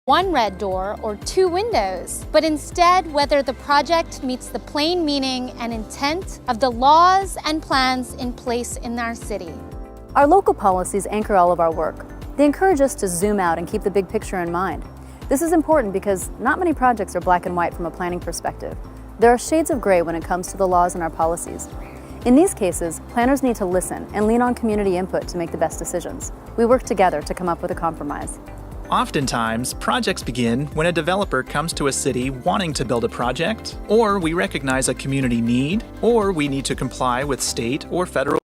one red door or two windows, but instead whether the project meets the plain meaning and intent of the laws and plans in place in our city. Our local policies anchor all of our work. They encourage us to zoom out and keep the big picture in mind. This is important because not many projects are black and white from a planning perspective. There are shades of gray when it comes to the laws and our policies. In these cases, planners need to listen and lean on community input to make the best decisions. We work together to come up with a compromise. Oftentimes, projects begin when a developer comes to a city wanting to build a project, or we recognize a community need, or we need to comply with state or federal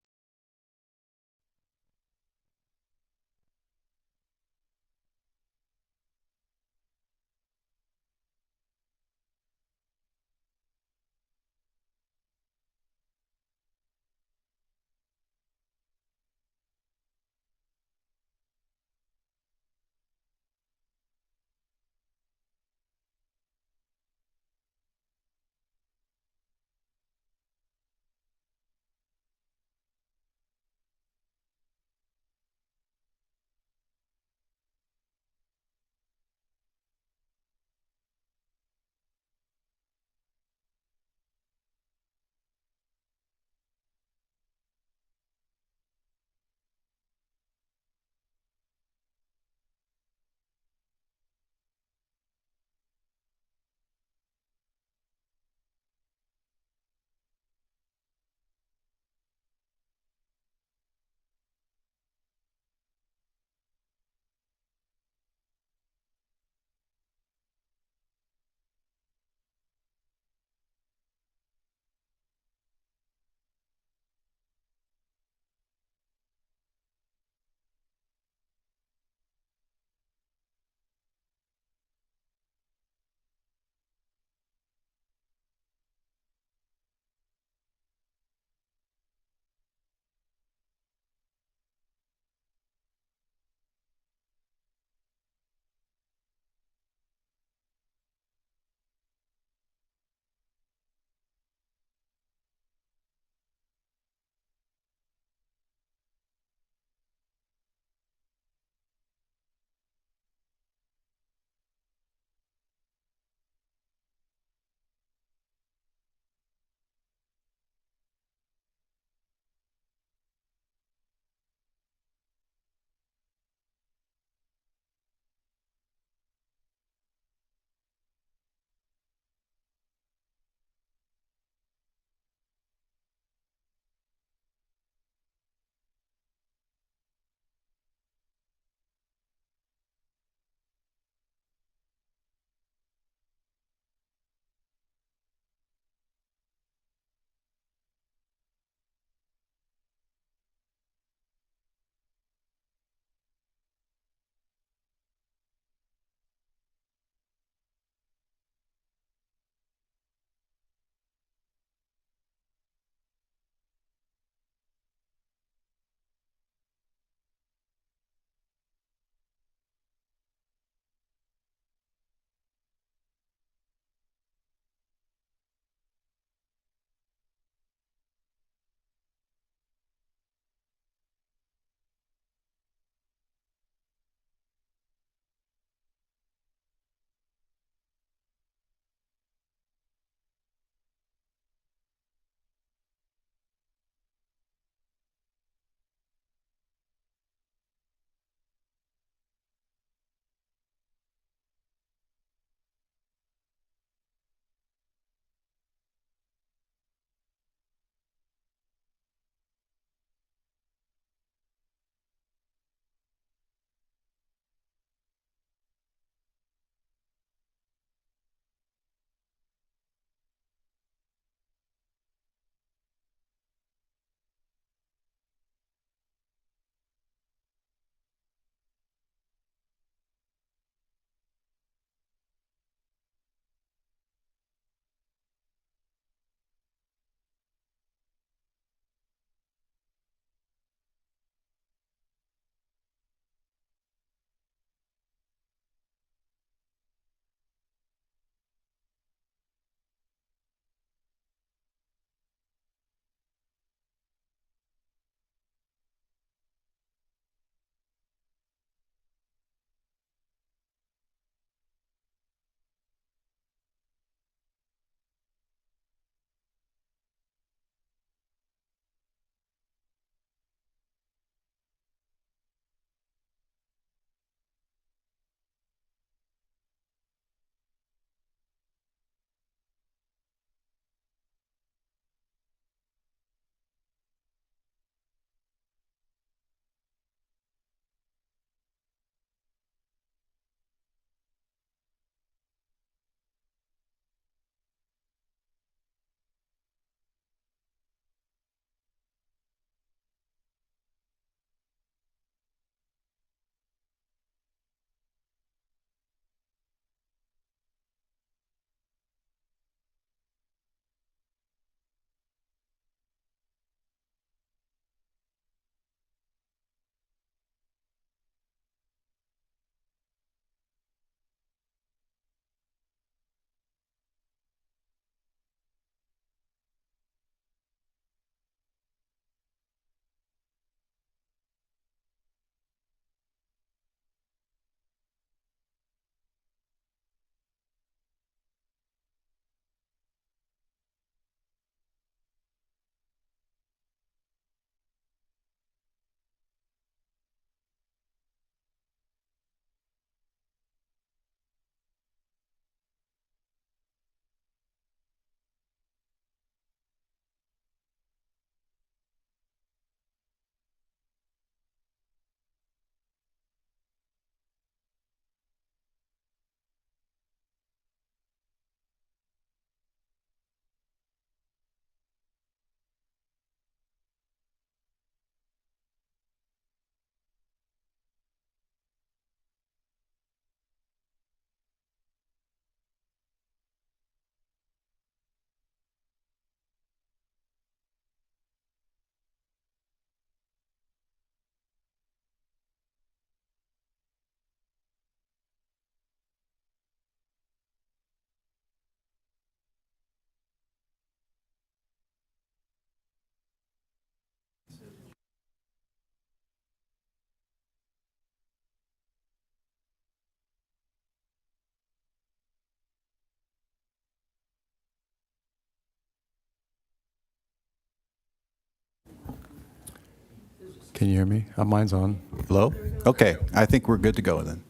Can you hear me? Mine's on. Hello? Okay, I think we're good to go then.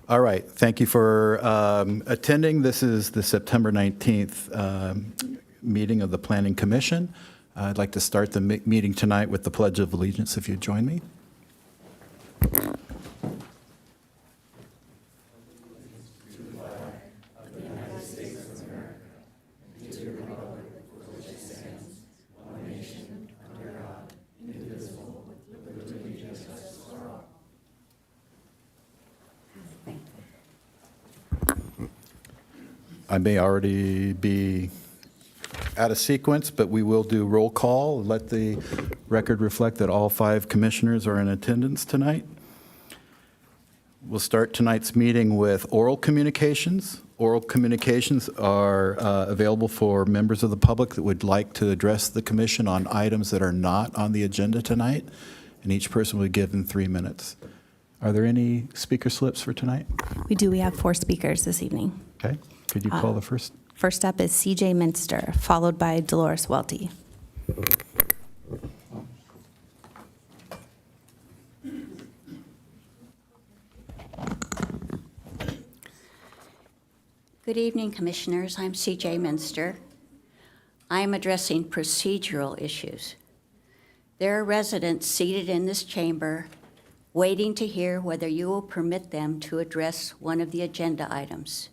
All right, thank you for attending. This is the September 19th meeting of the Planning Commission. I'd like to start the meeting tonight with the Pledge of Allegiance, if you'd join me. I may already be out of sequence, but we will do roll call. Let the record reflect that all 5 commissioners are in attendance tonight. We'll start tonight's meeting with oral communications. Oral communications are available for members of the public that would like to address the commission on items that are not on the agenda tonight, and each person will be given 3 minutes. Are there any speaker slips for tonight? We do. We have 4 speakers this evening. Okay. Could you call the first? First up is CJ Minster, followed by Dolores Welty. Good evening, Commissioners. I'm CJ Minster. I am addressing procedural issues. There are residents seated in this chamber waiting to hear whether you will permit them to address one of the agenda items.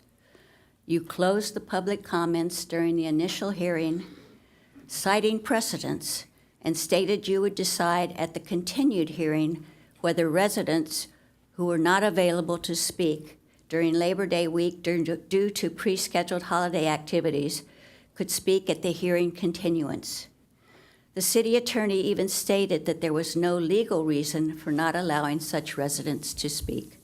You closed the public comments during the initial hearing, citing precedents, and stated you would decide at the continued hearing whether residents who were not available to speak during Labor Day week due to pre-scheduled holiday activities could speak at the hearing continuance. The city attorney even stated that there was no legal reason for not allowing such residents to speak.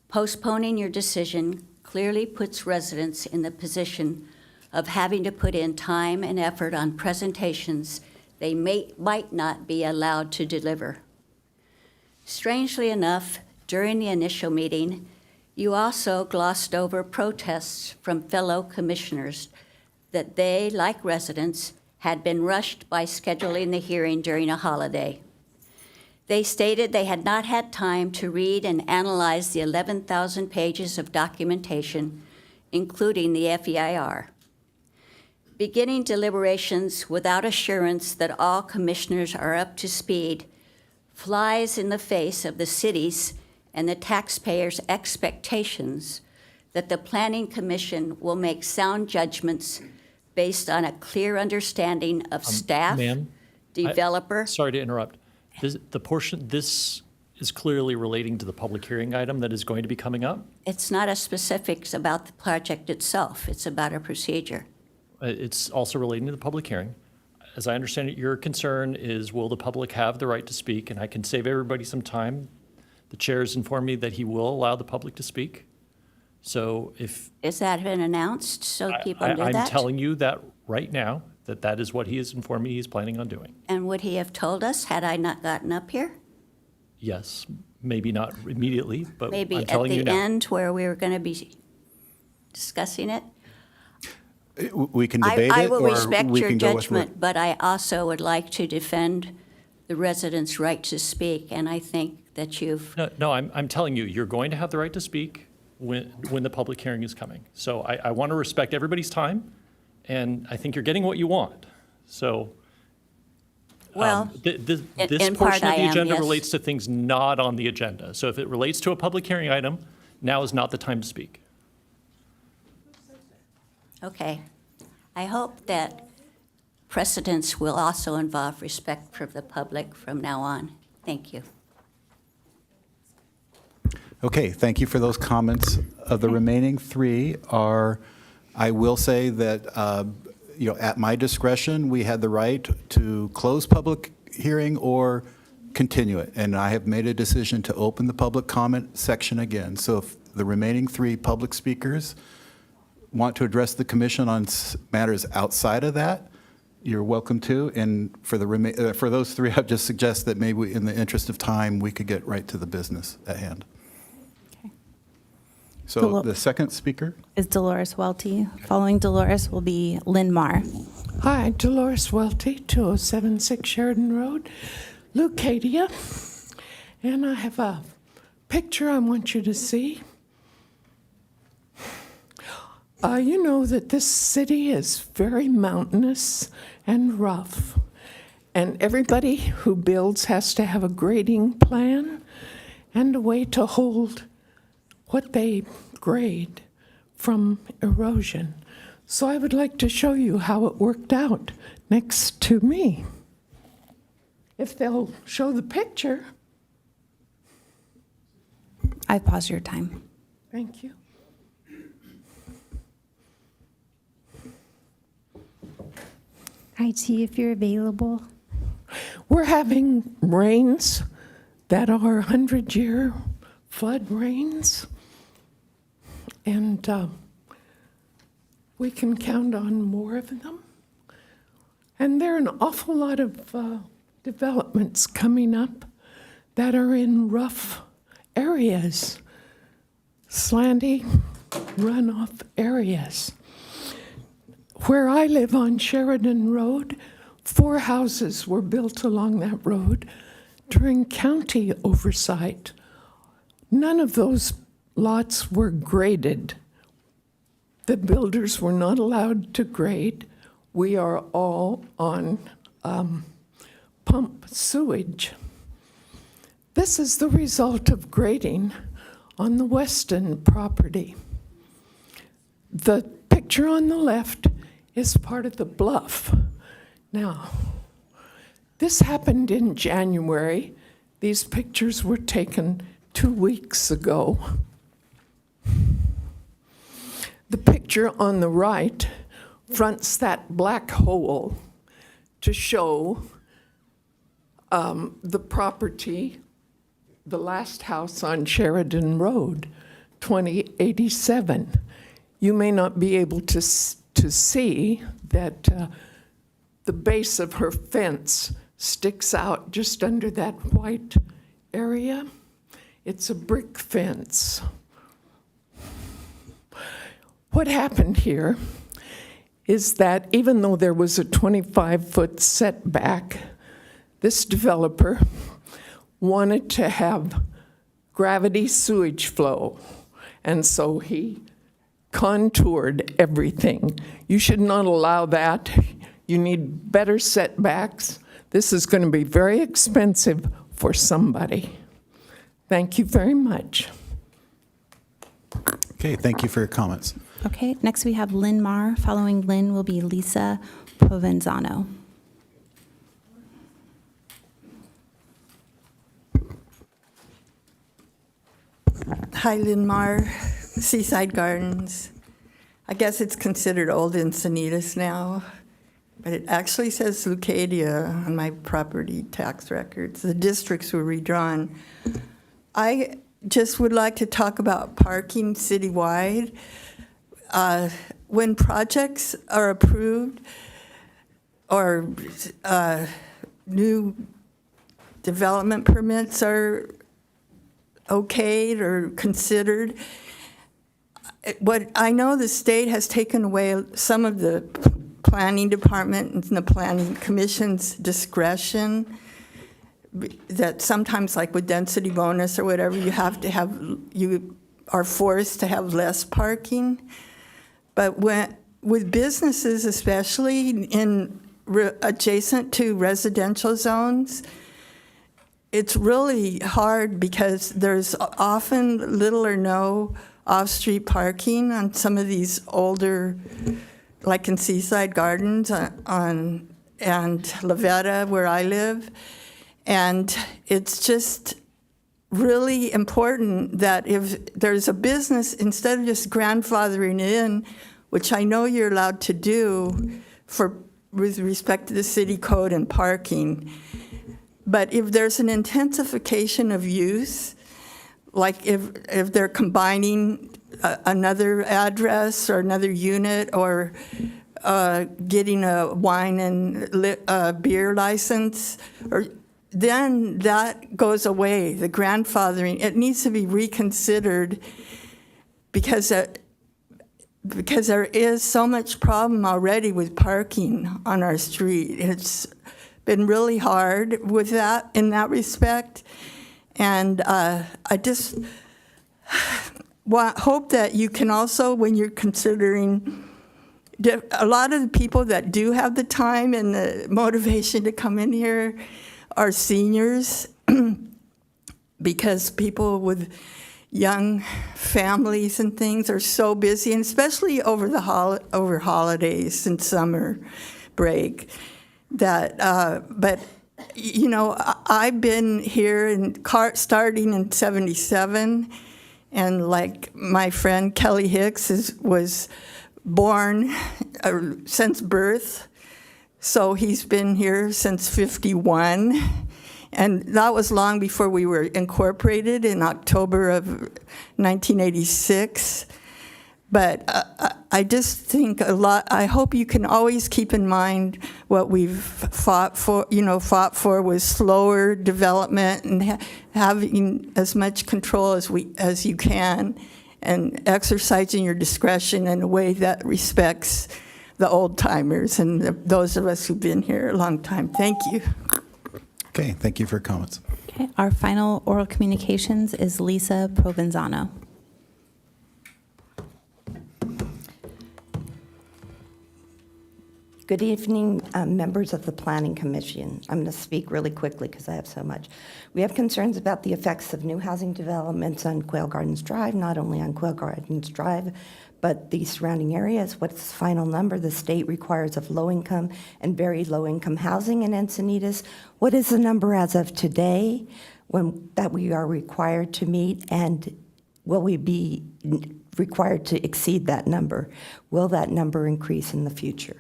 Postponing your decision clearly puts residents in the position of having to put in time and effort on presentations they might not be allowed to deliver. Strangely enough, during the initial meeting, you also glossed over protests from fellow commissioners that they, like residents, had been rushed by scheduling the hearing during a holiday. They stated they had not had time to read and analyze the 11,000 pages of documentation, including the FEIR. Beginning deliberations without assurance that all commissioners are up to speed flies in the face of the city's and the taxpayers' expectations that the Planning Commission will make sound judgments based on a clear understanding of staff, Ma'am, developer. Sorry to interrupt. This is clearly relating to the public hearing item that is going to be coming up. It's not a specifics about the project itself. It's about a procedure. It's also relating to the public hearing. As I understand it, your concern is, will the public have the right to speak? And I can save everybody some time. The chair has informed me that he will allow the public to speak. So if... Is that been announced so people know that? I'm telling you that right now, that is what he has informed me he's planning on doing. And would he have told us had I not gotten up here? Yes, maybe not immediately, but Maybe I'm at telling you the now. end where we were going to be discussing it? We can debate it, I will or respect we your can go with judgment, but I also would like to defend the residents' right to speak, and I think that you've... No, I'm telling you, you're going to have the right to speak when the public hearing is coming. So I want to respect everybody's time, and I think you're getting what you want. So Well, this in portion part of I the am, agenda yes. relates to things not on the agenda. So if it relates to a public hearing item, now is not the time to speak. Okay. I hope that precedents will also involve respect for the public from now on. Thank you. Okay, thank you for those comments. The remaining 3 are, I will say that, at my discretion, we had the right to close public hearing or continue it. And I have made a decision to open the public comment section again. So if the remaining 3 public speakers want to address the commission on matters outside of that, you're welcome to. And for those 3, I've just suggest that maybe in the interest of time, we could get right to the business at hand. So the second speaker? Is Dolores Welty. Following Dolores will be Lynn Marr. Hi, Dolores Welty, 2076 Sheridan Road, Leucadia. And I have a picture I want you to see. You know that this city is very mountainous and rough, and everybody who builds has to have a grading plan and a way to hold what they grade from erosion. So I would like to show you how it worked out next to me. If they'll show the picture. I've paused your time. Thank you. IT, if you're available. We're having rains that are 100-year flood rains, and we can count on more of them. And there are an awful lot of developments coming up that are in rough areas, slanty runoff areas. Where I live on Sheridan Road, 4 houses were built along that road during county oversight. None of those lots were graded. The builders were not allowed to grade. We are all on pump sewage. This is the result of grading on the Weston property. The picture on the left is part of the bluff. Now, this happened in January. These pictures were taken 2 weeks ago. The picture on the right fronts that black hole to show the property, the last house on Sheridan Road, 2087. You may not be able to see that the base of her fence sticks out just under that white area. It's a brick fence. What happened here is that even though there was a 25-foot setback, this developer wanted to have gravity sewage flow, and so he contoured everything. You should not allow that. You need better setbacks. This is going to be very expensive for somebody. Thank you very much. Okay, thank you for your comments. Okay, next we have Lynn Marr. Following Lynn will be Lisa Provenzano. Hi, Lynn Marr, Seaside Gardens. I guess it's considered old Encinitas now, but it actually says Leucadia on my property tax records. The districts were redrawn. I just would like to talk about parking citywide. When projects are approved or new development permits are okayed or considered, what I know, the state has taken away some of the planning department and the planning commission's discretion, that sometimes, like with density bonus or whatever, you are forced to have less parking. But with businesses, especially adjacent to residential zones, it's really hard because there's often little or no off-street parking on some of these older, like in Seaside Gardens and Lavetta, where I live. And it's just really important that if there's a business, instead of just grandfathering it in, which I know you're allowed to do with respect to the city code and parking, but if there's an intensification of use, like if they're combining another address or another unit, or getting a wine and beer license, then that goes away, the grandfathering. It needs to be reconsidered because there is so much problem already with parking on our street. It's been really hard with that, in that respect. And I just hope that you can also, when you're considering, a lot of the people that do have the time and the motivation to come in here are seniors, because people with young families and things are so busy, and especially over the over holidays and summer break. That, but you know, I've been here starting in '77, and like my friend Kelly Hicks was born since birth, so he's been here since '51. And that was long before we were incorporated in October of 1986. But I just think a lot, I hope you can always keep in mind what we've fought for was slower development and having as much control as you can, and exercising your discretion in a way that respects the old timers and those of us who've been here a long time. Thank you. Okay, thank you for your comments. Okay, our final oral communications is Lisa Provenzano. Good evening, members of the Planning Commission. I'm going to speak really quickly because I have so much. We have concerns about the effects of new housing developments on Quail Gardens Drive, not only on Quail Gardens Drive, but the surrounding areas. What's the final number the state requires of low-income and very low-income housing in Encinitas? What is the number as of today that we are required to meet, and will we be required to exceed that number? Will that number increase in the future?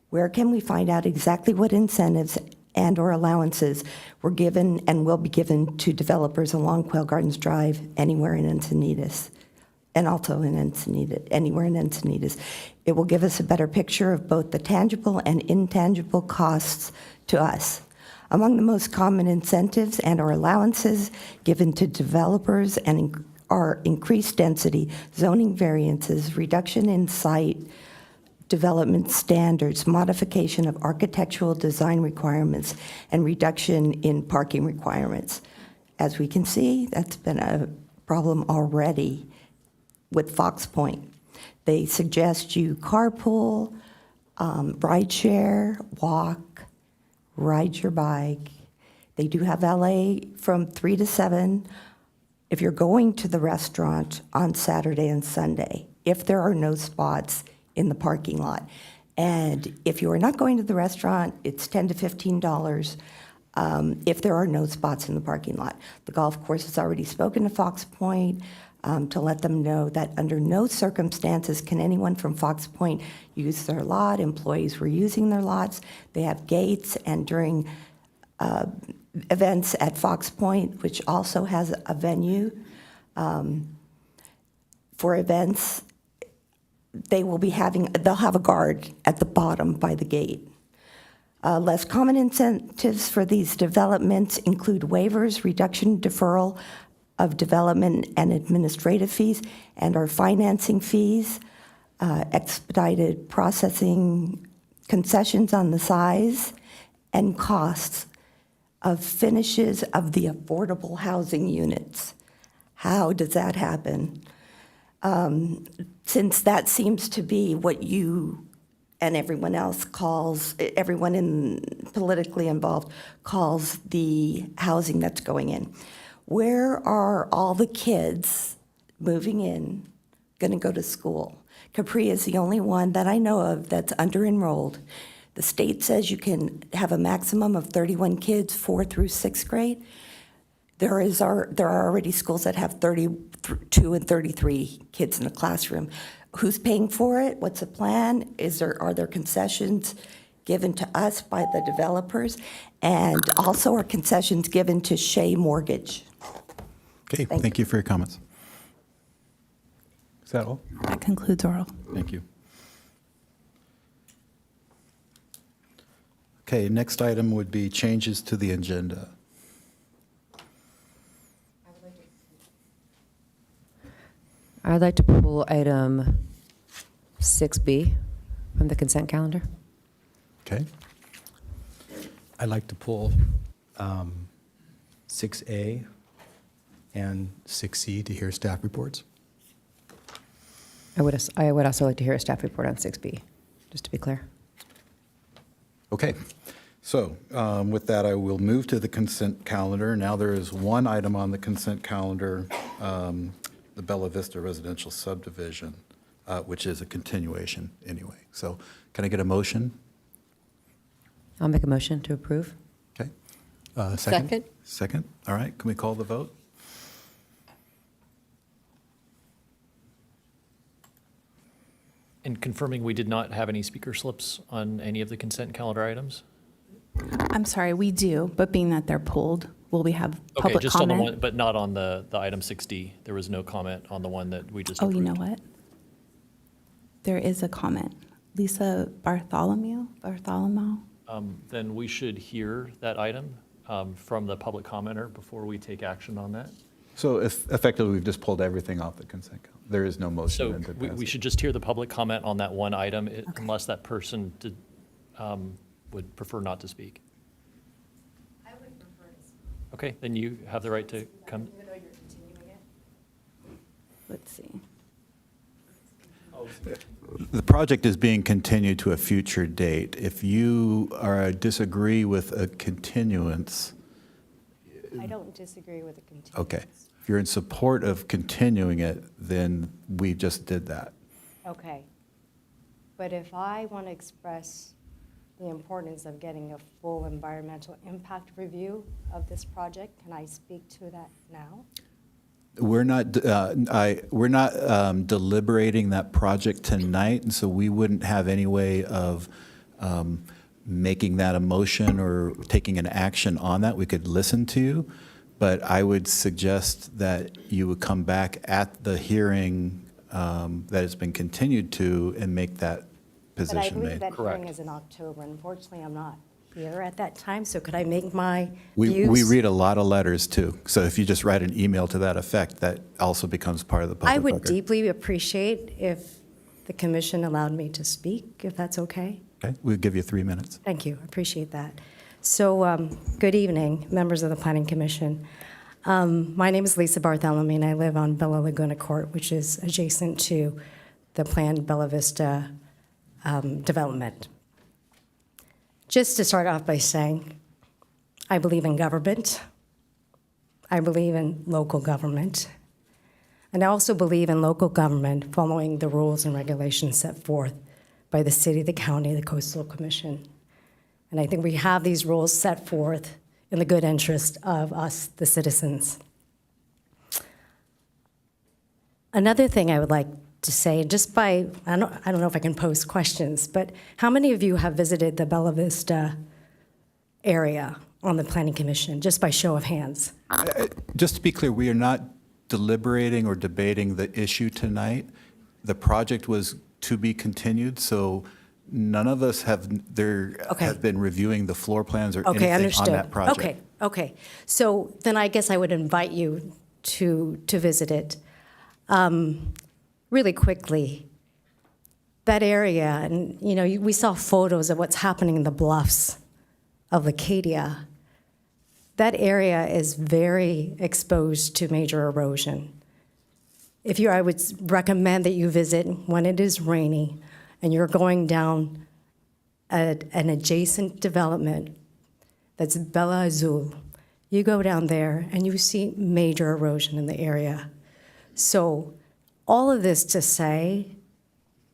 Where can we find out exactly what incentives and or allowances were given and will be given to developers along Quail Gardens Drive anywhere in Encinitas, and also in Encinitas, anywhere in Encinitas? It will give us a better picture of both the tangible and intangible costs to us. Among the most common incentives and or allowances given to developers are increased density, zoning variances, reduction in site development standards, modification of architectural design requirements, and reduction in parking requirements. As we can see, that's been a problem already with Fox Point. They suggest you carpool, ride share, walk, ride your bike. They do have LA from 3 to 7 if you're going to the restaurant on Saturday and Sunday, if there are no spots in the parking lot. And if you are not going to the restaurant, it's $10 to $15 if there are no spots in the parking lot. The golf course has already spoken to Fox Point to let them know that under no circumstances can anyone from Fox Point use their lot. Employees were using their lots. They have gates, and during events at Fox Point, which also has a venue for events, they'll have a guard at the bottom by the gate. Less common incentives for these developments include waivers, reduction, deferral of development and administrative fees, and our financing fees, expedited processing, concessions on the size and costs of finishes of the affordable housing units. How does that happen? Since that seems to be what you and everyone else everyone politically involved calls the housing that's going in. Where are all the kids moving in going to go to school? Capri is the only one that I know of that's under-enrolled. The state says you can have a maximum of 31 kids, 4th through 6th grade. There are already schools that have 32 and 33 kids in a classroom. Who's paying for it? What's the plan? Are there concessions given to us by the developers? And also are concessions given to Shea Mortgage? Okay, thank you for your comments. Is that all? That concludes oral. Thank you. Okay, next item would be changes to the agenda. I'd like to pull item 6B from the consent calendar. Okay. I'd like to pull 6A and 6C to hear staff reports. I would also like to hear a staff report on 6B, just to be clear. Okay. So with that, I will move to the consent calendar. Now there is one item on the consent calendar, the Bella Vista residential subdivision, which is a continuation anyway. So can I get a motion? I'll make a motion to approve. Okay. Second. Second. All right. Can we call the vote? And confirming we did not have any speaker slips on any of the consent calendar items? I'm sorry, we do, but being that they're pulled, will we have Okay, public just on the comment? one, but not on the item 6D. There was no comment on the one that we just Oh, approved. you know what? There is a comment. Lisa Bartholomew? Then we should hear that item from the public commenter before we take action on that. So effectively, we've just pulled everything off the consent calendar. There is no motion. So then to pass we it. should just hear the public comment on that one item unless that person would prefer not to speak. I would prefer to speak. Okay, then you have the right to come. Even though you're continuing it? Let's see. The project is being continued to a future date. If you disagree with a continuance, I don't disagree with the continuance. okay. If you're in support of continuing it, then we just did that. Okay. But if I want to express the importance of getting a full environmental impact review of this project, can I speak to that now? We're not deliberating that project tonight, and so we wouldn't have any way of making that a motion or taking an action on that. We could listen to you, but I would suggest that you would come back at the hearing that has been continued to and make that position But I believe made. that Correct. hearing is in October. Unfortunately, I'm not here at that time, so could I make my We views? read a lot of letters too, so if you just write an email to that effect, that also becomes part of the public I would record. deeply appreciate if the commission allowed me to speak, if that's okay. Okay, we'll give you 3 minutes. Thank you, appreciate that. So, good evening, members of the Planning Commission. My name is Lisa Bartholomew, and I live on Bella Laguna Court, which is adjacent to the planned Bella Vista development. Just to start off by saying, I believe in government. I believe in local government. And I also believe in local government following the rules and regulations set forth by the city, the county, the coastal commission. And I think we have these rules set forth in the good interest of us, the citizens. Another thing I would like to say, just by, I don't know if I can pose questions, but how many of you have visited the Bella Vista area on the Planning Commission, just by show of hands? Just to be clear, we are not deliberating or debating the issue tonight. The project was to be continued, so none of us have been reviewing the floor plans or Okay, anything understood. on that project. Okay. So then I guess I would invite you to visit it. Really quickly, that area, and we saw photos of what's happening in the bluffs of Leucadia. That area is very exposed to major erosion. I would recommend that you visit when it is rainy and you're going down an adjacent development that's Bella Azul. You go down there and you see major erosion in the area. So all of this to say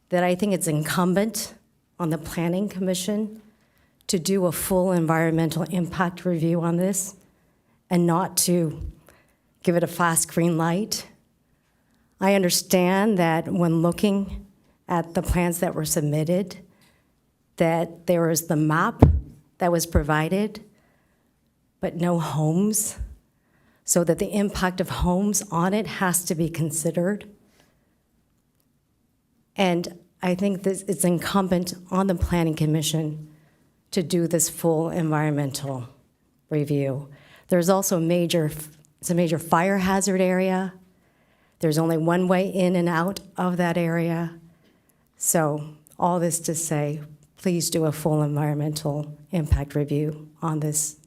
that I think it's incumbent on the Planning Commission to do a full environmental impact review on this and not to give it a fast green light. I understand that when looking at the plans that were submitted, that there was the map that was provided, but no homes, so that the impact of homes on it has to be considered. And I think this, it's incumbent on the Planning Commission to do this full environmental review. There's also it's a major fire hazard area. There's only one way in and out of that area. So all this to say, please do a full environmental impact review on this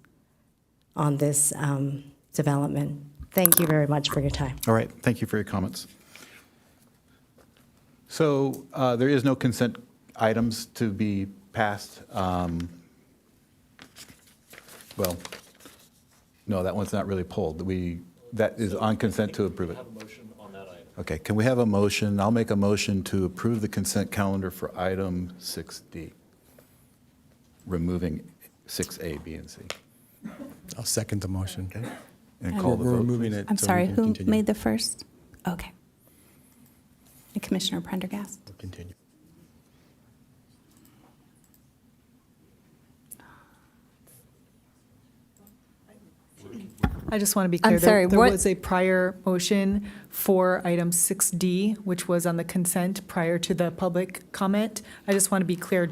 development. Thank you very much for your time. All right, thank you for your comments. So there is no consent items to be passed. Well, no, that one's not really pulled. That is on consent to approve it. Have a motion on that item. Okay, can we have a motion? I'll make a motion to approve the consent calendar for item 6D, removing 6A, B, and C. I'll second the motion. Okay. And call the We're vote. removing it. I'm so we sorry, can who continue. made the first? Okay. Commissioner Prendergast. We'll continue. I just want to be clear. I'm sorry, there what- was a prior motion for item 6D, which was on the consent prior to the public comment. I just want to be clear,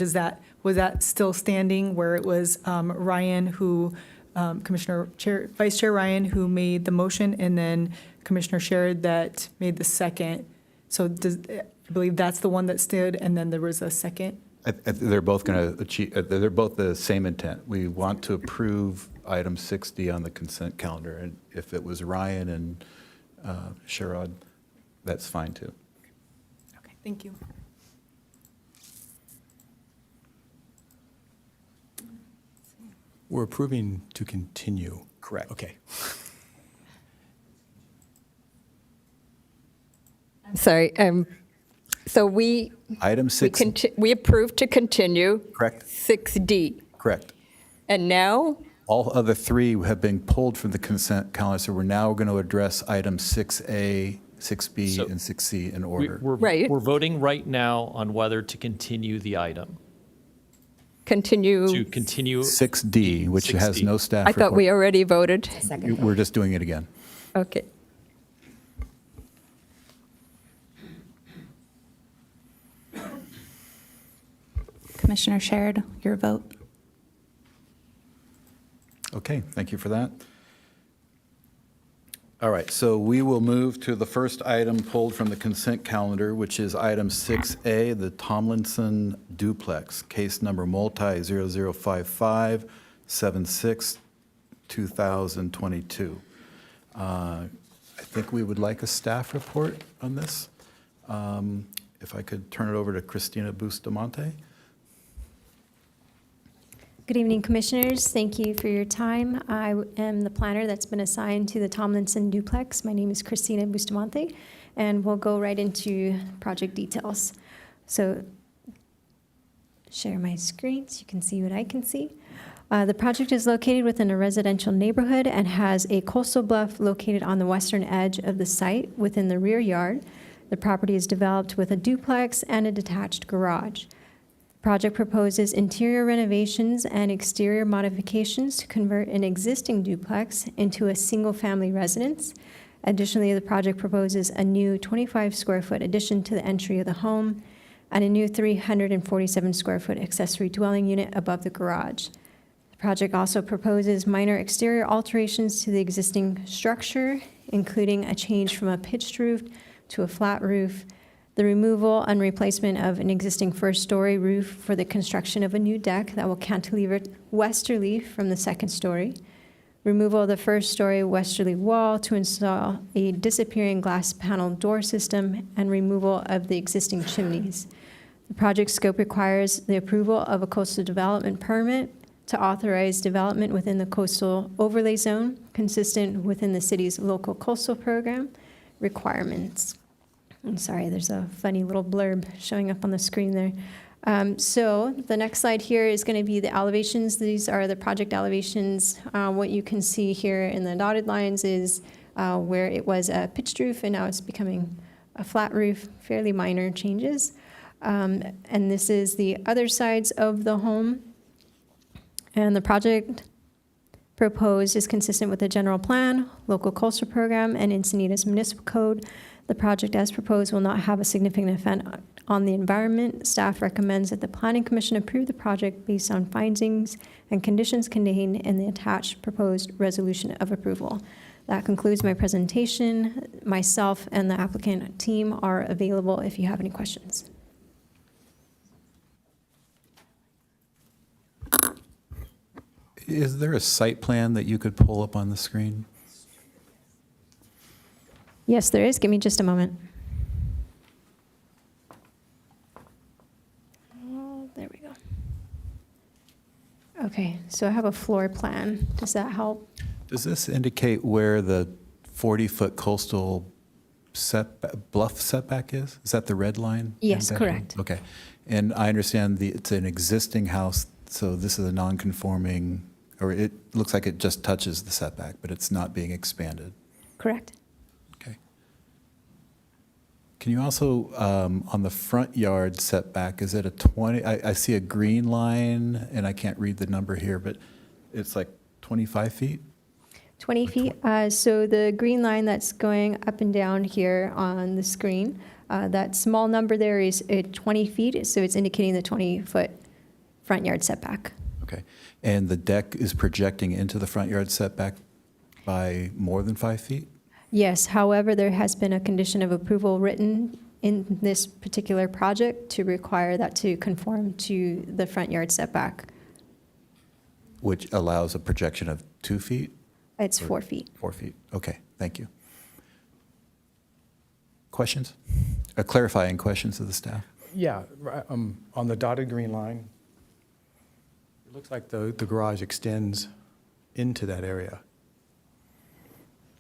was that still standing where it was Ryan who, Vice Chair Ryan who made the motion, and then Commissioner Sherrod that made the second? So I believe that's the one that stood, and then there was a second? They're both going to achieve, they're both the same intent. We want to approve item 6D on the consent calendar. And if it was Ryan and Sherrod, that's fine too. Okay, thank you. We're approving to continue. Correct. Okay. Sorry, so we Item 6, we approved to continue correct? 6D, Correct. and now, All other three have been pulled from the consent calendar, so we're now going to address items 6A, 6B, So and 6C in order. Right. We're voting right now on whether to continue the item. continue, To continue. 6D, which has 6D. no staff I report. thought we already voted. We're just doing it again. Okay. Commissioner Sherrod, your vote. Okay, thank you for that. All right, so we will move to the first item pulled from the consent calendar, which is item 6A, the Tomlinson duplex, case number multi-005576-2022. I think we would like a staff report on this. If I could turn it over to Christina Bustamante. Good evening, Commissioners. Thank you for your time. I am the planner that's been assigned to the Tomlinson duplex. My name is Christina Bustamante, and we'll go right into project details. So, share my screen so you can see what I can see. The project is located within a residential neighborhood and has a coastal bluff located on the western edge of the site within the rear yard. The property is developed with a duplex and a detached garage. The project proposes interior renovations and exterior modifications to convert an existing duplex into a single-family residence. Additionally, the project proposes a new 25-square-foot addition to the entry of the home and a new 347-square-foot accessory dwelling unit above the garage. The project also proposes minor exterior alterations to the existing structure, including a change from a pitched roof to a flat roof, the removal and replacement of an existing first-story roof for the construction of a new deck that will cantilever westerly from the second story, removal of the first-story westerly wall to install a disappearing glass panel door system, and removal of the existing chimneys. The project scope requires the approval of a coastal development permit to authorize development within the coastal overlay zone consistent within the city's local coastal program requirements. I'm sorry, there's a funny little blurb showing up on the screen there. So the next slide here is going to be the elevations. These are the project elevations. What you can see here in the dotted lines is where it was a pitched roof and now it's becoming a flat roof, fairly minor changes. And this is the other sides of the home. And the project proposed is consistent with the general plan, local coastal program, and Encinitas municipal code. The project as proposed will not have a significant effect on the environment. Staff recommends that the Planning Commission approve the project based on findings and conditions contained in the attached proposed resolution of approval. That concludes my presentation. Myself and the applicant team are available if you have any questions. Is there a site plan that you could pull up on the screen? Yes, there is. Give me just a moment. Oh, there we go. Okay, so I have a floor plan. Does that help? Does this indicate where the 40-foot coastal bluff setback is? Is that the red line? Yes, in that correct. one? Okay. And I understand it's an existing house, so this is a non-conforming, or it looks like it just touches the setback, but it's not being expanded. Correct. Okay. Can you also, on the front yard setback, is it a 20? I see a green line, and I can't read the number here, but it's like 25 feet? 20 feet. So the green line that's going up and down here on the screen, that small number there is 20 feet, so it's indicating the 20-foot front yard setback. Okay. And the deck is projecting into the front yard setback by more than 5 feet? Yes, however, there has been a condition of approval written in this particular project to require that to conform to the front yard setback. Which allows a projection of 2 feet? It's 4 feet. 4 feet. Okay, thank you. Questions? Clarifying questions of the staff? Yeah, on the dotted green line, it looks like the garage extends into that area.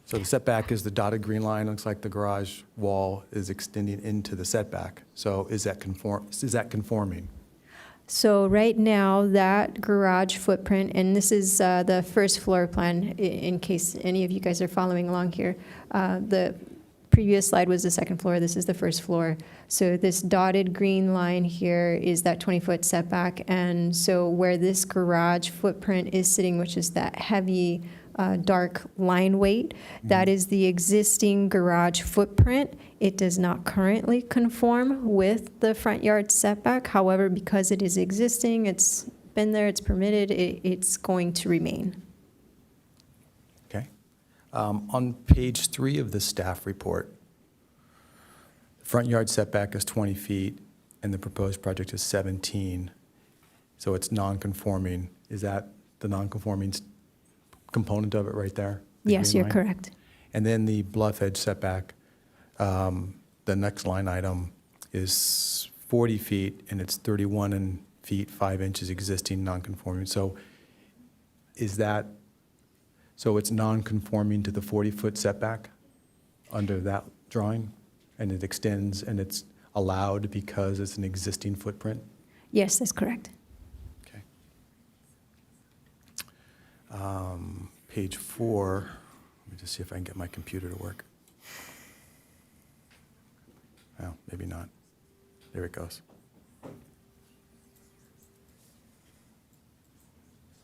So the setback is the dotted green line. Looks like the garage wall is extending into the setback. So is that conforming? So right now, that garage footprint, and this is the first floor plan, in case any of you guys are following along here. The previous slide was the second floor. This is the first floor. So this dotted green line here is that 20-foot setback. And so where this garage footprint is sitting, which is that heavy dark line weight, that is the existing garage footprint. It does not currently conform with the front yard setback. However, because it is existing, it's been there, it's permitted, it's going to remain. Okay. On page 3 of the staff report, the front yard setback is 20 feet and the proposed project is 17. So it's non-conforming. Is that the non-conforming component of it right there? The Yes, green you're line? correct. And then the bluff edge setback, the next line item is 40 feet and it's 31 feet 5 inches existing non-conforming. So is that, so it's non-conforming to the 40-foot setback under that drawing? And it extends and it's allowed because it's an existing footprint? Yes, that's correct. Okay. Page 4, let me just see if I can get my computer to work. Oh, maybe not. There it goes.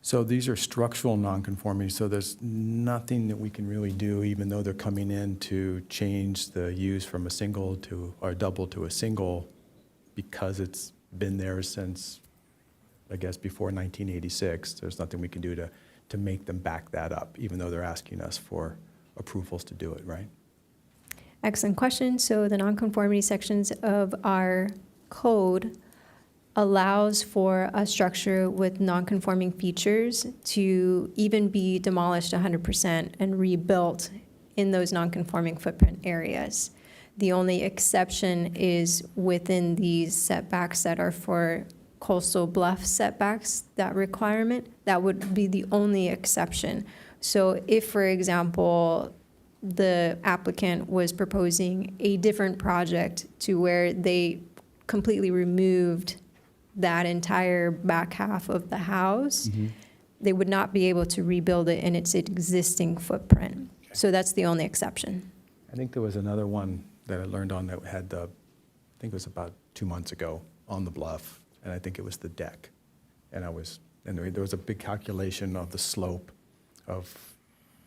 So these are structural nonconformities, so there's nothing that we can really do, even though they're coming in to change the use from a single to, or double to a single, because it's been there since, I guess, before 1986. There's nothing we can do to make them back that up, even though they're asking us for approvals to do it, right? Excellent question. So the nonconformity sections of our code allows for a structure with nonconforming features to even be demolished 100% and rebuilt in those nonconforming footprint areas. The only exception is within these setbacks that are for coastal bluff setbacks, that requirement, that would be the only exception. So if, for example, the applicant was proposing a different project to where they completely removed that entire back half of the house, they would not be able to rebuild it in its existing footprint. Okay. So that's the only exception. I think there was another one that I learned on that had the, I think it was about 2 months ago, on the bluff, and I think it was the deck. And there was a big calculation of the slope of,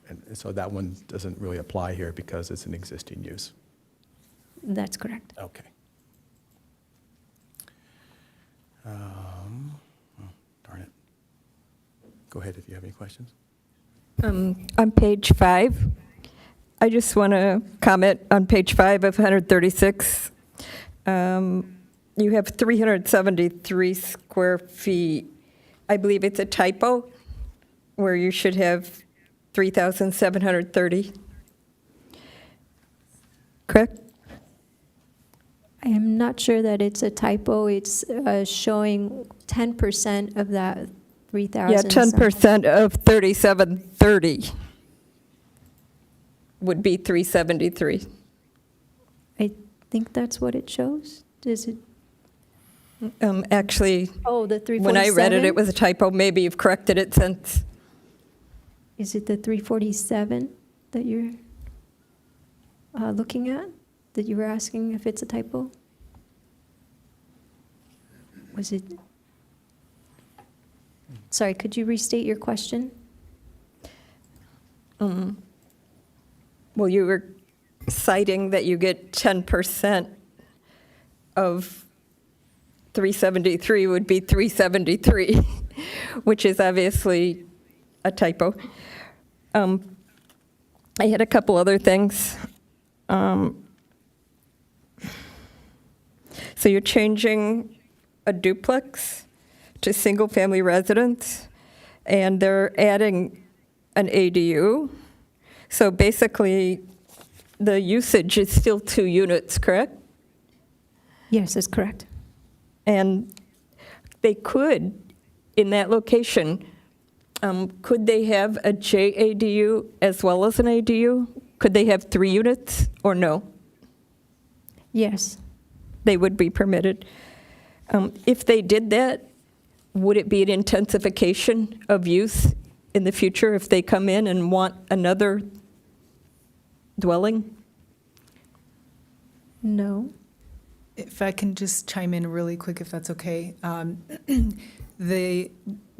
and so that one doesn't really apply here because it's an existing use. That's correct. Okay. Oh, darn it. Go ahead if you have any questions. On page 5, I just want to comment on page 5 of 136. You have 373 square feet. I believe it's a typo where you should have 3,730. Correct? I am not sure that it's a typo. It's showing 10% of that 3,000. Yeah, 10% of 3,730 would be 373. I think that's what it shows. Does it? Actually, Oh, the 347? when I read it, it was a typo. Maybe you've corrected it since. Is it the 347 that you're looking at? That you were asking if it's a typo? Was it? Sorry, could you restate your question? Well, you were citing that you get 10% of 373 would be 373, which is obviously a typo. I had a couple other things. So you're changing a duplex to single-family residence, and they're adding an ADU. So basically, the usage is still 2 units, correct? Yes, that's correct. And they could, in that location, could they have a JADU as well as an ADU? Could they have 3 units or no? Yes. They would be permitted. If they did that, would it be an intensification of use in the future if they come in and want another dwelling? No. If I can just chime in really quick, if that's okay. The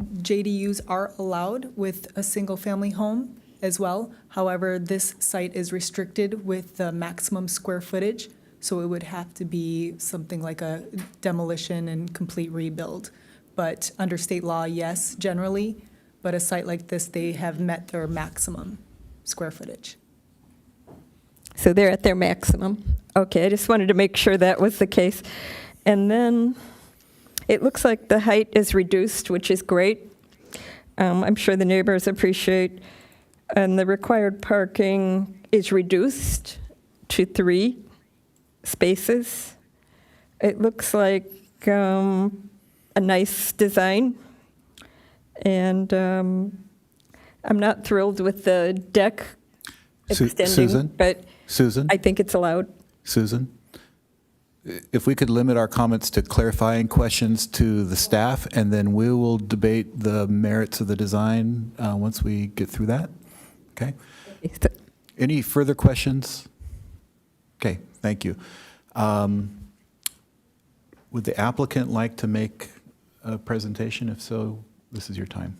JDUs are allowed with a single-family home as well. However, this site is restricted with the maximum square footage, so it would have to be something like a demolition and complete rebuild. But under state law, yes, generally, but a site like this, they have met their maximum square footage. So they're at their maximum. Okay, I just wanted to make sure that was the case. And then it looks like the height is reduced, which is great. I'm sure the neighbors appreciate. And the required parking is reduced to 3 spaces. It looks like a nice design. And I'm not thrilled with the deck extending, Susan? but Susan? I think it's allowed. Susan? If we could limit our comments to clarifying questions to the staff, and then we will debate the merits of the design once we get through that. Okay? Any further questions? Okay, thank you. Would the applicant like to make a presentation? If so, this is your time.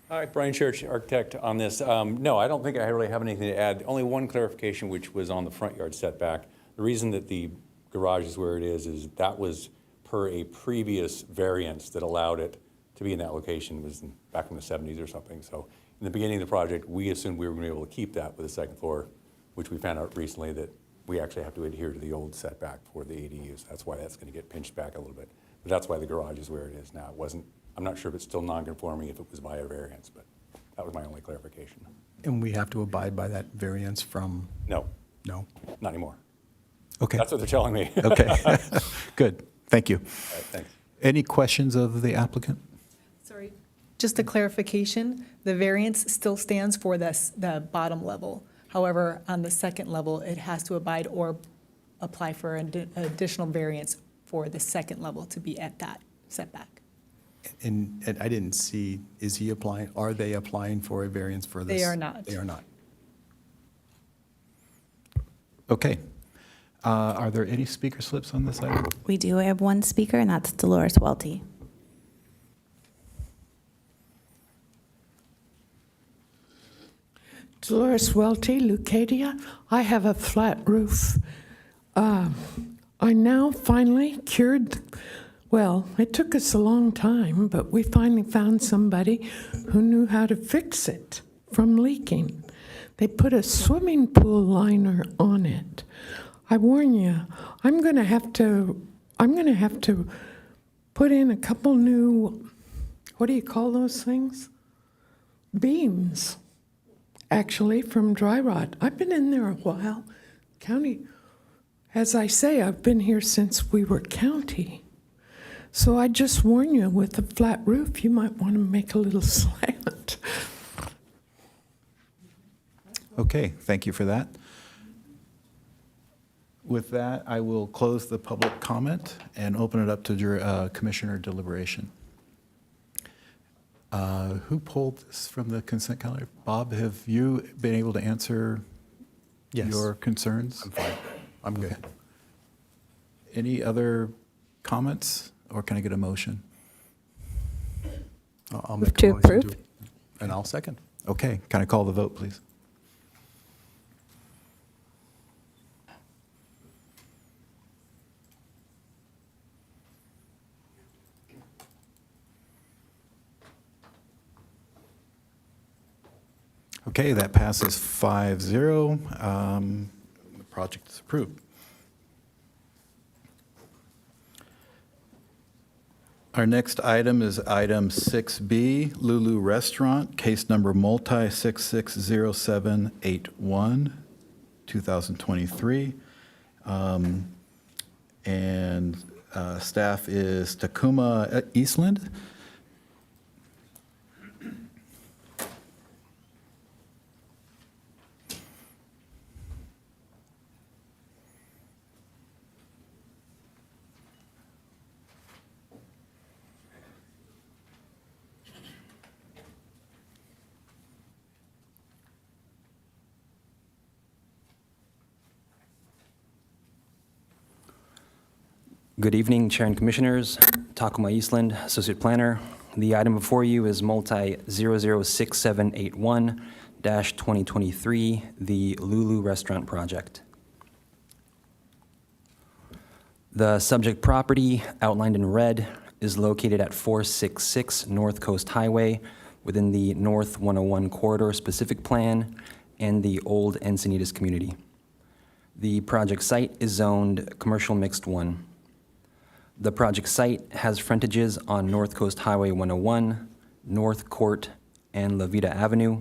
Hi, Brian Church, architect on this. No, I don't think I really have anything to add. Only one clarification, which was on the front yard setback. The reason that the garage is where it is that was per a previous variance that allowed it to be in that location. Was back in the 70s or something. So in the beginning of the project, we assumed we were going to be able to keep that with the second floor, which we found out recently that we actually have to adhere to the old setback for the ADUs. That's why that's going to get pinched back a little bit. But that's why the garage is where it is now. It wasn't. I'm not sure if it's still non-conforming if it was by a variance, but that was my only clarification. And we have to abide by that variance from? No. No? Not anymore. Okay. That's what they're telling me. Okay. Good. Thank you. All right, thanks. Any questions of the applicant? Sorry. Just a clarification, the variance still stands for the bottom level. However, on the second level, it has to abide or apply for an additional variance for the second level to be at that setback. And I didn't see, is he applying, are they applying for a variance for this? They are not. They are not. Okay. Are there any speaker slips on this item? We do have one speaker, and that's Dolores Welty. Dolores Welty, Leucadia. I have a flat roof. I now finally cured, well, it took us a long time, but we finally found somebody who knew how to fix it from leaking. They put a swimming pool liner on it. I warn you, I'm gonna have to put in a couple new, what do you call those things? Beams, actually, from dry rot. I've been in there a while. County, as I say, I've been here since we were county. So I just warn you, with a flat roof, you might want to make a little slant. Okay, thank you for that. With that, I will close the public comment and open it up to commissioner deliberation. Who pulled this from the consent calendar? Bob, have you been able to answer your concerns? I'm fine. I'm good. Any other comments, or can I get a motion? I'll Move make to a motion approve. and I'll second. Okay, can I call the vote, please? Okay, that passes 5-0. The project is approved. Our next item is item 6B, Lulu Restaurant, case number multi-660781, 2023. And staff is Takuma Eastland. Good evening, Chair and Commissioners. Takuma Eastland, Associate Planner. The item before you is multi-006781-2023, the Lulu Restaurant Project. The subject property, outlined in red, is located at 466 North Coast Highway within the North 101 Corridor Specific Plan and the Old Encinitas community. The project site is zoned Commercial Mixed 1. The project site has frontages on North Coast Highway 101, North Court, and La Vida Avenue.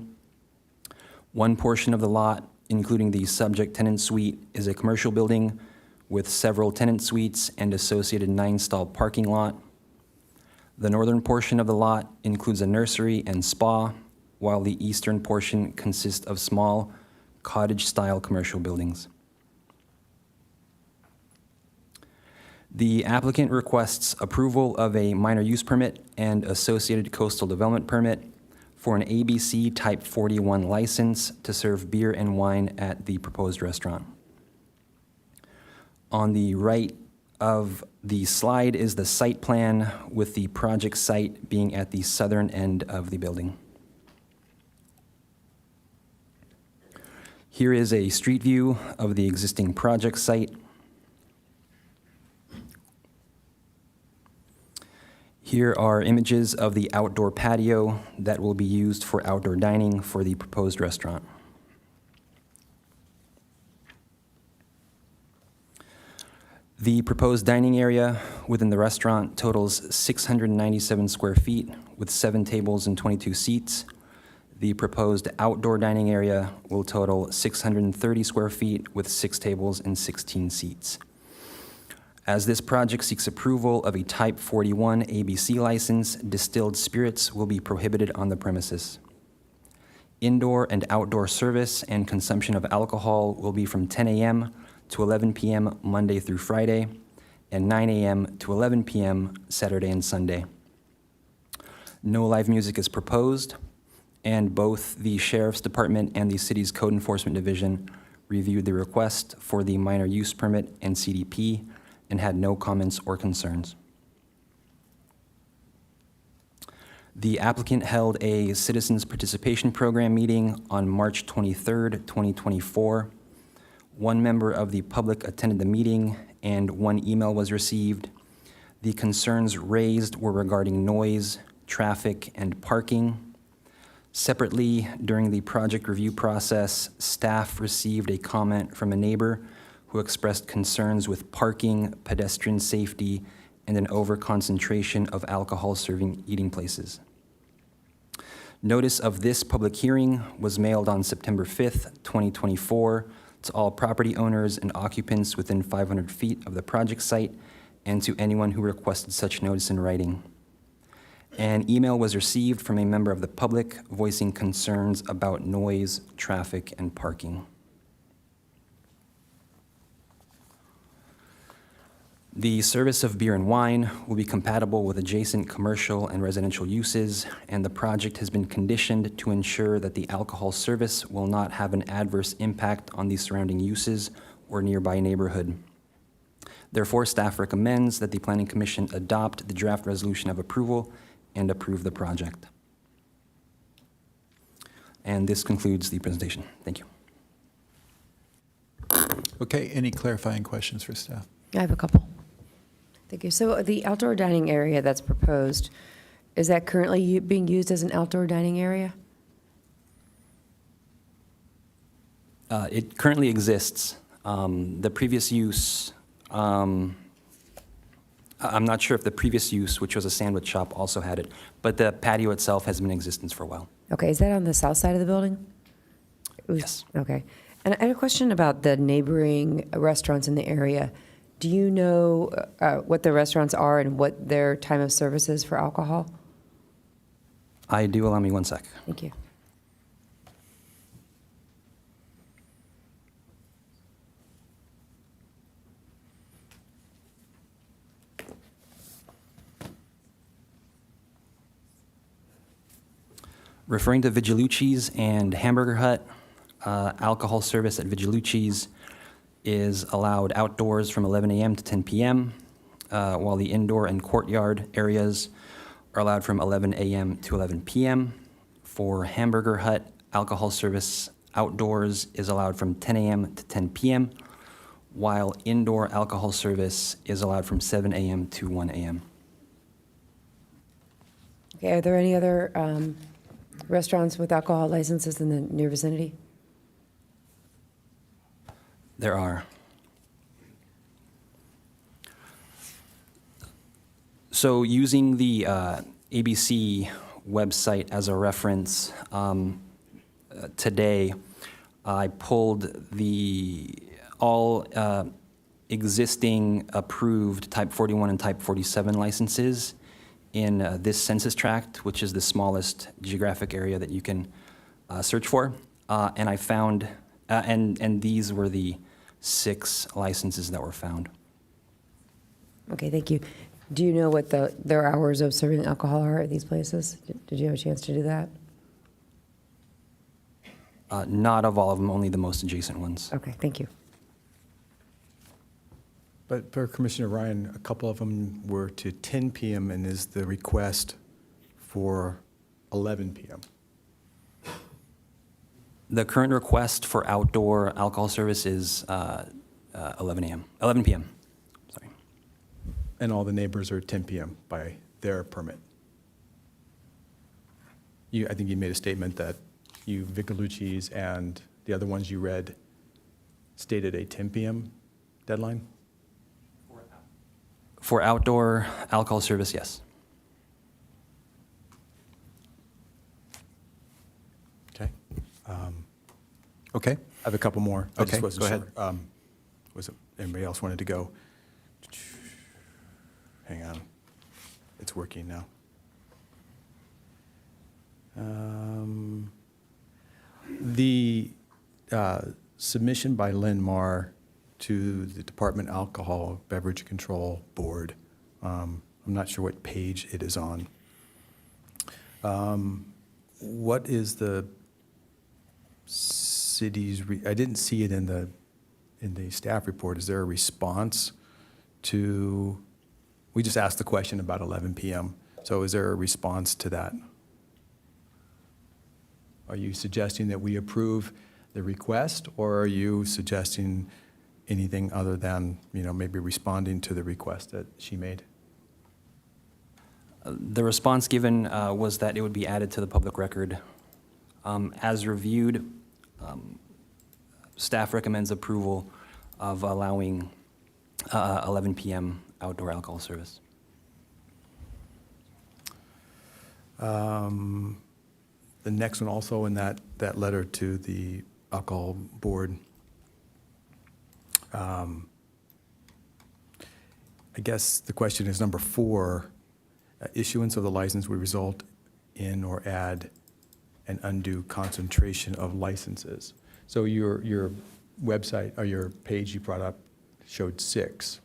One portion of the lot, including the subject tenant suite, is a commercial building with several tenant suites and associated 9-stall parking lot. The northern portion of the lot includes a nursery and spa, while the eastern portion consists of small cottage-style commercial buildings. The applicant requests approval of a minor use permit and associated coastal development permit for an ABC Type 41 license to serve beer and wine at the proposed restaurant. On the right of the slide is the site plan, with the project site being at the southern end of the building. Here is a street view of the existing project site. Here are images of the outdoor patio that will be used for outdoor dining for the proposed restaurant. The proposed dining area within the restaurant totals 697 square feet with 7 tables and 22 seats. The proposed outdoor dining area will total 630 square feet with 6 tables and 16 seats. As this project seeks approval of a Type 41 ABC license, distilled spirits will be prohibited on the premises. Indoor and outdoor service and consumption of alcohol will be from 10 a.m. to 11 p.m. Monday through Friday, and 9 a.m. to 11 p.m. Saturday and Sunday. No live music is proposed, and both the Sheriff's Department and the city's Code Enforcement Division reviewed the request for the minor use permit and CDP and had no comments or concerns. The applicant held a Citizens Participation Program meeting on March 23rd, 2024. One member of the public attended the meeting and 1 email was received. The concerns raised were regarding noise, traffic, and parking. Separately, during the project review process, staff received a comment from a neighbor who expressed concerns with parking, pedestrian safety, and an overconcentration of alcohol-serving eating places. Notice of this public hearing was mailed on September 5th, 2024, to all property owners and occupants within 500 feet of the project site, and to anyone who requested such notice in writing. An email was received from a member of the public voicing concerns about noise, traffic, and parking. The service of beer and wine will be compatible with adjacent commercial and residential uses, and the project has been conditioned to ensure that the alcohol service will not have an adverse impact on the surrounding uses or nearby neighborhood. Therefore, staff recommends that the Planning Commission adopt the draft resolution of approval and approve the project. And this concludes the presentation. Thank you. Okay, any clarifying questions for staff? I have a couple. Thank you. So the outdoor dining area that's proposed, is that currently being used as an outdoor dining area? It currently exists. The previous use, I'm not sure if the previous use, which was a sandwich shop, also had it, but the patio itself has been in existence for a while. Okay, is that on the south side of the building? Yes. Okay. And I had a question about the neighboring restaurants in the area. Do you know what the restaurants are and what their time of service is for alcohol? I do. Allow me 1 sec. Thank you. Referring to Vigilucci's and Hamburger Hut, alcohol service at Vigilucci's is allowed outdoors from 11 a.m. to 10 p.m., while the indoor and courtyard areas are allowed from 11 a.m. to 11 p.m. For Hamburger Hut, alcohol service outdoors is allowed from 10 a.m. to 10 p.m., while indoor alcohol service is allowed from 7 a.m. to 1 a.m. Okay, are there any other restaurants with alcohol licenses in the near vicinity? There are. So using the ABC website as a reference, today I pulled all existing approved Type 41 and Type 47 licenses in this census tract, which is the smallest geographic area that you can search for. And I found, and these were the 6 licenses that were found. Okay, thank you. Do you know what their hours of serving alcohol are at these places? Did you have a chance to do that? Not of all of them, only the most adjacent ones. Okay, thank you. But for Commissioner Ryan, a couple of them were to 10 p.m. and is the request for 11 p.m. The current request for outdoor alcohol service is 11 p.m. Sorry. And all the neighbors are 10 p.m. by their permit. I think you made a statement that you, Vigilucci's and the other ones you read, stated a 10 p.m. deadline? For outdoor alcohol service, yes. Okay. Okay, I have a couple more. I Okay, just wasn't go sure. ahead. Was it anybody else wanted to go? Hang on. It's working now. The submission by Lynn Marr to the Department Alcohol Beverage Control Board. I'm not sure what page it is on. What is the city's, I didn't see it in the staff report. Is there a response to, we just asked the question about 11 p.m. So is there a response to that? Are you suggesting that we approve the request, or are you suggesting anything other than, maybe responding to the request that she made? The response given was that it would be added to the public record As reviewed, staff recommends approval of allowing 11 p.m. outdoor alcohol service. The next one also in that letter to the alcohol board. I guess the question is number 4, issuance of the license would result in or add an undue concentration of licenses. So your website or your page you brought up showed 6.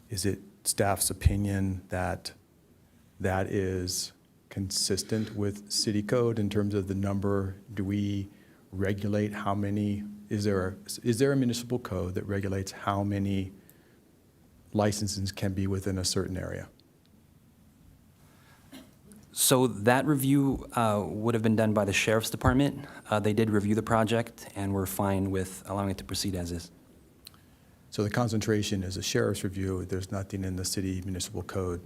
Is it staff's opinion that that is consistent with city code in terms of the number? Do we regulate how many? Is there a municipal code that regulates how many licenses can be within a certain area? So that review would have been done by the Sheriff's Department. They did review the project and were fine with allowing it to proceed as is. So the concentration is a sheriff's review. There's nothing in the city municipal code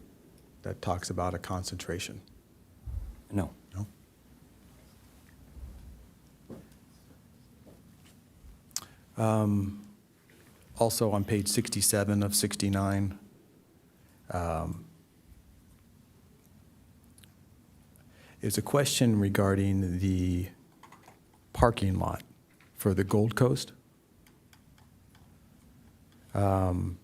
that talks about a concentration? No. No? Also on page 67 of 69, is a question regarding the parking lot for the Gold Coast. And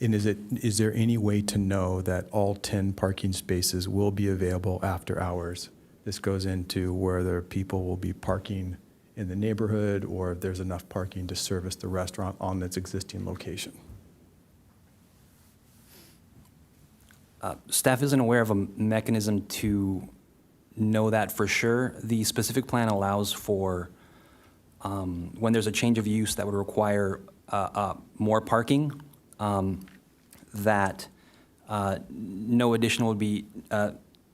is there any way to know that all 10 parking spaces will be available after hours? This goes into whether people will be parking in the neighborhood or if there's enough parking to service the restaurant on its existing location. Staff isn't aware of a mechanism to know that for sure. The specific plan allows for when there's a change of use that would require more parking, that no additional would be,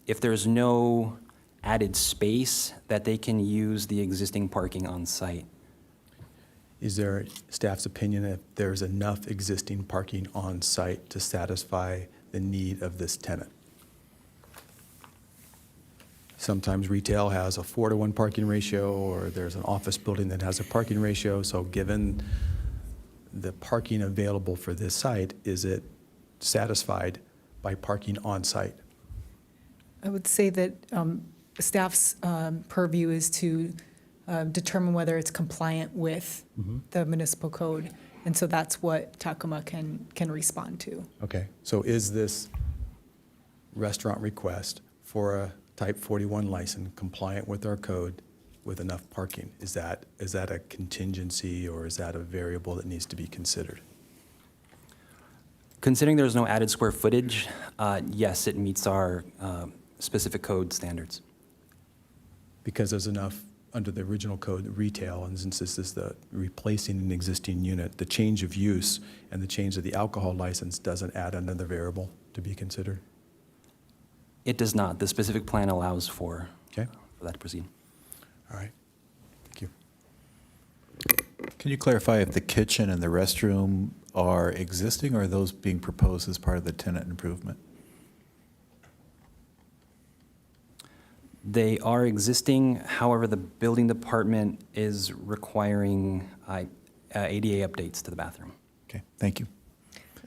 if there's no added space, that they can use the existing parking on site. Is there staff's opinion that there's enough existing parking on site to satisfy the need of this tenant? Sometimes retail has a 4-to-1 parking ratio, or there's an office building that has a parking ratio. So given the parking available for this site, is it satisfied by parking on site? I would say that staff's purview is to determine whether it's compliant with the municipal code. And so that's what Takuma can respond to. Okay, so is this restaurant request for a type 41 license compliant with our code with enough parking? Is that a contingency, or is that a variable that needs to be considered? Considering there's no added square footage, yes, it meets our specific code standards. Because there's enough under the original code, retail, and since this is the replacing an existing unit, the change of use and the change of the alcohol license doesn't add another variable to be considered? It does not. The specific plan allows for that to proceed. All right. Thank you. Can you clarify if the kitchen and the restroom are existing, or are those being proposed as part of the tenant improvement? They are existing. However, the building department is requiring ADA updates to the bathroom. Okay, thank you.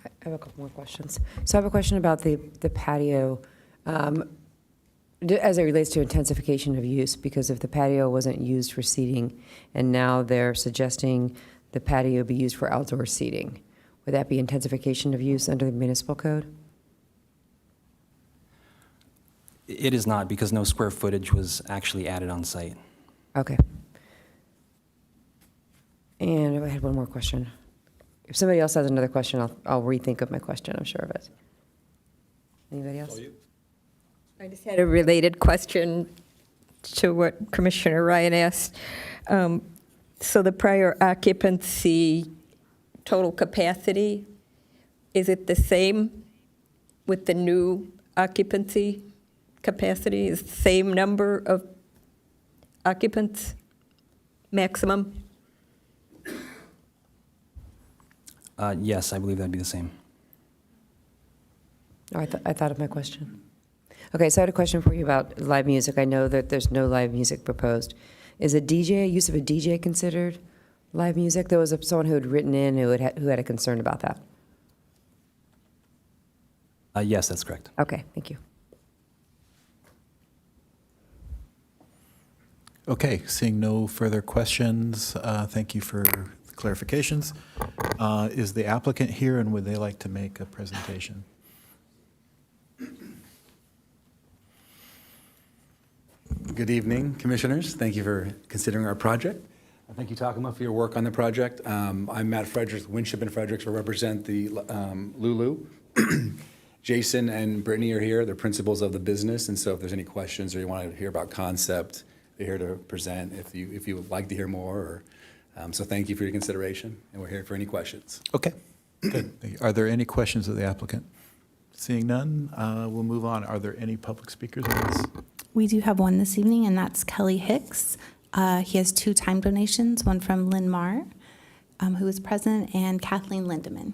I have a couple more questions. So I have a question about the patio as it relates to intensification of use, because if the patio wasn't used for seating and now they're suggesting the patio be used for outdoor seating, would that be intensification of use under the municipal code? It is not, because no square footage was actually added on site. Okay. And I had one more question. If somebody else has another question, I'll rethink of my question, I'm sure of it. Anybody else? I just had a related question to what Commissioner Ryan asked. So the prior occupancy total capacity, is it the same with the new occupancy capacity? Is the same number of occupants maximum? Yes, I believe that'd be the same. Oh, I thought of my question. Okay, so I had a question for you about live music. I know that there's no live music proposed. Is use of a DJ considered live music? There was someone who had written in who had a concern about that. Yes, that's correct. Okay, thank you. Okay, seeing no further questions, thank you for the clarifications. Is the applicant here, and would they like to make a presentation? Good evening, Commissioners. Thank you for considering our project. Thank you, Takuma, for your work on the project. I'm Matt Fredericks, Winship and Fredericks. I represent the Lulu. Jason and Brittany are here. They're principals of the business, and so if there's any questions or you want to hear about concept, they're here to present if you would like to hear more. Or, so thank you for your consideration, and we're here for any questions. Okay, good. Are there any questions of the applicant? Seeing none, we'll move on. Are there any public speakers on this? We do have one this evening, and that's Kelly Hicks. He has 2 time donations, one from Lynn Marr, who is present, and Kathleen Lindeman.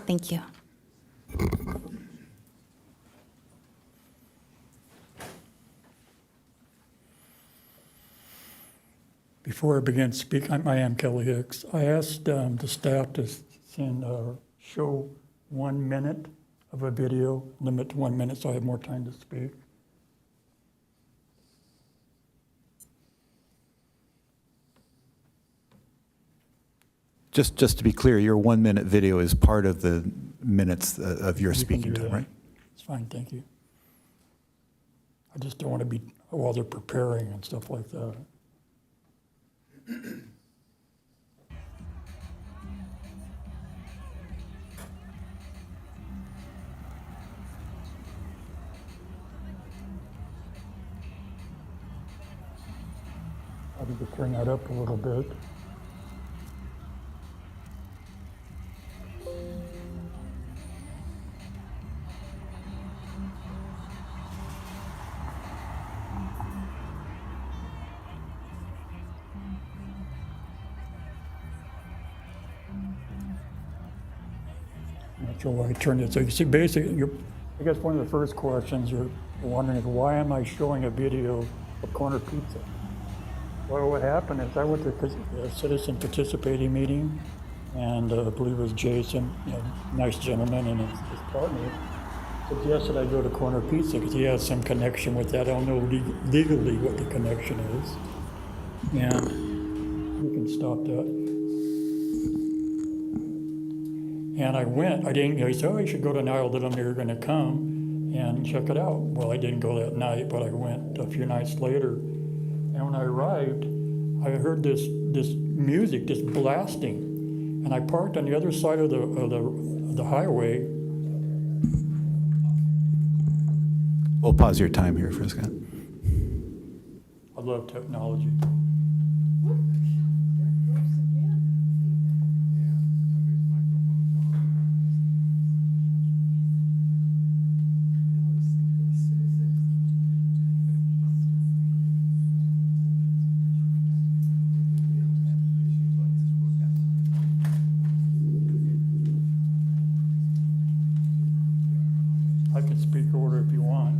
Thank you. Before I begin speaking, I am Kelly Hicks. I asked the staff to show 1 minute of a video, limit to 1 minute so I have more time to speak. Just to be clear, your 1 minute video is part of the minutes of your speaking time, right? It's fine, thank you. I just don't want to be while they're preparing and stuff like that. I need to turn that up a little bit. Not sure why I turned it. So you see, basically, I guess one of the first questions you're wondering is, why am I showing a video of Corner Pizza? Well, what happened is I went to a citizen participating meeting, and I believe it was Jason, nice gentleman, and his partner suggested I go to Corner Pizza because he has some connection with that. I don't know legally what the connection is. And you can stop that. And I went. I didn't. He said, "Oh, you should go tonight. I'll let them know you're going to come and check it out." Well, I didn't go that night, but I went a few nights later. And when I arrived, I heard this music, this blasting, and I parked on the other side of the highway. We'll pause your time here for a second. I love technology. I can speak order if you want.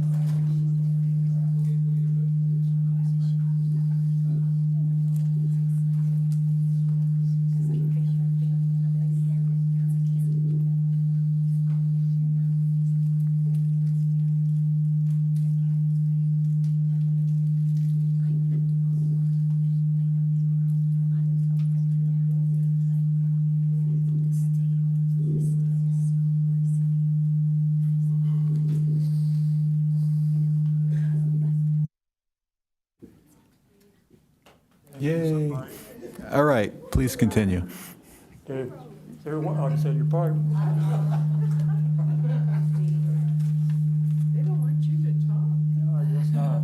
Yay. All right, please continue. Okay, so like I said, you're probably. They don't want you to talk. No, I guess not.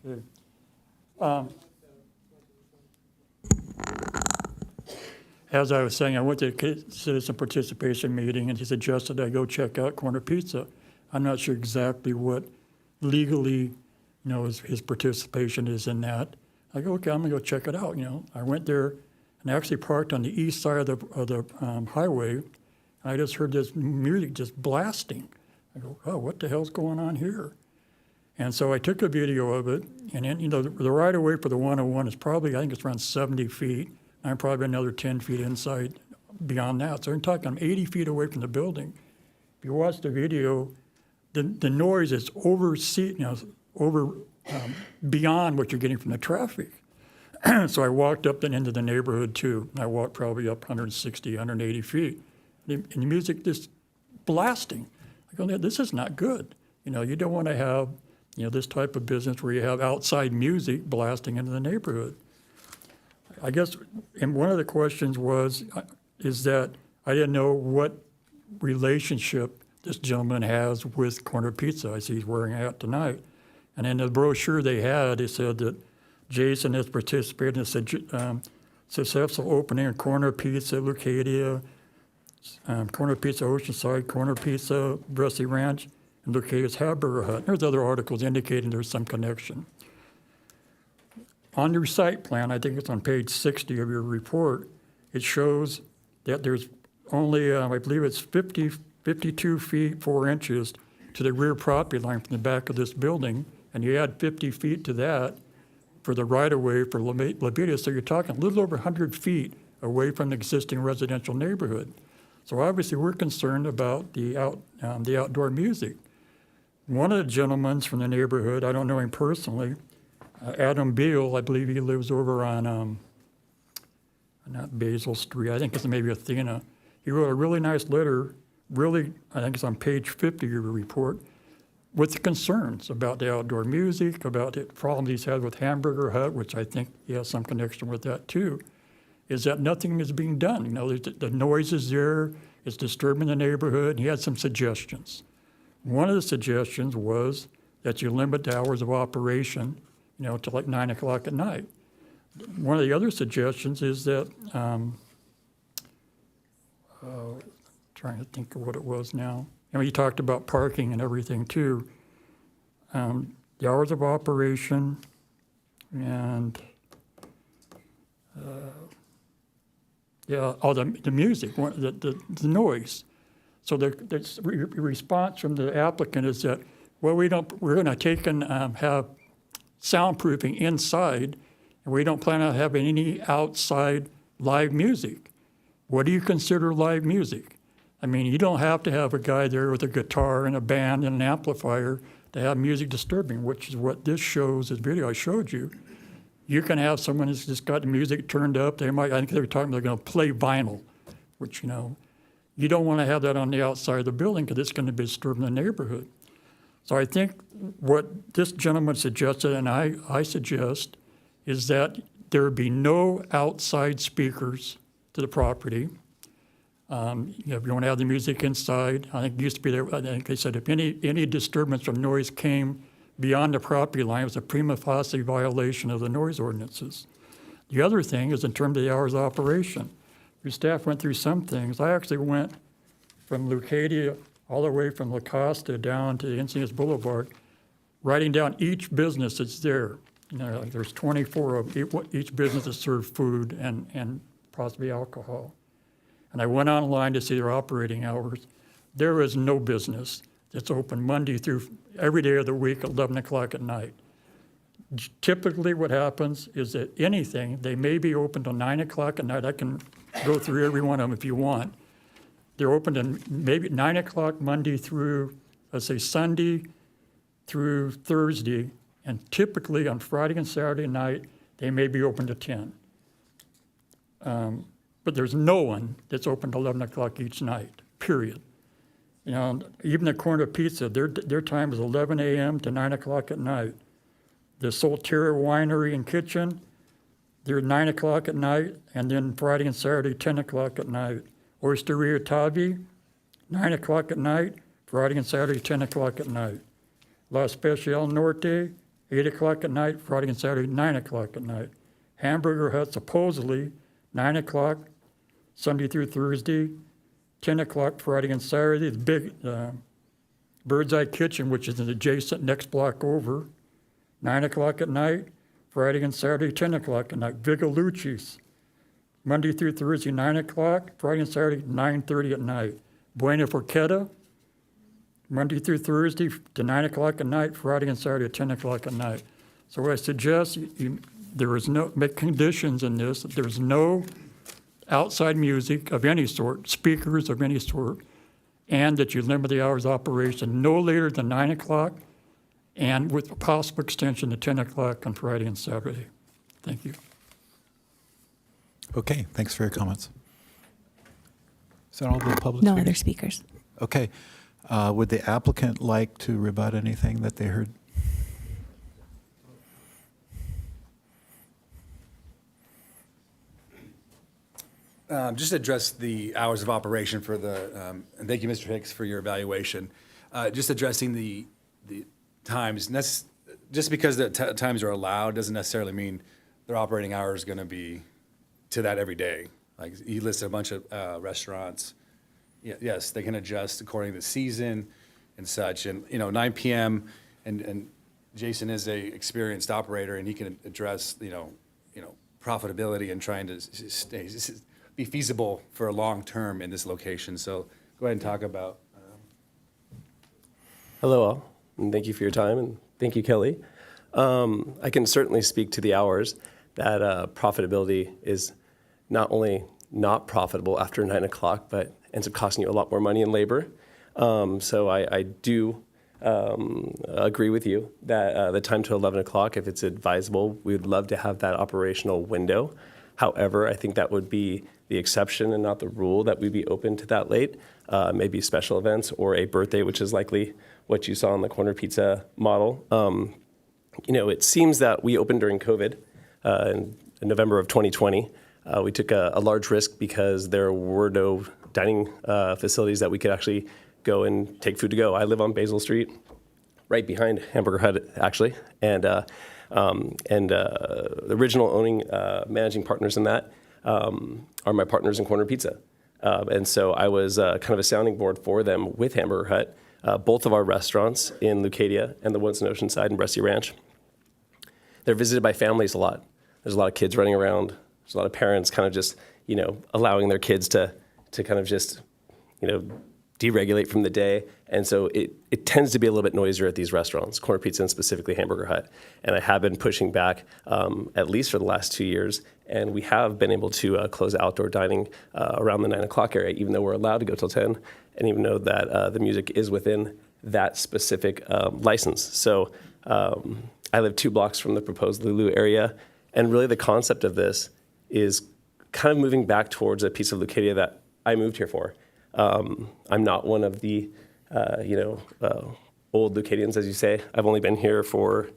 Okay. As I was saying, I went to a citizen participation meeting, and he suggested I go check out Corner Pizza. I'm not sure exactly what legally, his participation is in that. I go, okay, I'm gonna go check it out, you know. I went there and actually parked on the east side of the highway. And I just heard this music just blasting. I go, oh, what the hell's going on here? And so I took a video of it, and then, you know, the right of way for the 101 is probably, I think it's around 70 feet. I'm probably another 10 feet inside beyond that. So I'm talking, I'm 80 feet away from the building. If you watch the video, the noise is beyond what you're getting from the traffic. So I walked up and into the neighborhood too. I walked probably up 160, 180 feet. And the music just blasting. I go, this is not good. You know, you don't want to have, you know, this type of business where you have outside music blasting into the neighborhood. I guess, and one of the questions is that I didn't know what relationship this gentleman has with Corner Pizza. I see he's wearing a hat tonight. And in the brochure they had, it said that Jason has participated in a successful opening of Corner Pizza, Lucadia, Corner Pizza Oceanside, Corner Pizza, Bressy Ranch, and Lucadia's Hamburger Hut. There's other articles indicating there's some connection. On your site plan, I think it's on page 60 of your report, it shows that there's only, I believe it's 52 feet 4 inches to the rear property line from the back of this building, and you add 50 feet to that for the right-of-way for Labedia, so you're talking a little over 100 feet away from the existing residential neighborhood. So obviously we're concerned about the outdoor music. One of the gentlemen from the neighborhood, I don't know him personally, Adam Beal, I believe he lives over on, not Basil Street, I think it's maybe Athena. He wrote a really nice letter, really, I think it's on page 50 of your report, with the concerns about the outdoor music, about the problems he's had with Hamburger Hut, which I think he has some connection with that too, is that nothing is being done. You know, the noise is there, it's disturbing the neighborhood, and he had some suggestions. One of the suggestions was that you limit the hours of operation, you know, to like 9 o'clock at night. One of the other suggestions is that, trying to think of what it was now. You know, you talked about parking and everything too. The hours of operation and the music, the noise. So the response from the applicant is that, well, we're going to take and have soundproofing inside, and we don't plan on having any outside live music. What do you consider live music? I mean, you don't have to have a guy there with a guitar and a band and an amplifier to have music disturbing, which is what this shows, this video I showed you. You can have someone who's just got the music turned up. I think they were talking they're going to play vinyl, which, you know, you don't want to have that on the outside of the building because it's going to be disturbing the neighborhood. So I think what this gentleman suggested, and I suggest, is that there be no outside speakers to the property. You know, if you want to have the music inside, I think it used to be there, I think they said if any disturbance from noise came beyond the property line, it was a prima facie violation of the noise ordinances. The other thing is in terms of the hours of operation. Your staff went through some things. I actually went from Lucadia all the way from La Costa down to Encinitas Boulevard, writing down each business that's there. You know, like there's 24 of each business that serves food and possibly alcohol. And I went online to see their operating hours. There is no business that's open Monday through every day of the week at 11 o'clock at night. Typically what happens is that they may be open till 9 o'clock at night. I can go through every one of them if you want. They're open to maybe 9 o'clock Monday through, let's say, Sunday through Thursday, and typically on Friday and Saturday night, they may be open to 10. But there's no one that's open to 11 o'clock each night, period. You know, even the Corner Pizza, their time is 11 a.m. to 9 o'clock at night. The Solterra Winery and Kitchen, they're 9 o'clock at night, and then Friday and Saturday, 10 o'clock at night. Osteria Tavi, 9 o'clock at night, Friday and Saturday, 10 o'clock at night. La Special Norte, 8 o'clock at night, Friday and Saturday, 9 o'clock at night. Hamburger Hut, supposedly, 9 o'clock, Sunday through Thursday, 10 o'clock Friday and Saturday. The big Bird's Eye Kitchen, which is an adjacent next block over, 9 o'clock at night, Friday and Saturday, 10 o'clock at night. Vigalucci's, Monday through Thursday, 9 o'clock, Friday and Saturday, 9:30 at night. Buena Forqueta, Monday through Thursday to 9 o'clock at night, Friday and Saturday at 10 o'clock at night. So I suggest there is no, make conditions in this, that there's no outside music of any sort, speakers of any sort, and that you limit the hours of operation no later than 9 o'clock, and with a possible extension to 10 o'clock on Friday and Saturday. Thank you. Okay, thanks for your comments. Is that all the public No speakers? other speakers. Okay. Would the applicant like to rebut anything that they heard? Just address the hours of operation for the, and thank you, Mr. Hicks, for your evaluation. Just addressing the times. Just because the times are allowed doesn't necessarily mean their operating hours is going to be to that every day. Like he listed a bunch of restaurants. Yes, they can adjust according to the season and such. And 9 p.m. and Jason is a experienced operator, and he can address profitability and trying to be feasible for a long term in this location. So go ahead and talk about. Hello all, and thank you for your time, and thank you, Kelly. I can certainly speak to the hours that profitability is not only not profitable after 9 o'clock, but ends up costing you a lot more money in labor. So I do agree with you that the time to 11 o'clock, if it's advisable, we would love to have that operational window. However, I think that would be the exception and not the rule, that we'd be open to that late. Maybe special events or a birthday, which is likely what you saw in the corner pizza model. It seems that we opened during COVID in November of 2020. We took a large risk because there were no dining facilities that we could actually go and take food to go. I live on Basil Street, right behind Hamburger Hut, actually, and the original owning managing partners in that are my partners in Corner Pizza. And so I was kind of a sounding board for them with Hamburger Hut, both of our restaurants in Leucadia and the ones in Oceanside and Brescia Ranch. They're visited by families a lot. There's a lot of kids running around. There's a lot of parents kind of just, allowing their kids to kind of just, deregulate from the day. And so it tends to be a little bit noisier at these restaurants, Corner Pizza and specifically Hamburger Hut. And I have been pushing back at least for the last 2 years. And we have been able to close outdoor dining around the 9 o'clock area, even though we're allowed to go till 10, and even though that the music is within that specific license. So I live 2 blocks from the proposed Lulu area. And really the concept of this is kind of moving back towards a piece of Leucadia that I moved here for. I'm not one of the, old Leucadians, as you say. I've only been here for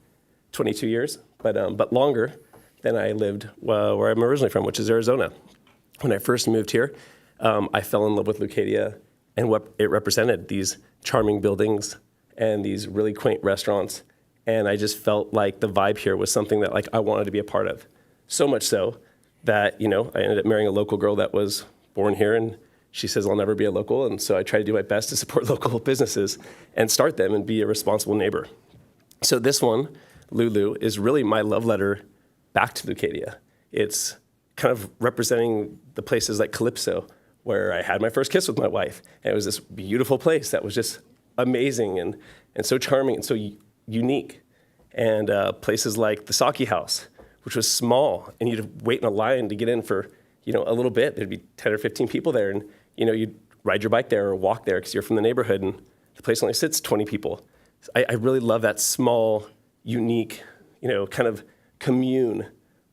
22 years, but longer than I lived where I'm originally from, which is Arizona. When I first moved here, I fell in love with Leucadia and what it represented, these charming buildings and these really quaint restaurants. And I just felt like the vibe here was something that I wanted to be a part of. So much so that, I ended up marrying a local girl that was born here, and she says I'll never be a local. And so I try to do my best to support local businesses and start them and be a responsible neighbor. So this one, Lulu, is really my love letter back to Leucadia. It's kind of representing the places like Calypso, where I had my first kiss with my wife. And it was this beautiful place that was just amazing and so charming and so unique. And places like the Saki House, which was small, and you'd wait in a line to get in for a little bit. There'd be 10 or 15 people there, and you'd ride your bike there or walk there because you're from the neighborhood, and the place only sits 20 people. I really love that small, unique, kind of commune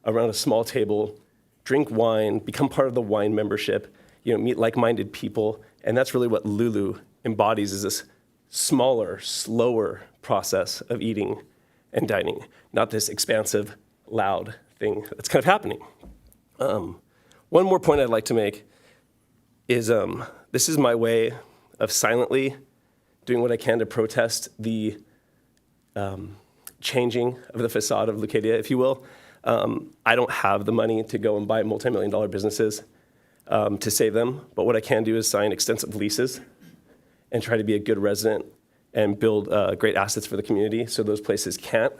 around a small table, drink wine, become part of the wine membership, meet like-minded people, and that's really what Lulu embodies, is this smaller, slower process of eating and dining, not this expansive, loud thing that's kind of happening. One more point I'd like to make is this is my way of silently doing what I can to protest the changing of the facade of Leucadia, if you will. I don't have the money to go and buy multi-million-dollar businesses to save them, but what I can do is sign extensive leases and try to be a good resident and build great assets for the community so those places can't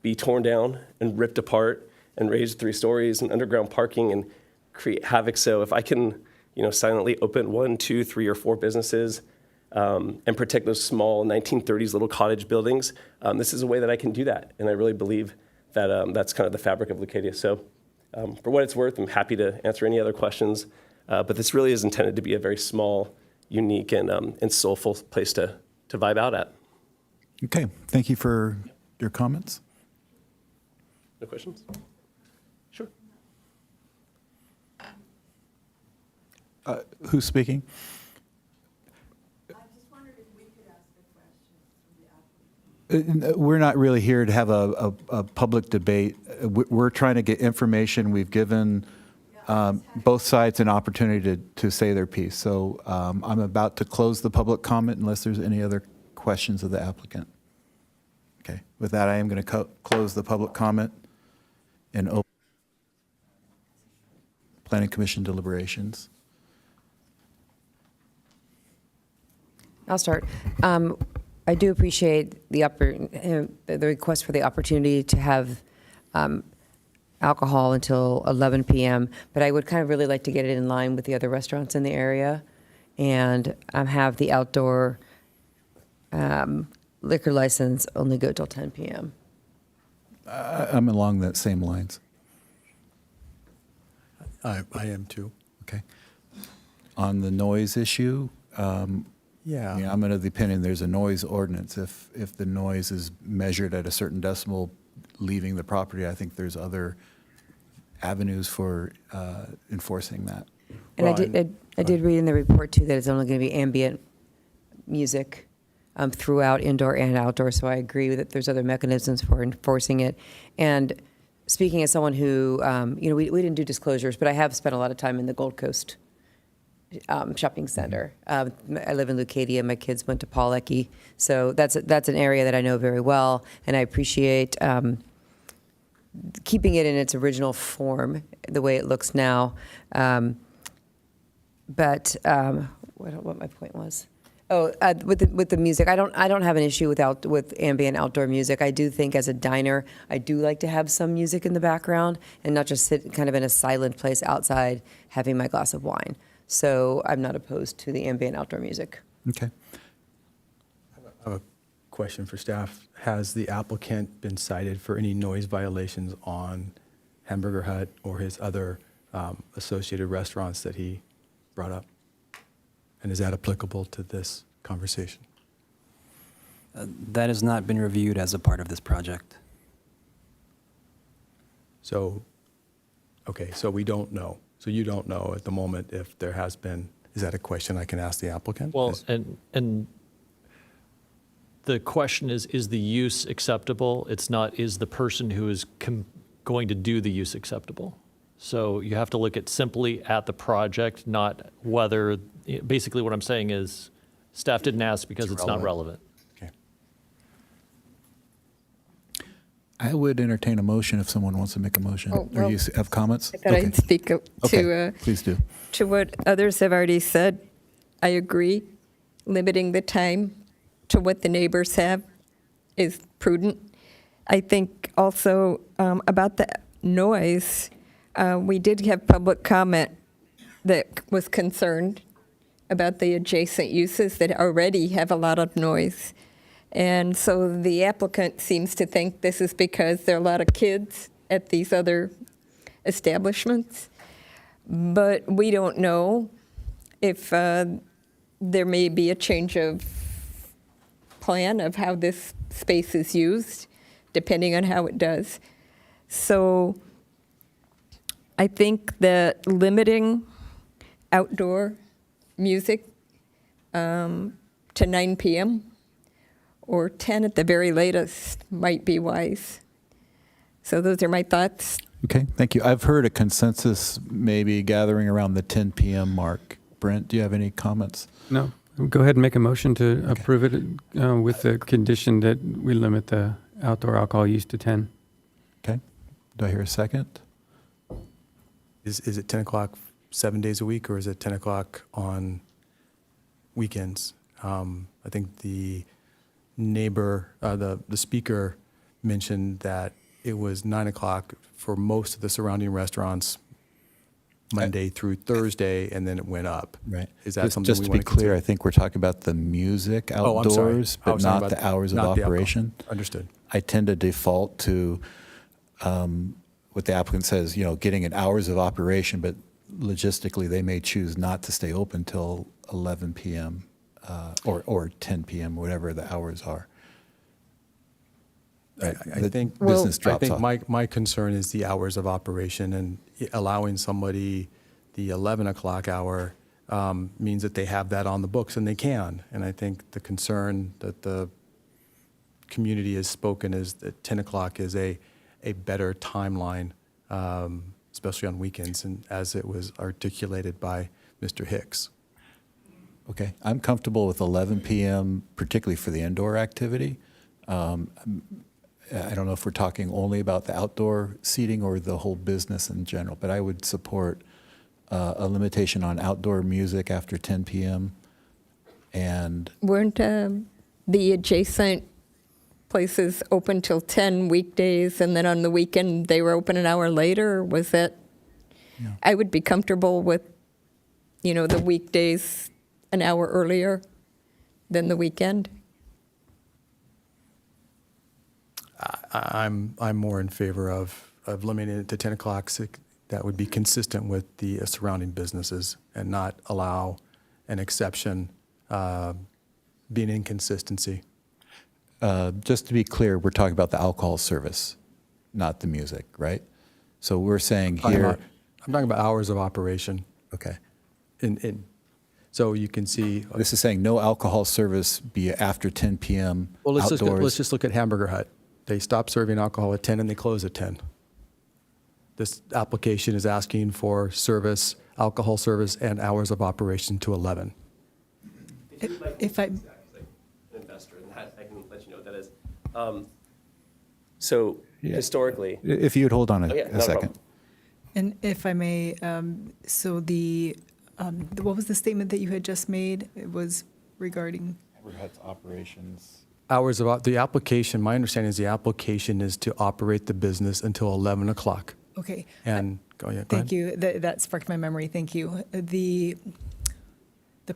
be torn down and ripped apart and raised 3 stories and underground parking and create havoc. So if I can, silently open 1, 2, 3, or 4 businesses and protect those small 1930s little cottage buildings, this is a way that I can do that. And I really believe that that's kind of the fabric of Leucadia. So for what it's worth, I'm happy to answer any other questions. But this really is intended to be a very small, unique, and soulful place to vibe out at. Okay, thank you for your comments. No questions? Sure. Who's speaking? We're not really here to have a public debate. We're trying to get information. We've given both sides an opportunity to say their piece. So I'm about to close the public comment unless there's any other questions of the applicant. Okay, with that, I am going to close the public comment and open Planning Commission deliberations. I'll start. I do appreciate the request for the opportunity to have alcohol until 11 p.m., but I would kind of really like to get it in line with the other restaurants in the area and have the outdoor liquor license only go till 10 p.m. I'm along that same lines. I am too. Okay. On the noise issue, Yeah. I'm of the opinion there's a noise ordinance. If the noise is measured at a certain decimal leaving the property, I think there's other avenues for enforcing that. And I did read in the report too that it's only going to be ambient music throughout indoor and outdoor. So I agree that there's other mechanisms for enforcing it. And speaking as someone who, we didn't do disclosures, but I have spent a lot of time in the Gold Coast shopping center. I live in Leucadia. My kids went to Paul Ecke, so that's an area that I know very well, and I appreciate keeping it in its original form, the way it looks now. But what my point was. With the music, I don't have an issue with ambient outdoor music. I do think as a diner, I do like to have some music in the background and not just sit kind of in a silent place outside having my glass of wine. So I'm not opposed to the ambient outdoor music. Okay. I have a question for staff. Has the applicant been cited for any noise violations on Hamburger Hut or his other associated restaurants that he brought up? And is that applicable to this conversation? That has not been reviewed as a part of this project. So, okay, so we don't know. So you don't know at the moment if there has been, is that a question I can ask the applicant? Well, and the question is the use acceptable? It's not, is the person who is going to do the use acceptable? So you have to look at simply at the project, not whether, basically what I'm saying is staff didn't ask because it's not relevant. Okay. I would entertain a motion if someone wants to make a motion. Oh, Or well, you have comments? I thought I'd speak to, Okay, please do. to what others have already said. I agree. Limiting the time to what the neighbors have is prudent. I think also about the noise, we did have public comment that was concerned about the adjacent uses that already have a lot of noise. And so the applicant seems to think this is because there are a lot of kids at these other establishments. But we don't know if there may be a change of plan of how this space is used, depending on how it does. So I think that limiting outdoor music to 9 p.m. or 10 at the very latest might be wise. So those are my thoughts. Okay, thank you. I've heard a consensus maybe gathering around the 10 p.m. mark. Brent, do you have any comments? No. Go ahead and make a motion to approve it with the condition that we limit the outdoor alcohol use to 10. Okay. Do I hear a second? Is it 10 o'clock 7 days a week, or is it 10 o'clock on weekends? I think the neighbor, the speaker mentioned that it was 9 o'clock for most of the surrounding restaurants Monday through Thursday, and then it went up. Right. Is that something just we to want be to clear, consider? I think we're talking about the music Oh, I'm sorry. outdoors, I but was talking not about the hours of not the alcohol. operation. Understood. I tend to default to what the applicant says, getting an hours of operation, but logistically, they may choose not to stay open till 11 p.m. Or 10 p.m., whatever the hours are. I The think business I drops think off. my concern is the hours of operation, and allowing somebody the 11 o'clock hour means that they have that on the books, and they can. And I think the concern that the community has spoken is that 10 o'clock is a better timeline, especially on weekends, and as it was articulated by Mr. Hicks. Okay, I'm comfortable with 11 p.m., particularly for the indoor activity. I don't know if we're talking only about the outdoor seating or the whole business in general, but I would support a limitation on outdoor music after 10 p.m. And Weren't the adjacent places open till 10 weekdays, and then on the weekend they were open an hour later? Or was that? Yeah. I would be comfortable with, the weekdays an hour earlier than the weekend. I'm more in favor of limiting it to 10 o'clock. So that would be consistent with the surrounding businesses and not allow an exception, be an inconsistency. just to be clear, we're talking about the alcohol service, not the music, right? So we're saying here. I'm talking about hours of operation. Okay. So you can see. This is saying no alcohol service be after 10 p.m. Well, outdoors. let's just look at Hamburger Hut. They stop serving alcohol at 10 and they close at 10. This application is asking for service, alcohol service, and hours of operation to 11. If I, an investor in that, I can let you know what that is. So historically, If you'd hold on Oh, yeah, a not a second. problem. and if I may, so what was the statement that you had just made? It was regarding. Hamburger Hut's operations. Hours of, the application, my understanding is the application is to operate the business until 11 o'clock. Okay. And, go ahead. Thank you. That sparked my memory. Thank you. The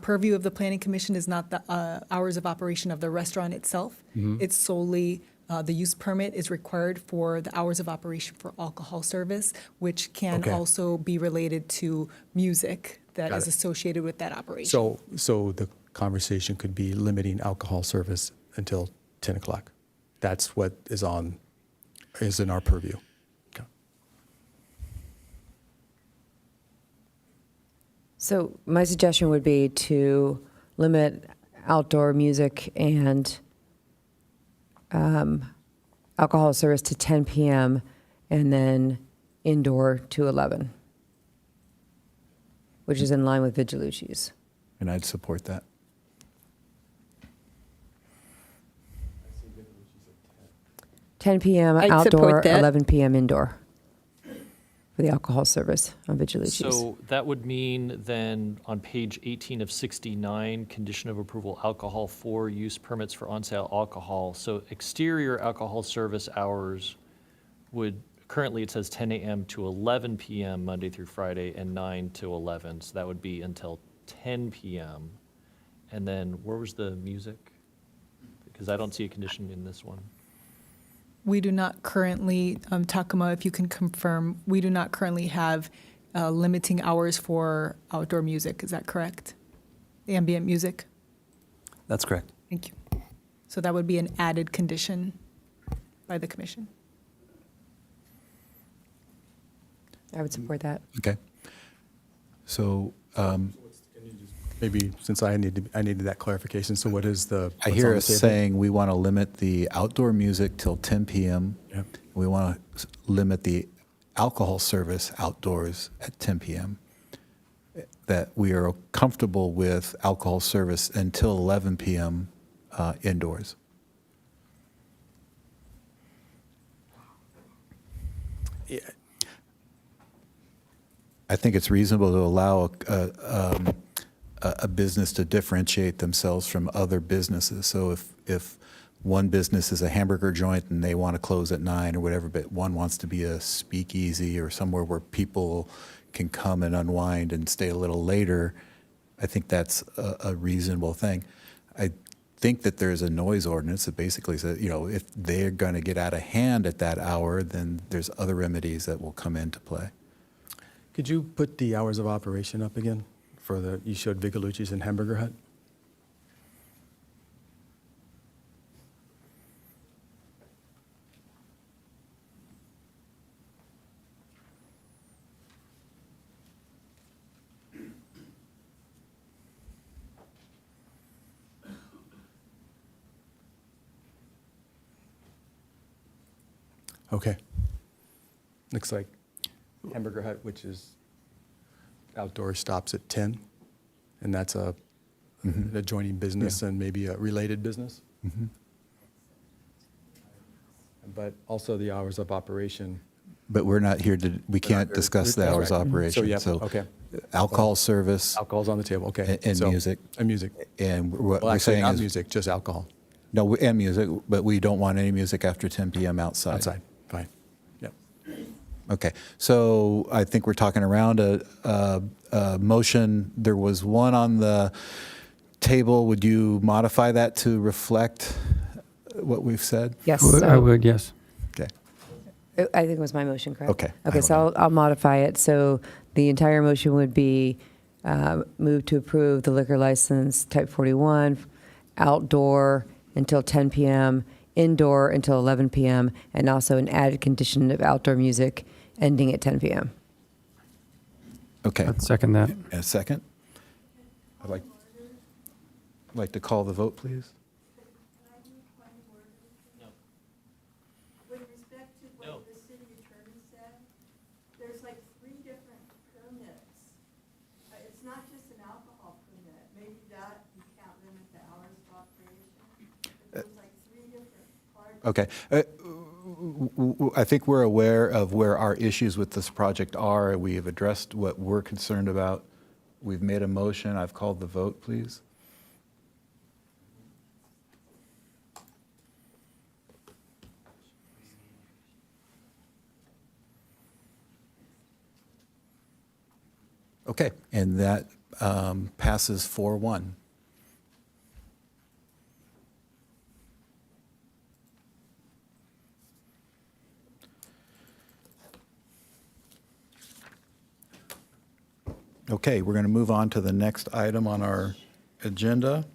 purview of the Planning Commission is not the hours of operation of the restaurant itself. Mhm. It's solely, the use permit is required for the hours of operation for alcohol service, which can Okay. also be related to music that Got is it. associated with that operation. So the conversation could be limiting alcohol service until 10 o'clock. That's what is in our purview. Okay. So my suggestion would be to limit outdoor music and alcohol service to 10 p.m. and then indoor to 11, which is in line with Vigilucci's. And I'd support that. $10 p.m. I'd outdoor, support that. 11 p.m. indoor for the alcohol service on Vigilucci's. So that would mean then on page 18 of 69, condition of approval, alcohol for use permits for on-sale alcohol. So exterior alcohol service hours would, currently it says 10 a.m. to 11 p.m. Monday through Friday and 9 to 11. So that would be until 10 p.m. And then where was the music? Because I don't see a condition in this one. We do not currently, Takuma, if you can confirm, we do not currently have limiting hours for outdoor music. Is that correct? Ambient music? That's correct. Thank you. So that would be an added condition by the commission. I would support that. Okay. So Maybe since I needed that clarification, so what is the? I what's hear on the us table? saying we want to limit the outdoor music till 10 p.m. Yep. We want to limit the alcohol service outdoors at 10 p.m. That we are comfortable with alcohol service until 11 p.m. Indoors. Yeah. I think it's reasonable to allow a business to differentiate themselves from other businesses. So if one business is a hamburger joint and they want to close at 9 or whatever, but one wants to be a speakeasy or somewhere where people can come and unwind and stay a little later, I think that's a reasonable thing. I think that there's a noise ordinance that basically says, you know, if they're going to get out of hand at that hour, then there's other remedies that will come into play. Could you put the hours of operation up again for the, you showed Vigalucci's and Hamburger Hut? Okay. Looks like Hamburger Hut, which is outdoor, stops at 10, and that's an adjoining business and maybe a related business. But also the hours of operation. But we're not here to, we can't discuss the hours of operation. So, yeah, okay. Alcohol service. Alcohol's on the table, okay. And music. And music. And what Well, we're actually, saying not is, music, just alcohol. no, and music, but we don't want any music after 10 p.m. outside. Outside, fine. Yep. Okay, so I think we're talking around a motion. There was one on the table. Would you modify that to reflect what we've said? Yes. I would, yes. Okay. I think it was my motion, correct? Okay. Okay, so I'll modify it. So the entire motion would be move to approve the liquor license type 41, outdoor until 10 p.m., indoor until 11 p.m., and also an added condition of outdoor music ending at 10 p.m. Okay. I'd second that. A second? I'd like to call the vote, please. With respect to what the city attorney said, there's like 3 different permits. It's not just an alcohol permit. Maybe that you can't limit the hours of operation. But there's like 3 different parts. Okay. I think we're aware of where our issues with this project are. We have addressed what we're concerned about. We've made a motion. I've called the vote, please. Okay, and that passes 4-1. Okay, we're going to move on to the next item on our agenda.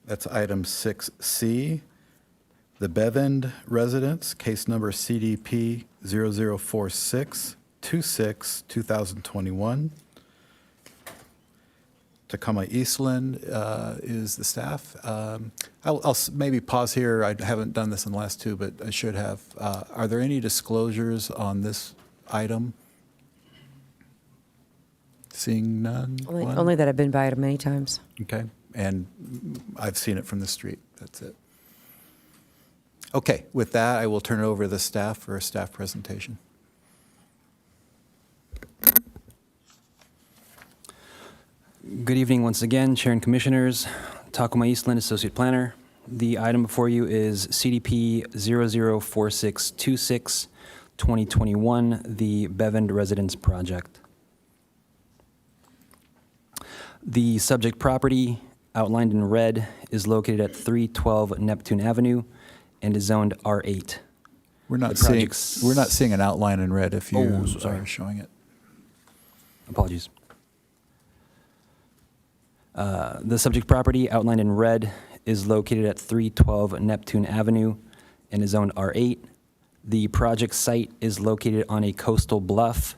That's item 6C, the Bevend residence, case number CDP 004626-2021. Tacoma Eastland is the staff. I'll maybe pause here. I haven't done this in the last 2, but I should have. Are there any disclosures on this item? Seeing none? One? Only that I've been by it many times. Okay, and I've seen it from the street. That's it. Okay, with that, I will turn it over to the staff for a staff presentation. Good evening once again, Chair and Commissioners. Tacoma Eastland, Associate Planner. The item before you is CDP 004626-2021, the Bevend Residence Project. The subject property, outlined in red, is located at 312 Neptune Avenue and is zoned R8. We're not seeing an outline in red if you are showing it. Apologies. The subject property, outlined in red, is located at 312 Neptune Avenue and is zoned R8. The project site is located on a coastal bluff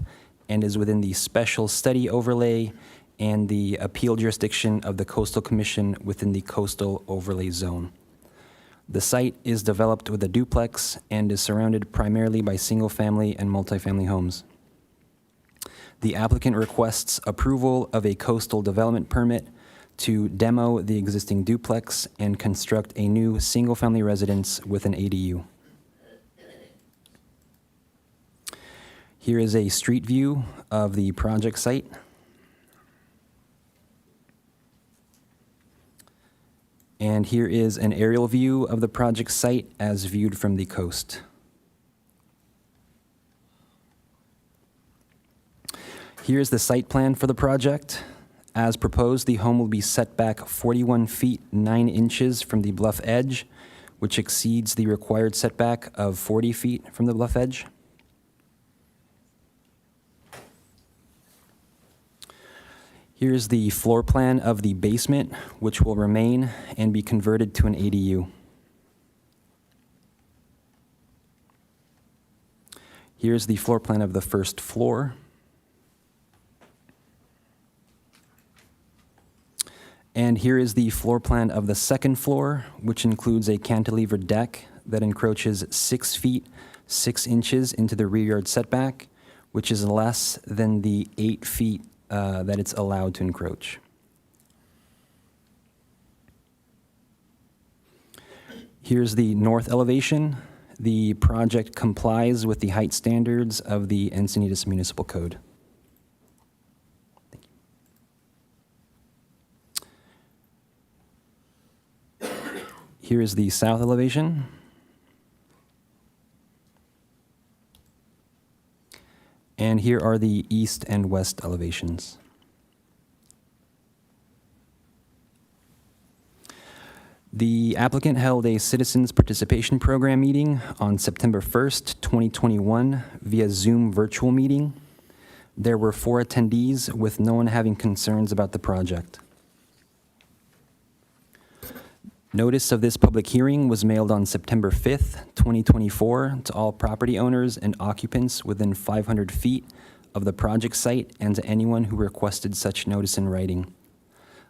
and is within the special study overlay and the appeal jurisdiction of the Coastal Commission within the coastal overlay zone. The site is developed with a duplex and is surrounded primarily by single-family and multifamily homes. The applicant requests approval of a coastal development permit to demo the existing duplex and construct a new single-family residence with an ADU. Here is a street view of the project site. And And here is an aerial view of the project site as viewed from the coast. Here's the site plan for the project. As proposed, the home will be set back 41 feet 9 inches from the bluff edge, which exceeds the required setback of 40 feet from the bluff edge. Here's the floor plan of the basement, which will remain and be converted to an ADU. Here's the floor plan of the first floor. And here is the floor plan of the second floor, which includes a cantilever deck that encroaches 6 feet 6 inches into the rear yard setback, which is less than the 8 feet that it's allowed to encroach. Here's the north elevation. The project complies with the height standards of the Encinitas Municipal Code. Here is the south elevation. And here are the east and west elevations. The applicant held a citizens participation program meeting on September 1st, 2021 via Zoom virtual meeting. There were 4 attendees with no one having concerns about the project. Notice of this public hearing was mailed on September 5th, 2024 to all property owners and occupants within 500 feet of the project site and to anyone who requested such notice in writing.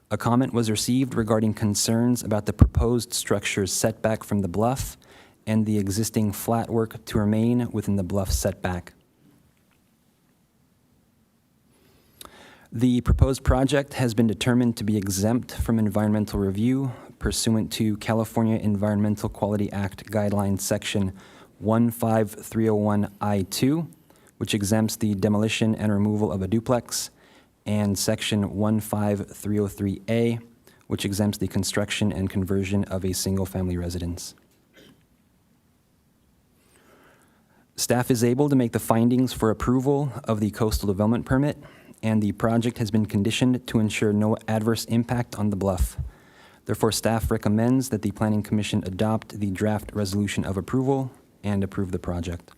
A comment was received regarding concerns about the proposed structure's setback from the bluff and the existing flat work to remain within the bluff setback. The proposed project has been determined to be exempt from environmental review pursuant to California Environmental Quality Act Guidelines Section 15301I2, which exempts the demolition and removal of a duplex, and Section 15303A, which exempts the construction and conversion of a single-family residence. Staff is able to make the findings for approval of the coastal development permit, and the project has been conditioned to ensure no adverse impact on the bluff. Therefore, staff recommends that the Planning Commission adopt the draft resolution of approval and approve the project.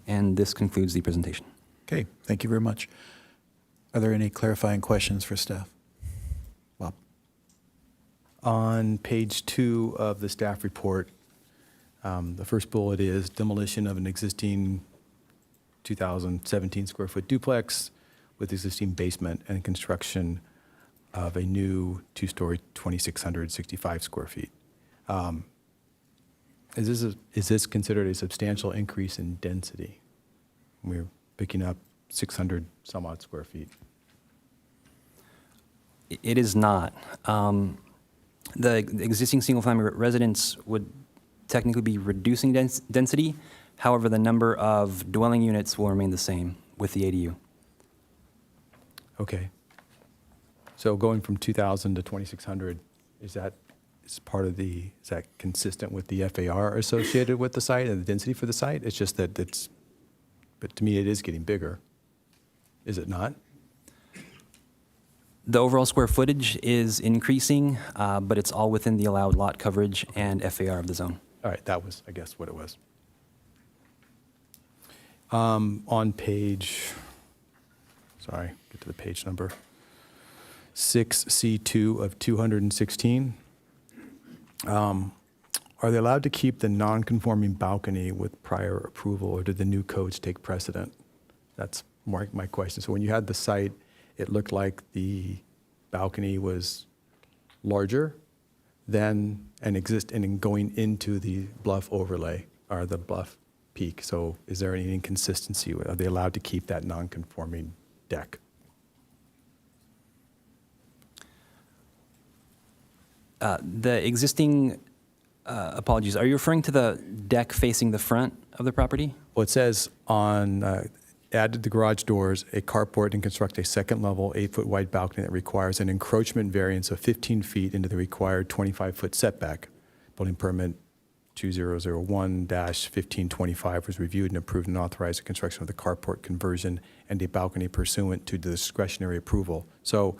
And this concludes the presentation. Okay, thank you very much. Are there any clarifying questions for staff? Bob? On page 2 of the staff report, the first bullet is demolition of an existing 2,017 square foot duplex with existing basement and construction of a new 2-story, 2,665 square feet. Is this considered a substantial increase in density? We're picking up 600 some odd square feet. It is not. The existing single-family residence would technically be reducing density. However, the number of dwelling units will remain the same with the ADU. Okay. So going from 2,000 to 2,600, is that consistent with the FAR associated with the site and the density for the site? It's just that but to me it is getting bigger. Is it not? The overall square footage is increasing, but it's all within the allowed lot coverage and FAR of the zone. All right, that was, I guess, what it was. On page, sorry, get to the page number, 6C2 of 216, are they allowed to keep the non-conforming balcony with prior approval, or did the new codes take precedent? That's my question. So when you had the site, it looked like the balcony was larger than and going into the bluff overlay or the bluff peak. So is there any inconsistency? Are they allowed to keep that non-conforming deck? The existing, apologies, are you referring to the deck facing the front of the property? Well, it says on add to the garage doors a carport and construct a second-level, 8-foot wide balcony that requires an encroachment variance of 15 feet into the required 25-foot setback. Building permit 2001-1525 was reviewed and approved and authorized the construction of the carport conversion and a balcony pursuant to the discretionary approval. So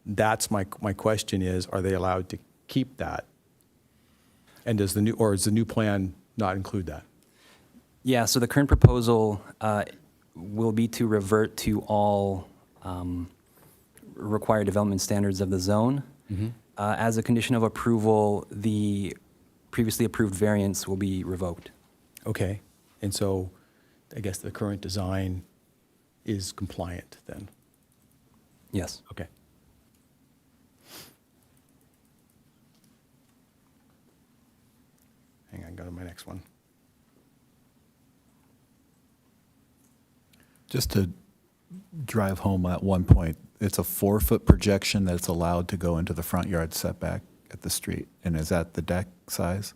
that's my question is, are they allowed to keep that? And does the new plan not include that? Yeah, so the current proposal will be to revert to all required development standards of the zone. As a condition of approval, the previously approved variance will be revoked. Okay, and so I guess the current design is compliant then? Yes. Okay. Hang on, go to my next one. Just to drive home at one point, it's a 4-foot projection that's allowed to go into the front yard setback at the street. And is that the deck size?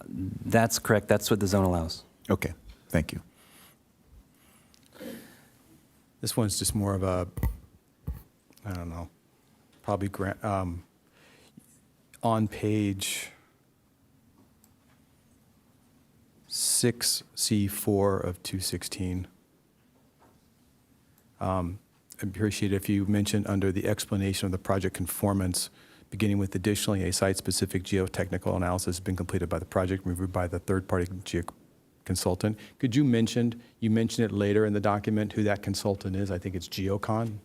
That's correct. That's what the zone allows. Okay, thank you. This one's just more of a, I don't know, probably on page 6C4 of 216. I'd appreciate if you mentioned under the explanation of the project conformance, beginning with additionally, a site-specific geotechnical analysis has been completed by the project, reviewed by the third-party consultant. Could you mention it later in the document who that consultant is? I think it's Geocon.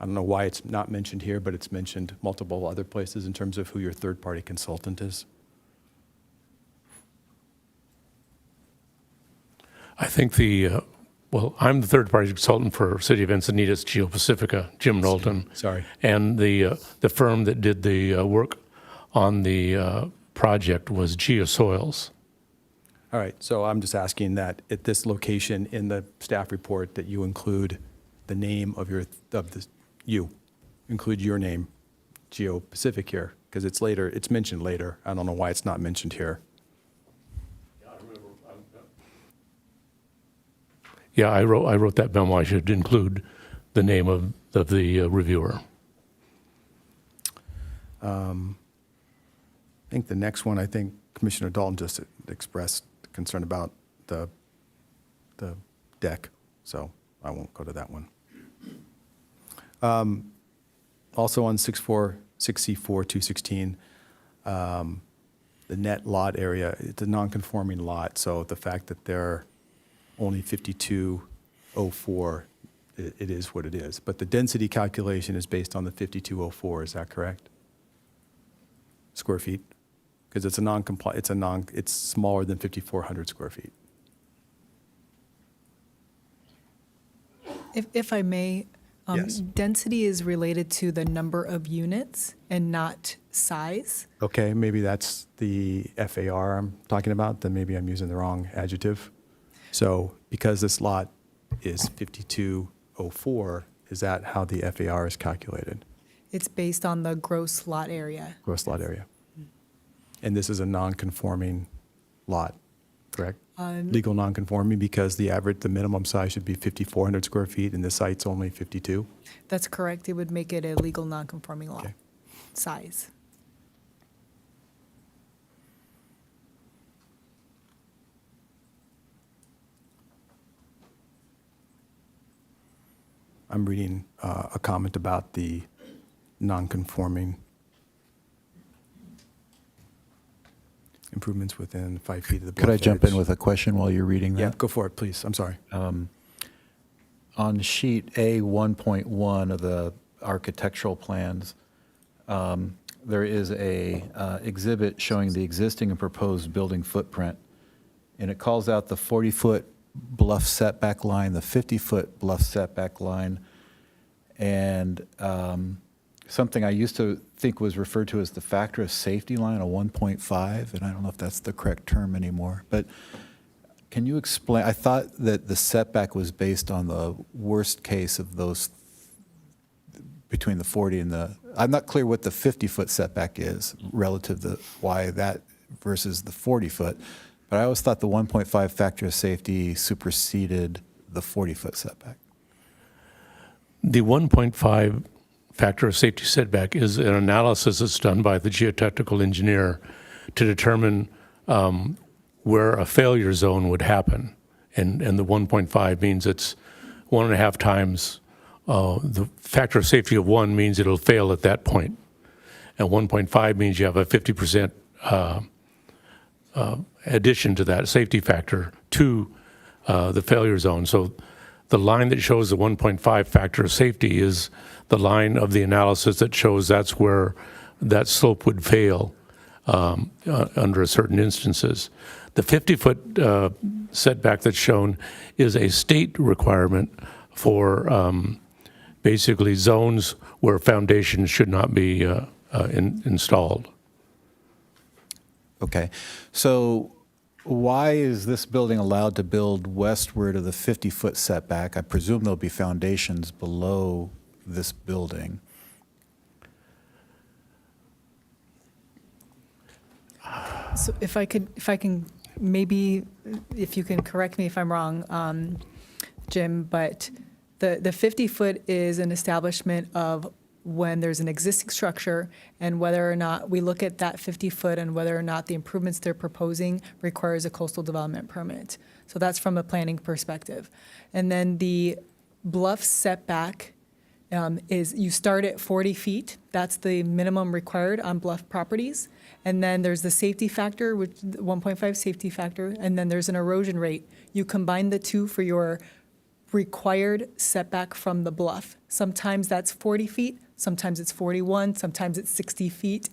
I don't know why it's not mentioned here, but it's mentioned multiple other places in terms of who your third-party consultant is. I think I'm the third-party consultant for City of Encinitas GeoPacifica, Jim Knowlton. Sorry. And the firm that did the work on the project was Geosoils. All right, so I'm just asking that at this location in the staff report that you include the name of include your name, GeoPacific here, because it's mentioned later. I don't know why it's not mentioned here. Yeah, I wrote that memo. I should include the name of the reviewer. I think the next one, Commissioner Dalton just expressed concern about the deck, so I won't go to that one. Also on 6C4 216, the net lot area, it's a non-conforming lot, so the fact that they're only 5204, it is what it is. But the density calculation is based on the 5204, is that correct? Square feet? Because it's it's smaller than 5,400 square feet. If I may, Yes. density is related to the number of units and not size. Okay, maybe that's the FAR I'm talking about, then maybe I'm using the wrong adjective. So because this lot is 5204, is that how the FAR is calculated? It's based on the gross lot area. Gross lot area. And this is a non-conforming lot, correct? Legal non-conforming because the minimum size should be 5,400 square feet and the site's only 52? That's correct. It would make it a legal non-conforming lot size. I'm reading a comment about the non-conforming improvements within 5 feet of the bluff Could I jump in edge. with a question while you're reading that? Yeah, go for it, please. I'm sorry. On sheet A 1.1 of the architectural plans, there is a exhibit showing the existing and proposed building footprint, and it calls out the 40-foot bluff setback line, the 50-foot bluff setback line, and something I used to think was referred to as the factor of safety line, a 1.5, and I don't know if that's the correct term anymore, but can you explain? I thought that the setback was based on the worst case of those between the 40 and the, I'm not clear what the 50-foot setback is relative to why that versus the 40-foot, But I always thought the 1.5 factor of safety superseded the 40-foot setback. The 1.5 factor of safety setback is an analysis that's done by the geotechnical engineer to determine where a failure zone would happen. And the 1.5 means it's 1.5 times the factor of safety of 1 means it'll fail at that point. And 1.5 means you have a 50% addition to that safety factor to the failure zone. So the line that shows the 1.5 factor of safety is the line of the analysis that shows that's where that slope would fail under certain instances. The 50-foot setback that's shown is a state requirement for basically zones where foundations should not be installed. Okay. So why is this building allowed to build westward of the 50-foot setback? I presume there'll be foundations below this building. So if I can, maybe if you can correct me if I'm wrong, Jim, but the 50-foot is an establishment of when there's an existing structure and whether or not we look at that 50-foot and whether or not the improvements they're proposing requires a coastal development permit. So that's from a planning perspective. And then the bluff setback is you start at 40 feet. That's the minimum required on bluff properties. And then there's the safety factor, which 1.5 safety factor, and then there's an erosion rate. You combine the two for your required setback from the bluff. Sometimes that's 40 feet, sometimes it's 41, sometimes it's 60 feet.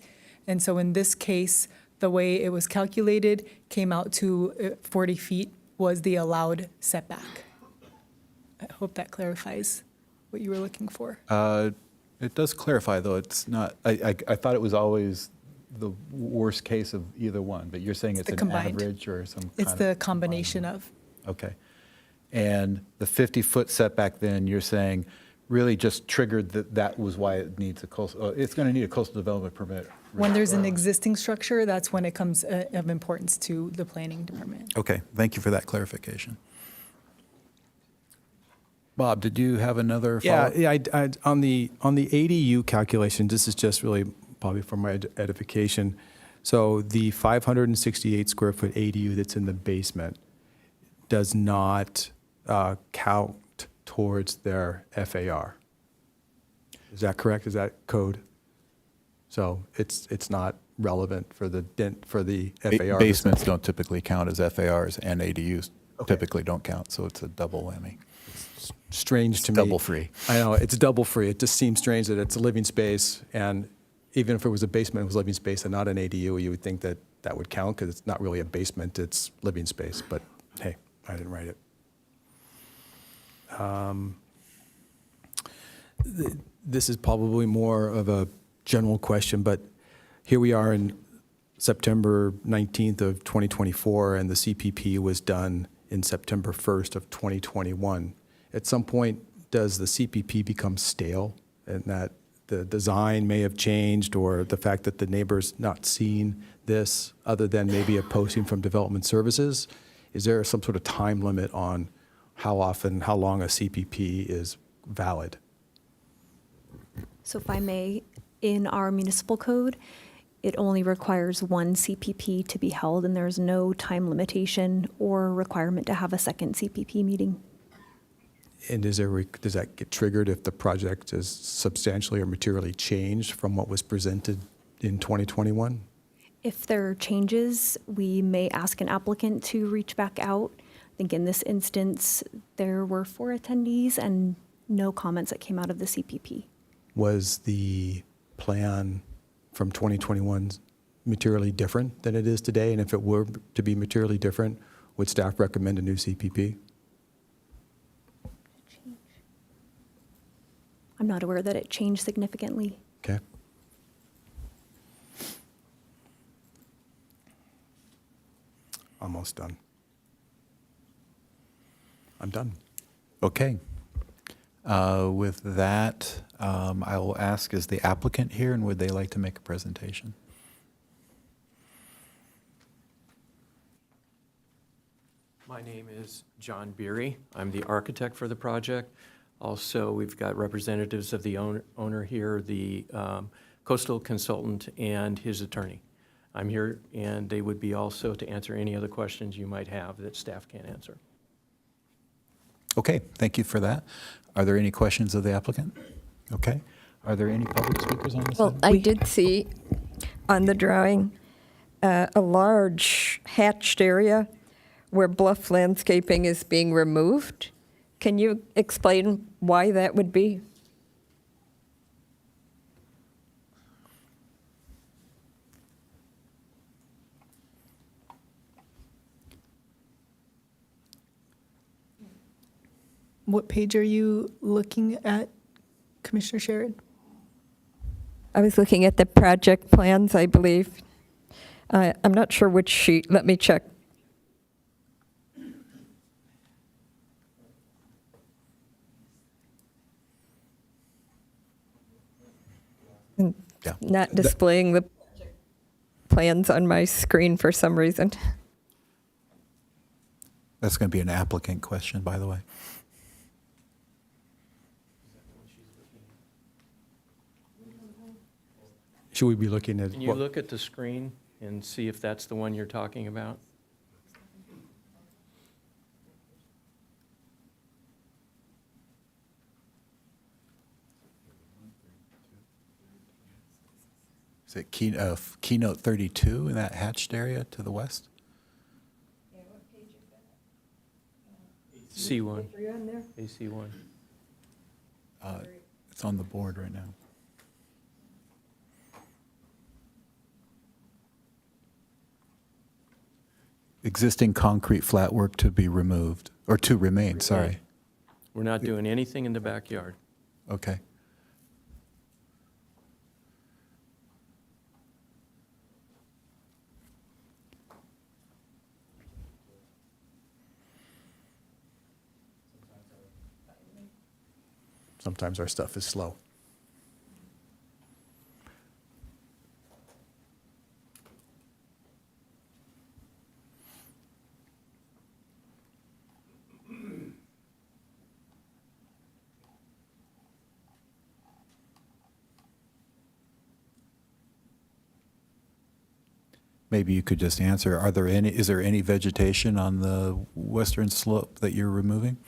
And so in this case, the way it was calculated came out to 40 feet was the allowed setback. I hope that clarifies what you were looking for. It does clarify, though. It's not, I thought it was always the worst case of either one, but you're saying it's an combined. average or some kind It's of the combination of. Okay. And the 50-foot setback, then, you're saying really just triggered that was why it needs a coastal, it's going to need a coastal development permit. When there's an existing structure, that's when it comes of importance to the planning department. Okay, thank you for that clarification. Bob, did you have another follow-up? Yeah, on the ADU calculation, this is just really probably for my edification. So the 568 square foot ADU that's in the basement does not count towards their FAR. Is that correct? Is that code? So it's not relevant for the FAR. Basements don't typically count as FARs, and ADUs typically don't count, so it's a double whammy. Strange to me. Double free. I know, it's double free. It just seems strange that it's a living space, and even if it was a basement, it was living space and not an ADU, you would think that that would count because it's not really a basement, it's living space. But hey, I didn't write it. This is probably more of a general question, but here we are in September 19th of 2024, and the CPP was done in September 1st of 2021. At some point, does the CPP become stale, and that the design may have changed, or the fact that the neighbor's not seen this other than maybe a posting from development services? Is there some sort of time limit on how long a CPP is valid? So if I may, in our municipal code, it only requires one CPP to be held, and there's no time limitation or requirement to have a second CPP meeting. And does that get triggered if the project is substantially or materially changed from what was presented in 2021? If there are changes, we may ask an applicant to reach back out. I think in this instance, there were 4 attendees and no comments that came out of the CPP. Was the plan from 2021 materially different than it is today? And if it were to be materially different, would staff recommend a new CPP? I'm not aware that it changed significantly. Okay. Almost done. I'm done. Okay. With that, I will ask, is the applicant here, and would they like to make a presentation? My name is John Beery. I'm the architect for the project. Also, we've got representatives of the owner here, the coastal consultant and his attorney. I'm here, and they would be also to answer any other questions you might have that staff can't answer. Okay, thank you for that. Are there any questions of the applicant? Okay. Are there any public speakers on this? Well, I did see on the drawing a large hatched area where bluff landscaping is being removed. Can you explain why that would be? What page are you looking at, Commissioner Sherrod? I was looking at the project plans, I believe. I'm not sure which sheet. Let me check. Yeah. Not displaying the plans on my screen for some reason. That's going to be an applicant question, by the way. Should we be looking at Can you look at the screen and see if that's the one you're talking about? Is it keynote 32 in that hatched area to the west? C1. AC1. It's on the board right now. Existing concrete flat work to be removed, or to remain, sorry. We're not doing anything in the backyard. Okay. Sometimes our stuff is slow. Maybe you could just answer, is there any vegetation on the western slope that you're removing?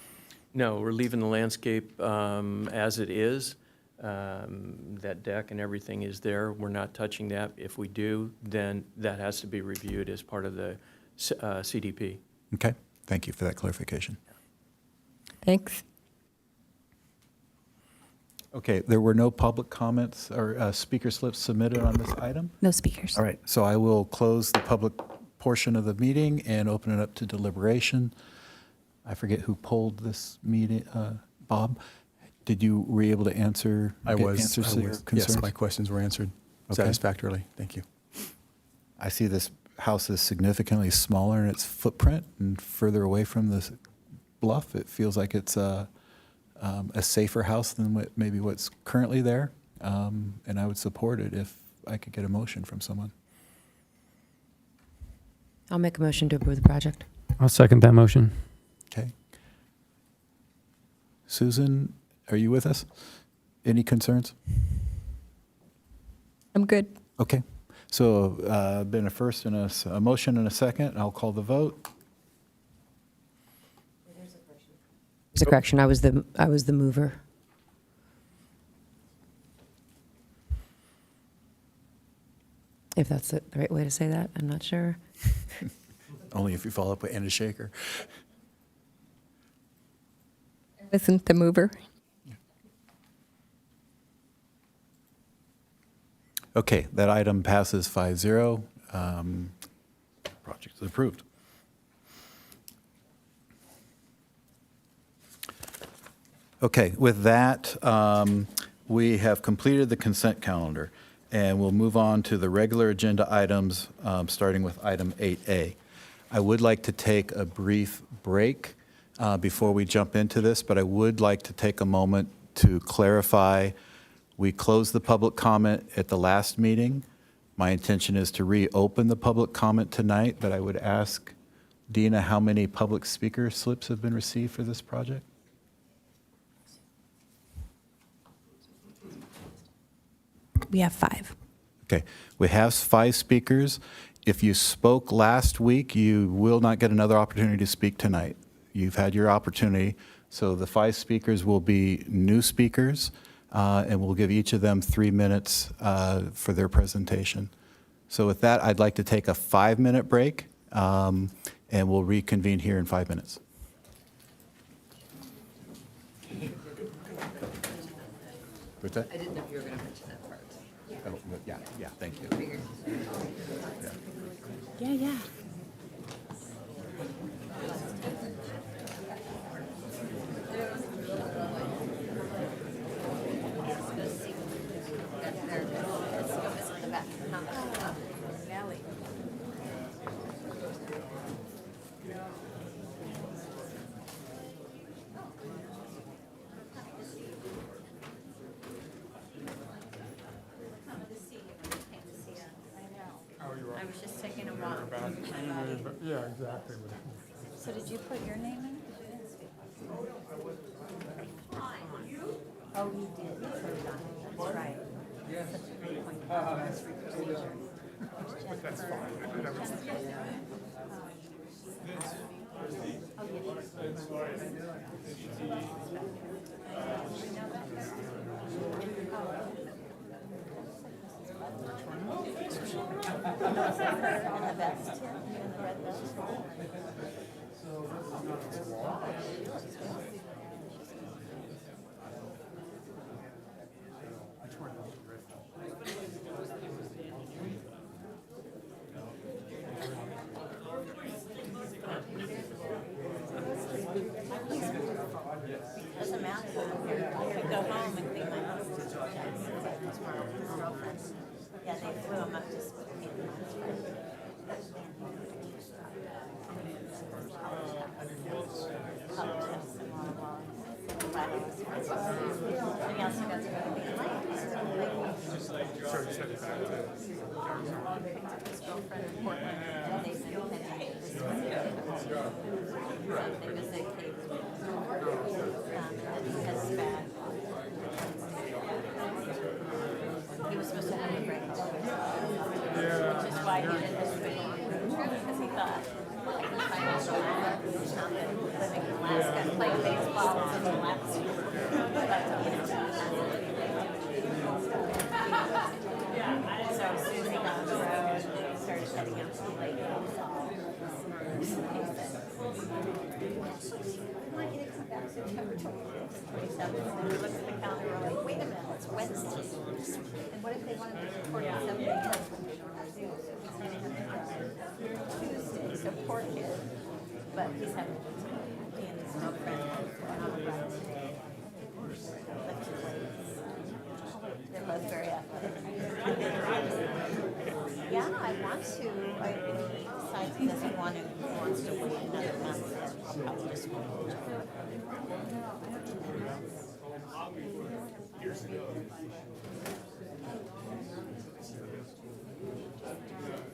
No, we're leaving the landscape as it is. That deck and everything is there. We're not touching that. If we do, then that has to be reviewed as part of the CDP. Okay, thank you for that clarification. Thanks. Okay, there were no public comments or speaker slips submitted on this item? No speakers. All right, so I will close the public portion of the meeting and open it up to deliberation. I forget who polled this meeting. Bob, were you able to answer? I was. Answers to your concerns? Yes, my questions were answered satisfactorily. Thank you. I see this house is significantly smaller in its footprint and further away from the bluff. It feels like it's a safer house than what's currently there, and I would support it if I could get a motion from someone. I'll make a motion to approve the project. I'll second that motion. Okay. Susan, are you with us? Any concerns? I'm good. Okay. So been a first and a motion and a second. I'll call the vote. There's a correction. I was the mover. If that's the right way to say that, I'm not sure. Only if you follow up with Anna Shaker. Isn't the mover? Okay, that item passes 5-0. Project is approved. Okay, with that, we have completed the consent calendar, and we'll move on to the regular agenda items, starting with item 8A. I would like to take a brief break before we jump into this, but I would like to take a moment to clarify. We closed the public comment at the last meeting. My intention is to reopen the public comment tonight, but I would ask Dina, how many public speaker slips have been received for this project? We have 5. Okay, we have 5 speakers. If you spoke last week, you will not get another opportunity to speak tonight. You've had your opportunity. So the 5 speakers will be new speakers, and we'll give each of them 3 minutes for their presentation. So with that, I'd like to take a 5-minute break, and we'll reconvene here in 5 minutes. What's that? I didn't know if you were going to mention that part. Oh, yeah, thank you. Yeah. I was just taking a walk. Yeah, exactly. So did you put your name in? Oh, you did. That's right. Such a great point. Procedure. That's doesn't matter. I could go home and clean my house tomorrow with his girlfriend. Yeah, they flew him up to Spokane. And he also got to go to Big Lake. Picked up his girlfriend in Portland, and they said, "Oh, that's right. This is they visit Cape. And he has back. He was supposed to have a break, which is why he didn't speak, because he thought, I can find out the land, living in Alaska, playing baseball in Alaska. So as soon as he got on the road, they started heading out to the lake. And we looked at the calendar, we're like, wait a minute, it's Wednesday. And what if they wanted to report at 7 a.m.? Tuesday, so poor kid. But he's having a good time. He and his girlfriend went on a run today. Lifted weights. They're both very athletic. Yeah, I want to. If he decides he doesn't want to, he wants to wait another month, then I'll probably just go.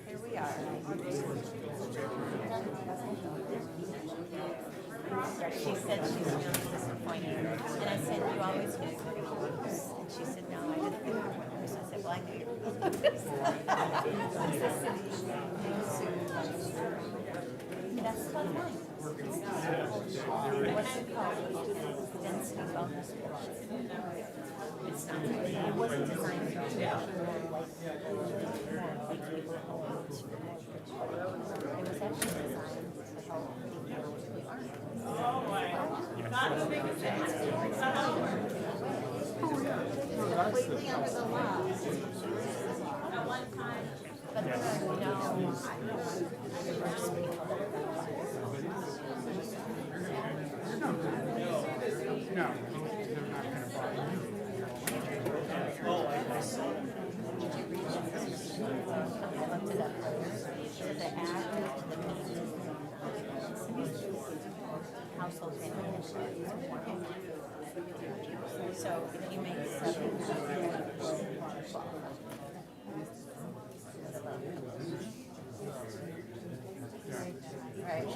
Here we are. She said she's really disappointed. And I said, you always get good news. And she said, no, I didn't get good news. I said, well, I knew you were going to lose. That's fun line. What's it called? Density bonus. It's not. It wasn't designed to make people hold. It was actually designed to help people who aren't. Completely under the law. At one time, but there are no first people that No. Household family so if you make 7 right.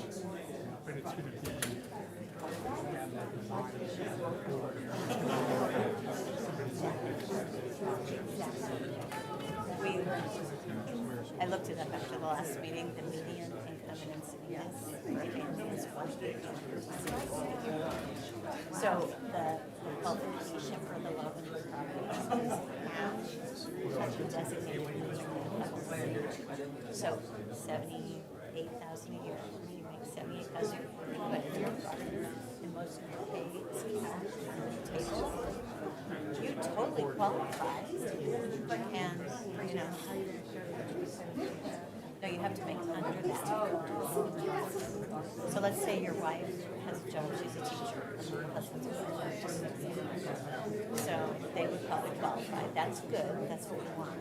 I looked it up after the last meeting, the median income in Encinitas for a family is $1,800. So the qualification for the low-income properties is half of the designated level. So 78,000 a year, you make 78,000, but if you're and most of your pay is table, you totally qualify. And, you know, no, you have to make under that. So let's say your wife has a job, she's a teacher, and her husband's a worker. So they would probably qualify. That's good, that's what we want.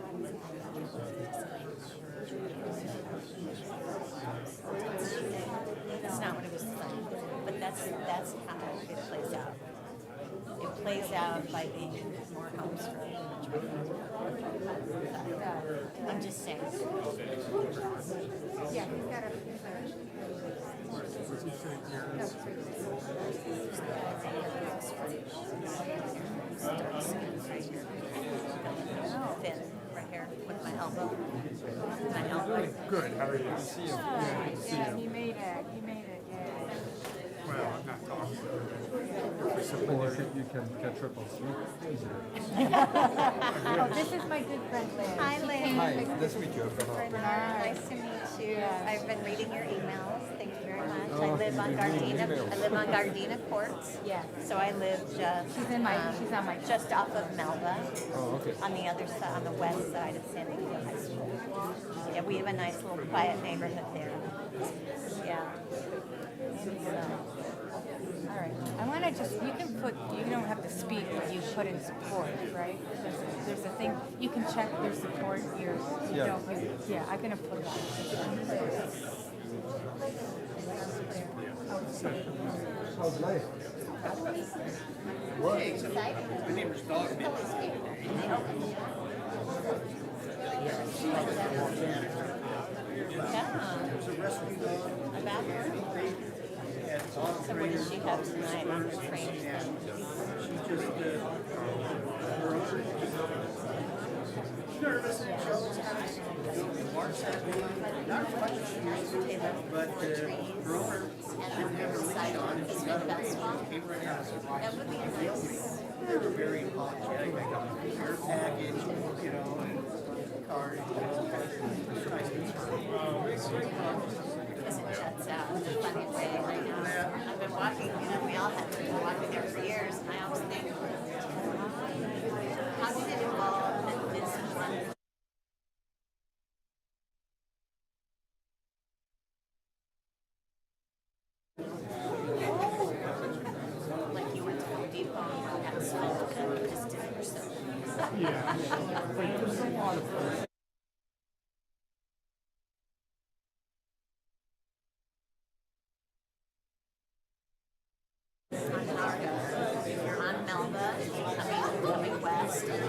That's not what it was like, but that's how it plays out. It plays out by being more homes for I'm just saying. Yeah, he's got a thin right here with my elbow. My elbow. Good. How are you? Good to see you. Good to see you. He made it. He made it. Yeah. Well, I'm not talking. For support, you can get triple sleep. Oh, this is my good friend Lynn. Hi, Lynn. Hi, nice to meet you. Nice to meet you. I've been reading your emails. Thank you very much. I live on Gardena. I live on Gardena Courts. Yeah. So I live just. She's on my. Just off of Melba. Oh, okay. On the other side, on the west side of San Diego High School. Yeah, we have a nice little quiet neighborhood there. Yeah. All right. I want to just, you can put, you don't have to speak, but you put in support, right? There's a thing, you can check your support, your, you don't, yeah, I'm going to put that. How's life? What? My neighbor's dog. Yeah. About her. So what does she have tonight on her training? Nervous. But her owner didn't have her leash on and she got a came right out. That would be nice. They were very apologetic. I got a care package, you know, and card. Because it shuts out the fun and day right now. I've been walking, you know, we all have been walking there for years, and I always think, how did it evolve that this one? Like you went to Home Depot and got asphalt and just did it yourself. You're on Melba, coming west, and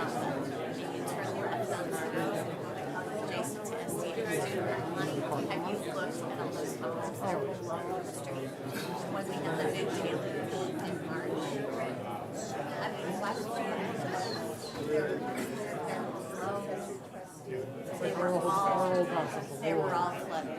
you turn left on the adjacent to SDA. Have you looked at all those homes that are below the street? When we had the big deluge in March. I mean, last year, they were all flooded.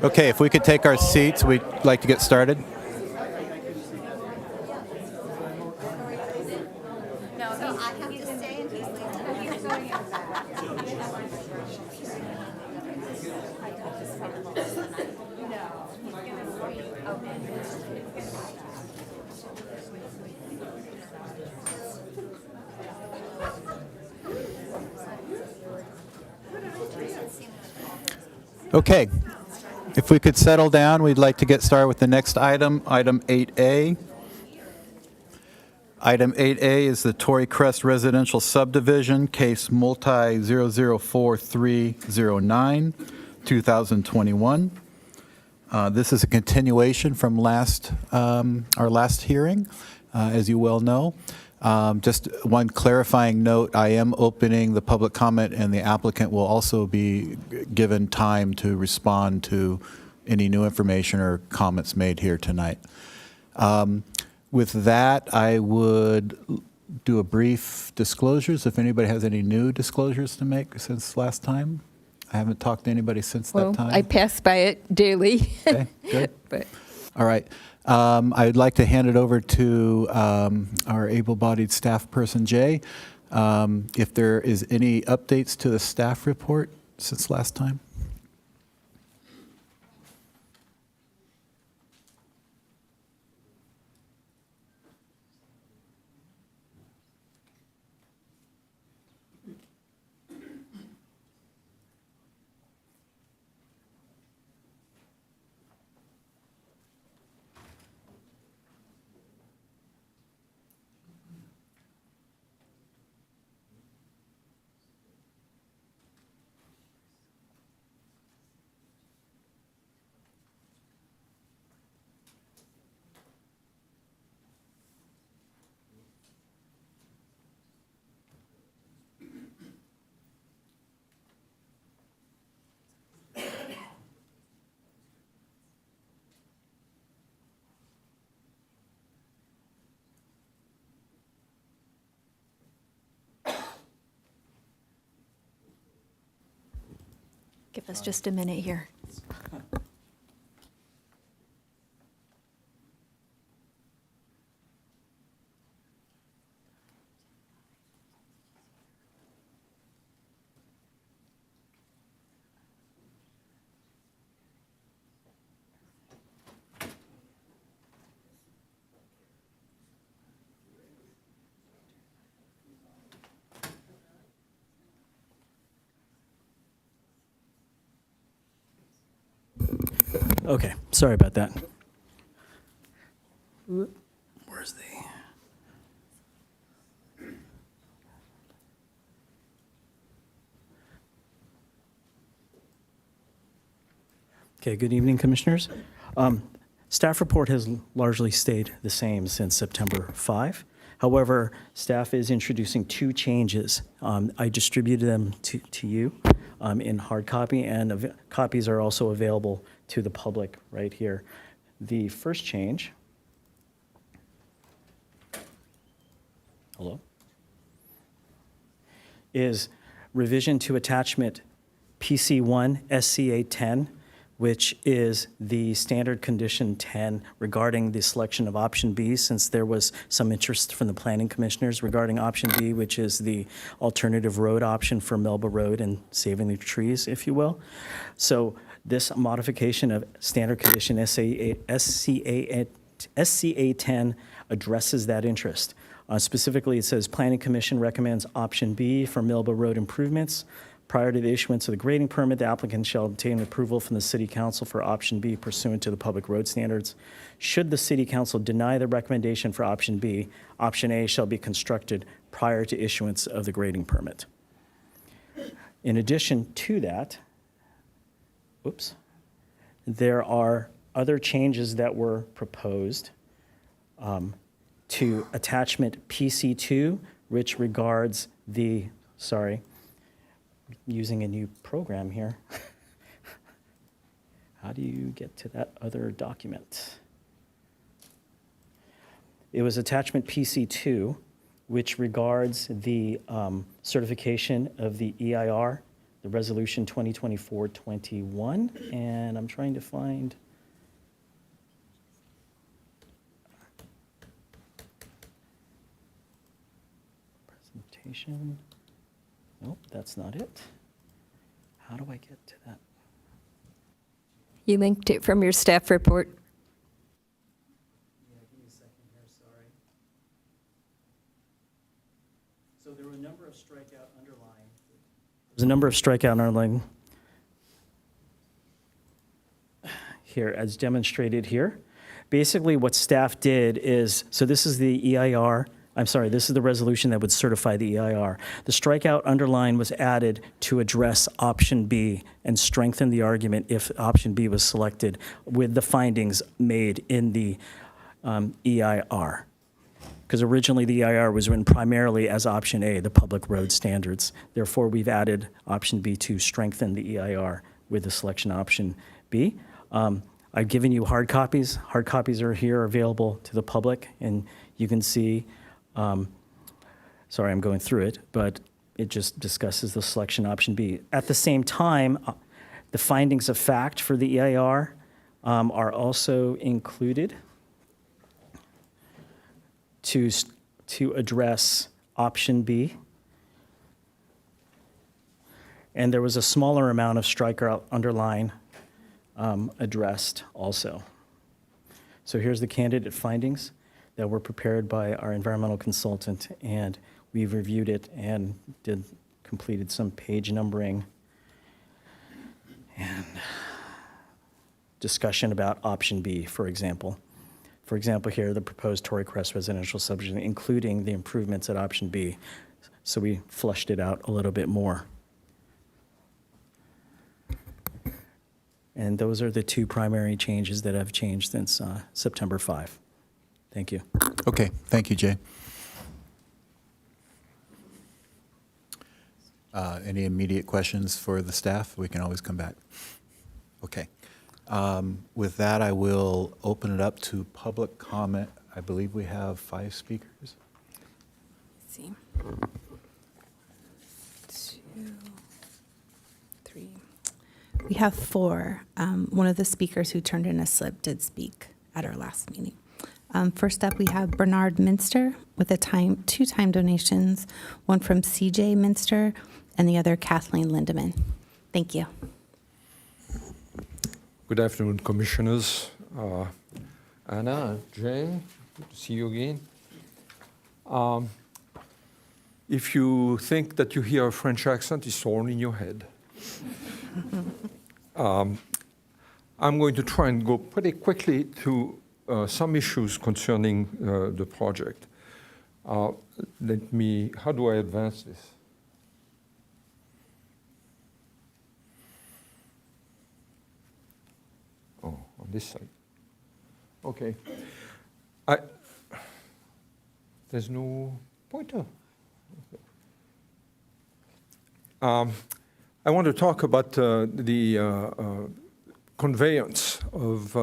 Okay, if we could take our seats, we'd like to get started. No, I have to stay and he's leaving. He's going Okay, if we could settle down, we'd like to get started with the next item, item 8A. Item 8A is the Torrey Crest Residential Subdivision, case multi 004309, 2021. This is a continuation from our last hearing, as you well know. Just one clarifying note, I am opening the public comment, and the applicant will also be given time to respond to any new information or comments made here tonight. With that, I would do a brief disclosures, if anybody has any new disclosures to make since last time. I haven't talked to anybody since that time. I pass by it daily. Okay, good. But All right. I'd like to hand it over to our able-bodied staff person, Jay. If there is any updates to the staff report since last time? Give us just a minute here. Okay, sorry about that. Where's the... Okay, good evening, Commissioners. Staff report has largely stayed the same since September 5. However, staff is introducing two changes. I distributed them to you in hard copy, and copies are also available to the public right here. The first change, is revision to attachment PC1 SCA 10, which is the standard condition 10 regarding the selection of option B, since there was some interest from the planning commissioners regarding option B, which is the alternative road option for Melba Road and saving the trees, if you will. So this modification of standard condition SCA 10 addresses that interest. Specifically, it says Planning Commission recommends option B for Melba Road improvements. Prior to the issuance of the grading permit, the applicant shall obtain approval from the City Council for option B pursuant to the public road standards. Should the City Council deny the recommendation for option B, option A shall be constructed prior to issuance of the grading permit. In addition to that, there are other changes that were proposed to attachment PC2, which regards the, using a new program here. How do you get to that other document? It was attachment PC2, which regards the certification of the EIR, the resolution 2024-21, and I'm trying to find. Presentation. Nope, that's not it. How do I get to that? You linked it from your staff report. Yeah, give me a second here, sorry. So there were a number of strikeout underlying. There's a number of strikeout underlying here, as demonstrated here. Basically, what staff did is, so this is the EIR, I'm sorry, this is the resolution that would certify the EIR. The strikeout underline was added to address option B and strengthen the argument if option B was selected with the findings made in the EIR. Because originally the EIR was written primarily as option A, the public road standards. Therefore, we've added option B to strengthen the EIR with the selection option B. I've given you hard copies. Hard copies are here available to the public, and you can see. Sorry, I'm going through it, but it just discusses the selection option B. At the same time, the findings of fact for the EIR are also included to address option B. And there was a smaller amount of strikeout underline addressed also. So here's the candidate findings that were prepared by our environmental consultant, and we've reviewed it and completed some page numbering and discussion about option B, for example. For example, here, the proposed Torrey Crest residential subdivision, including the improvements at option B. So we fleshed it out a little bit more. And those are the two primary changes that have changed since September 5. Thank you. Okay, thank you, Jay. Any immediate questions for the staff? We can always come back. Okay. With that, I will open it up to public comment. I believe we have 5 speakers. Let's see. 2, 3. We have 4. One of the speakers who turned in a slip did speak at our last meeting. First up, we have Bernard Minster with 2 time donations, one from CJ Minster and the other Kathleen Lindeman. Thank you. Good afternoon, commissioners. Anna, Jay, good to see you again. If you think that you hear a French accent, it's all in your head. I'm going to try and go pretty quickly to some issues concerning the project. How do I advance this? Oh, on this side. Okay. There's no pointer. Okay. I want to talk about the conveyance of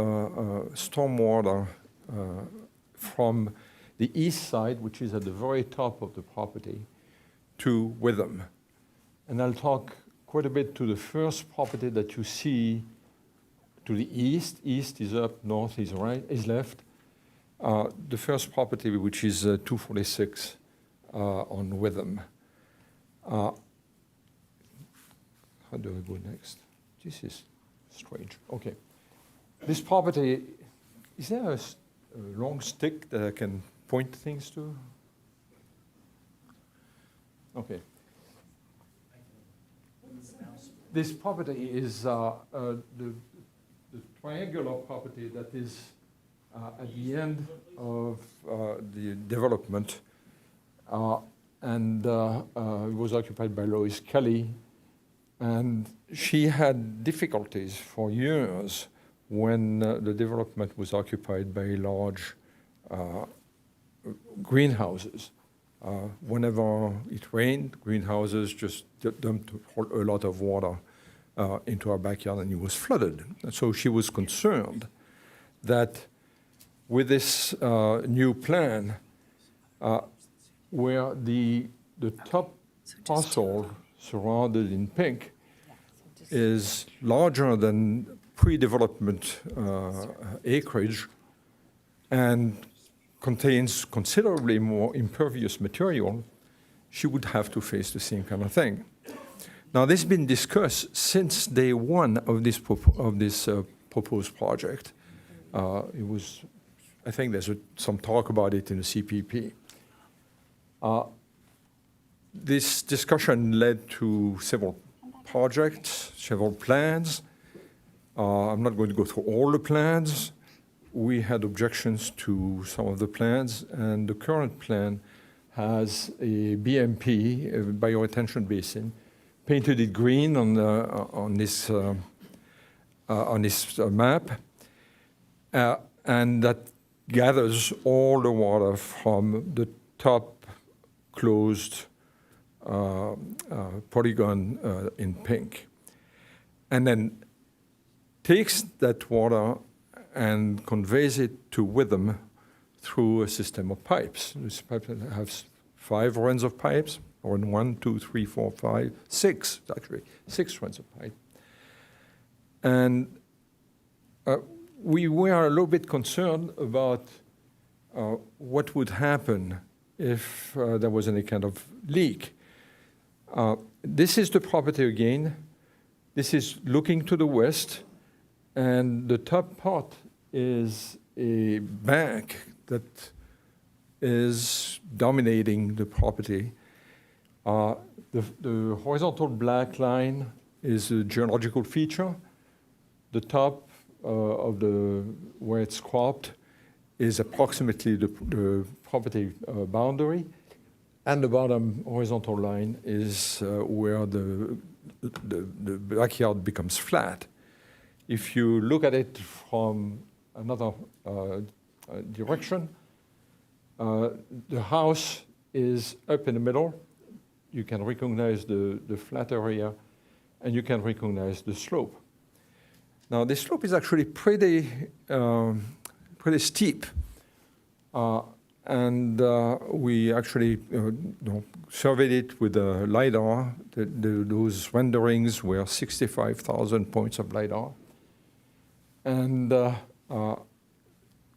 stormwater from the east side, which is at the very top of the property, to Witham. And I'll talk quite a bit to the first property that you see to the east. East is up, north is right, is left. The first property, which is 246 on Witham. How do I go next? This is strange. Okay. This property, is there a long stick that I can point things to? Okay. This property is the triangular property that is at the end of the development, and it was occupied by Lois Kelly, and she had difficulties for years when the development was occupied by large greenhouses. Whenever it rained, greenhouses just dumped a lot of water into our backyard, and it was flooded. And so she was concerned that with this new plan, where the top parcel surrounded in pink is larger than pre-development acreage and contains considerably more impervious material, she would have to face the same kind of thing. Now, this has been discussed since day one of this proposed project. I think there's some talk about it in the CPP. This discussion led to several projects, several plans. I'm not going to go through all the plans. We had objections to some of the plans, and the current plan has a BMP, a bioretention basin, painted it green on this map, and that gathers all the water from the top closed polygon in pink, and then takes that water and conveys it to Witham through a system of pipes. This pipe has 5 runs of pipes, or 1, 2, 3, 4, 5, 6, actually, 6 runs of pipe. And we were a little bit concerned about what would happen if there was any kind of leak. This is the property again. This is looking to the west, and the top part is a bank that is dominating the property. The horizontal black line is a geological feature. The top of where it's cropped is approximately the property boundary, and the bottom horizontal line is where the backyard becomes flat. If you look at it from another direction, the house is up in the middle. You can recognize the flat area, and you can recognize the slope. Now, the slope is actually pretty steep, and we actually surveyed it with a LiDAR. Those renderings were 65,000 points of LiDAR. And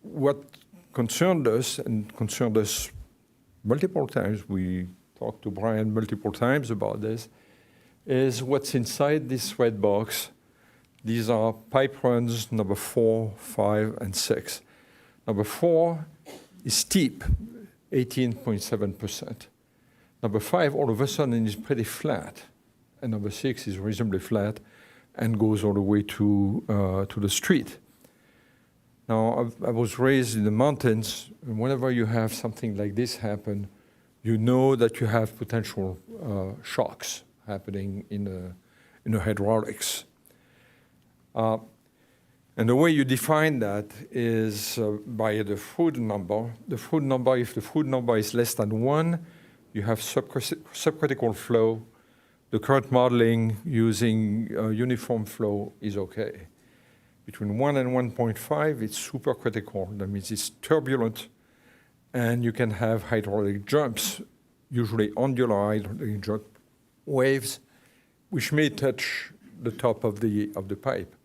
what concerned us, and concerned us multiple times, we talked to Brian multiple times about this, is what's inside this red box. These are pipe runs number 4, 5, and 6. Number 4 is steep, 18.7%. Number 5, all of a sudden, is pretty flat. And number 6 is reasonably flat and goes all the way to the street. Now, I was raised in the mountains, and whenever you have something like this happen, you know that you have potential shocks happening in the hydraulics. And the way you define that is by the Froude number. The Froude number, if the Froude number is less than 1, you have subcritical flow. The current modeling using uniform flow is okay. Between 1 and 1.5, it's supercritical. That means it's turbulent, and you can have hydraulic jumps, usually ondular hydraulic jump waves, which may touch the top of the pipe.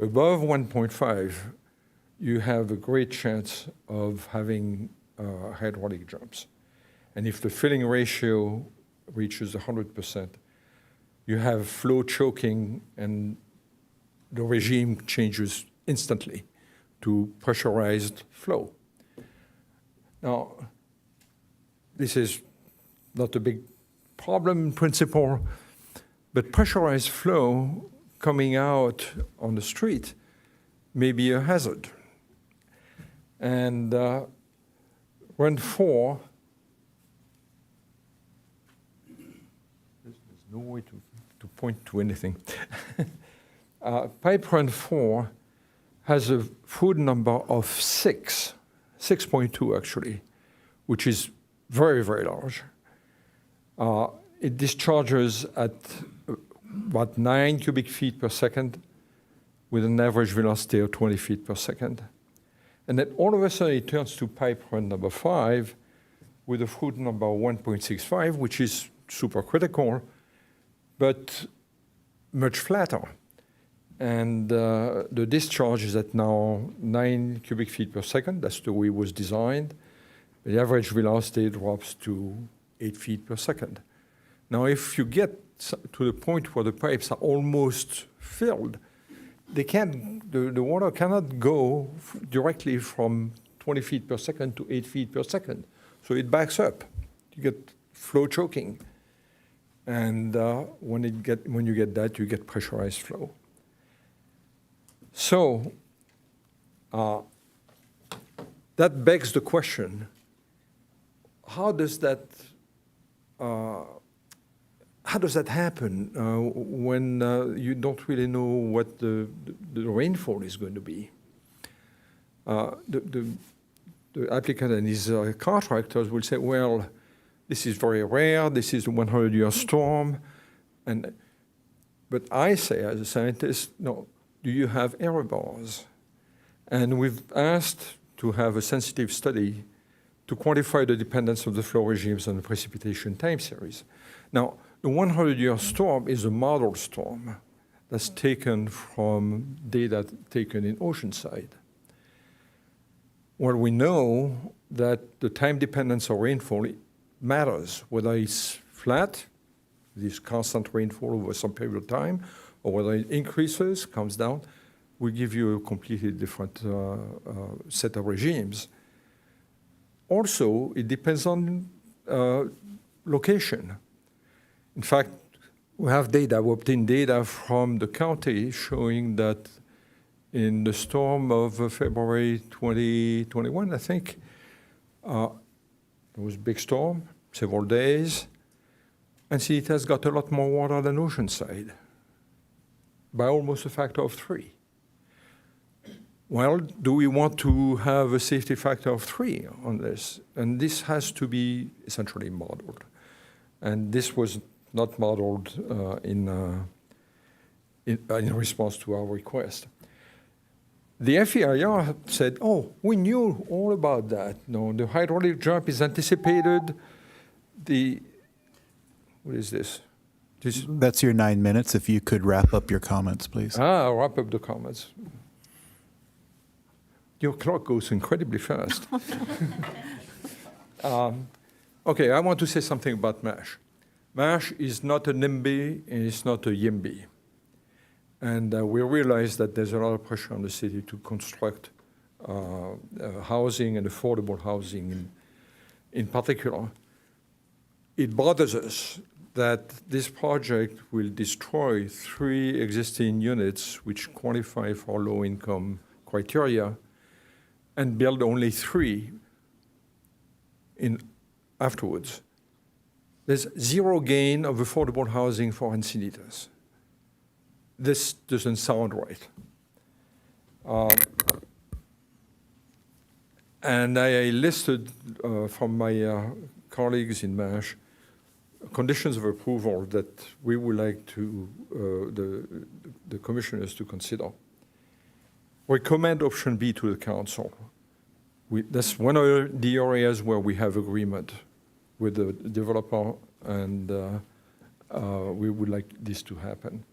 Above 1.5, you have a great chance of having hydraulic jumps. And if the filling ratio reaches 100%, you have flow choking, and the regime changes instantly to pressurized flow. Now, this is not a big problem in principle, but pressurized flow coming out on the street may be a hazard. And run 4, there's no way to point to anything. Pipe run 4 has a Froude number of 6.2 actually, which is very, very large. It discharges at about 9 cubic feet per second with an average velocity of 20 feet per second. And then all of a sudden it turns to pipe run number 5 with a Froude number 1.65, which is supercritical, but much flatter. And the discharge is at now 9 cubic feet per second. That's the way it was designed. The average velocity drops to 8 feet per second. Now, if you get to the point where the pipes are almost filled, they can't, the water cannot go directly from 20 feet per second to 8 feet per second. So it backs up. You get flow choking. And when you get that, you get pressurized flow. So that begs the question, how does that happen when you don't really know what the rainfall is going to be? The applicant and his contractors will say, well, this is very rare, this is a 100-year storm. But I say, as a scientist, no, do you have error bars? And we've asked to have a sensitive study to quantify the dependence of the flow regimes on the precipitation time series. Now, the 100-year storm is a model storm that's taken from data taken in Oceanside. Well, we know that the time dependence of rainfall matters, whether it's flat, this constant rainfall over some period of time, or whether it increases, comes down, will give you a completely different set of regimes. Also, it depends on location. In fact, we have data, we obtained data from the county showing that in the storm of February 2021, I think, there was a big storm, several days, and Encinitas got a lot more water than Oceanside, by almost a factor of 3. Well, do we want to have a safety factor of 3 on this? And this has to be essentially modeled. And this was not modeled in response to our request. The FEIR said, oh, we knew all about that. No, the hydraulic jump is anticipated. What is this? That's your 9 minutes. If you could wrap up your comments, please. I'll wrap up the comments. Your clock goes incredibly fast. Okay, I want to say something about MASH. MASH is not a NIMBY and it's not a YIMBY. And we realize that there's a lot of pressure on the city to construct housing and affordable housing in particular. It bothers us that this project will destroy 3 existing units which qualify for low-income criteria and build only 3 afterwards. There's 0 gain of affordable housing for Encinitas. This doesn't sound right. And I listed from my colleagues in MASH conditions of approval that we would like to the commissioners to consider. Recommend option B to the council. That's one of the areas where we have agreement with the developer, and we would like this to happen.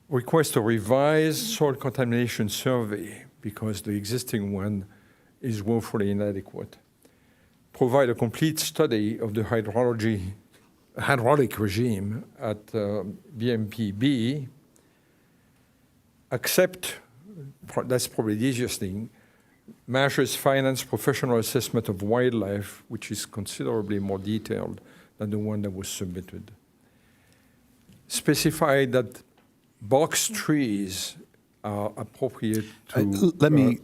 Request a revised soil contamination survey because the existing one is woefully inadequate. Provide a complete study of the hydraulic regime at BMPB. Accept, that's probably the easiest thing, MASH's finance professional assessment of wildlife, which is considerably more detailed than the one that was submitted. Specify that box trees are appropriate to...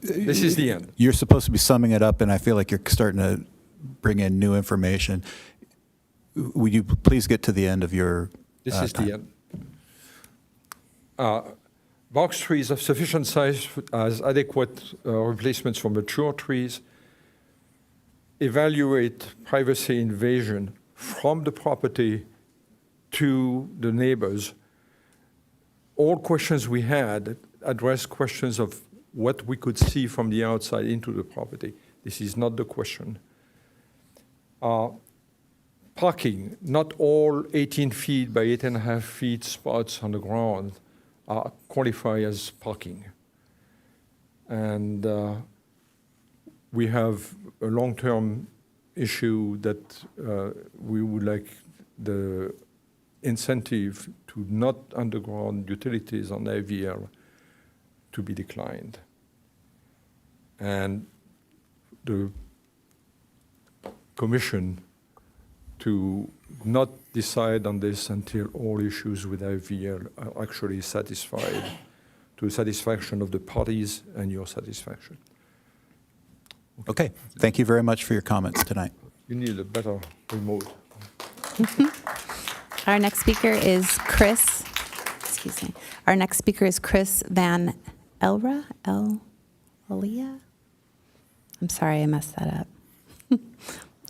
this is the end. You're supposed to be summing it up, and I feel like you're starting to bring in new information. Would you please get to the end of your This is time. the end. Box trees of sufficient size as adequate replacements for mature trees. Evaluate privacy invasion from the property to the neighbors. All questions we had address questions of what we could see from the outside into the property. This is not the question. Park parking. Not all 18 feet by 8.5 feet spots on the ground qualify as parking. And we have a long-term issue that we would like the incentive to not underground utilities on IVL to be declined. And the commission to not decide on this until all issues with IVL are actually satisfied, to the satisfaction of the parties and your satisfaction. Okay, thank you very much for your comments tonight. You need a better remote. Our next speaker is Chris. Excuse me. Our next speaker is Chris Van Elra. Elia? I'm sorry, I messed that up.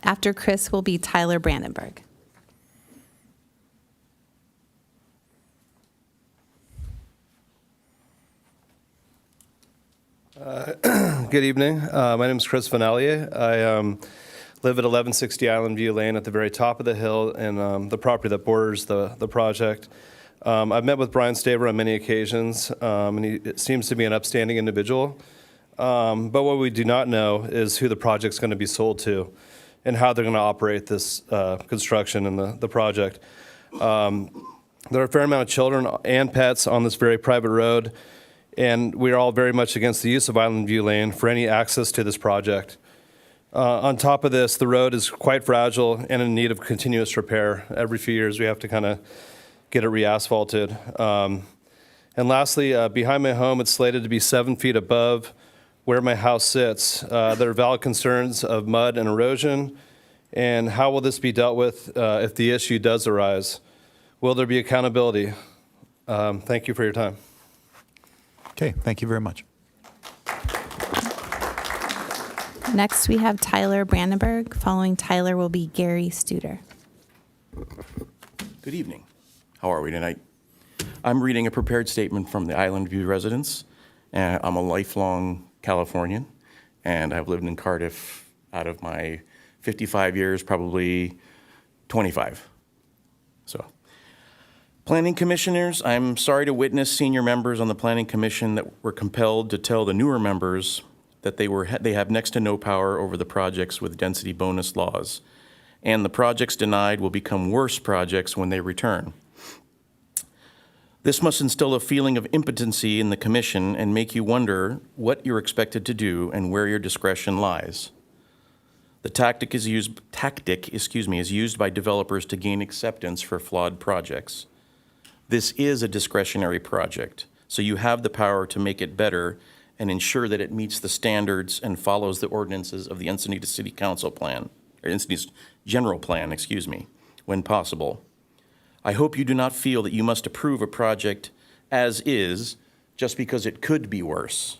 After Chris will be Tyler Brandenburg. Good evening. My name is Chris Vanellier. I live at 1160 Island View Lane at the very top of the hill and the property that borders the project. I've met with Brian Staver on many occasions, and he seems to be an upstanding individual. But what we do not know is who the project's going to be sold to and how they're going to operate this construction and the project. There are a fair amount of children and pets on this very private road, and we are all very much against the use of Island View Lane for any access to this project. On top of this, the road is quite fragile and in need of continuous repair. Every few years, we have to kind of get it re-asphalted. And lastly, behind my home, it's slated to be 7 feet above where my house sits. There are valid concerns of mud and erosion. And how will this be dealt with if the issue does arise? Will there be accountability? Thank you for your time. Okay, thank you very much. Next, we have Tyler Brandenburg. Following Tyler will be Gary Studer. Good evening. How are we tonight? I'm reading a prepared statement from the Island View residents. I'm a lifelong Californian, and I've lived in Cardiff out of my 55 years, probably 25. So, planning commissioners, I'm sorry to witness senior members on the planning commission that were compelled to tell the newer members that they have next to no power over the projects with density bonus laws, and the projects denied will become worse projects when they return. This must instill a feeling of impotency in the commission and make you wonder what you're expected to do and where your discretion lies. The tactic is used by developers to gain acceptance for flawed projects. This is a discretionary project, so you have the power to make it better and ensure that it meets the standards and follows the ordinances of the Encinitas City Council plan, or Encinitas General Plan, when possible. I hope you do not feel that you must approve a project as is just because it could be worse.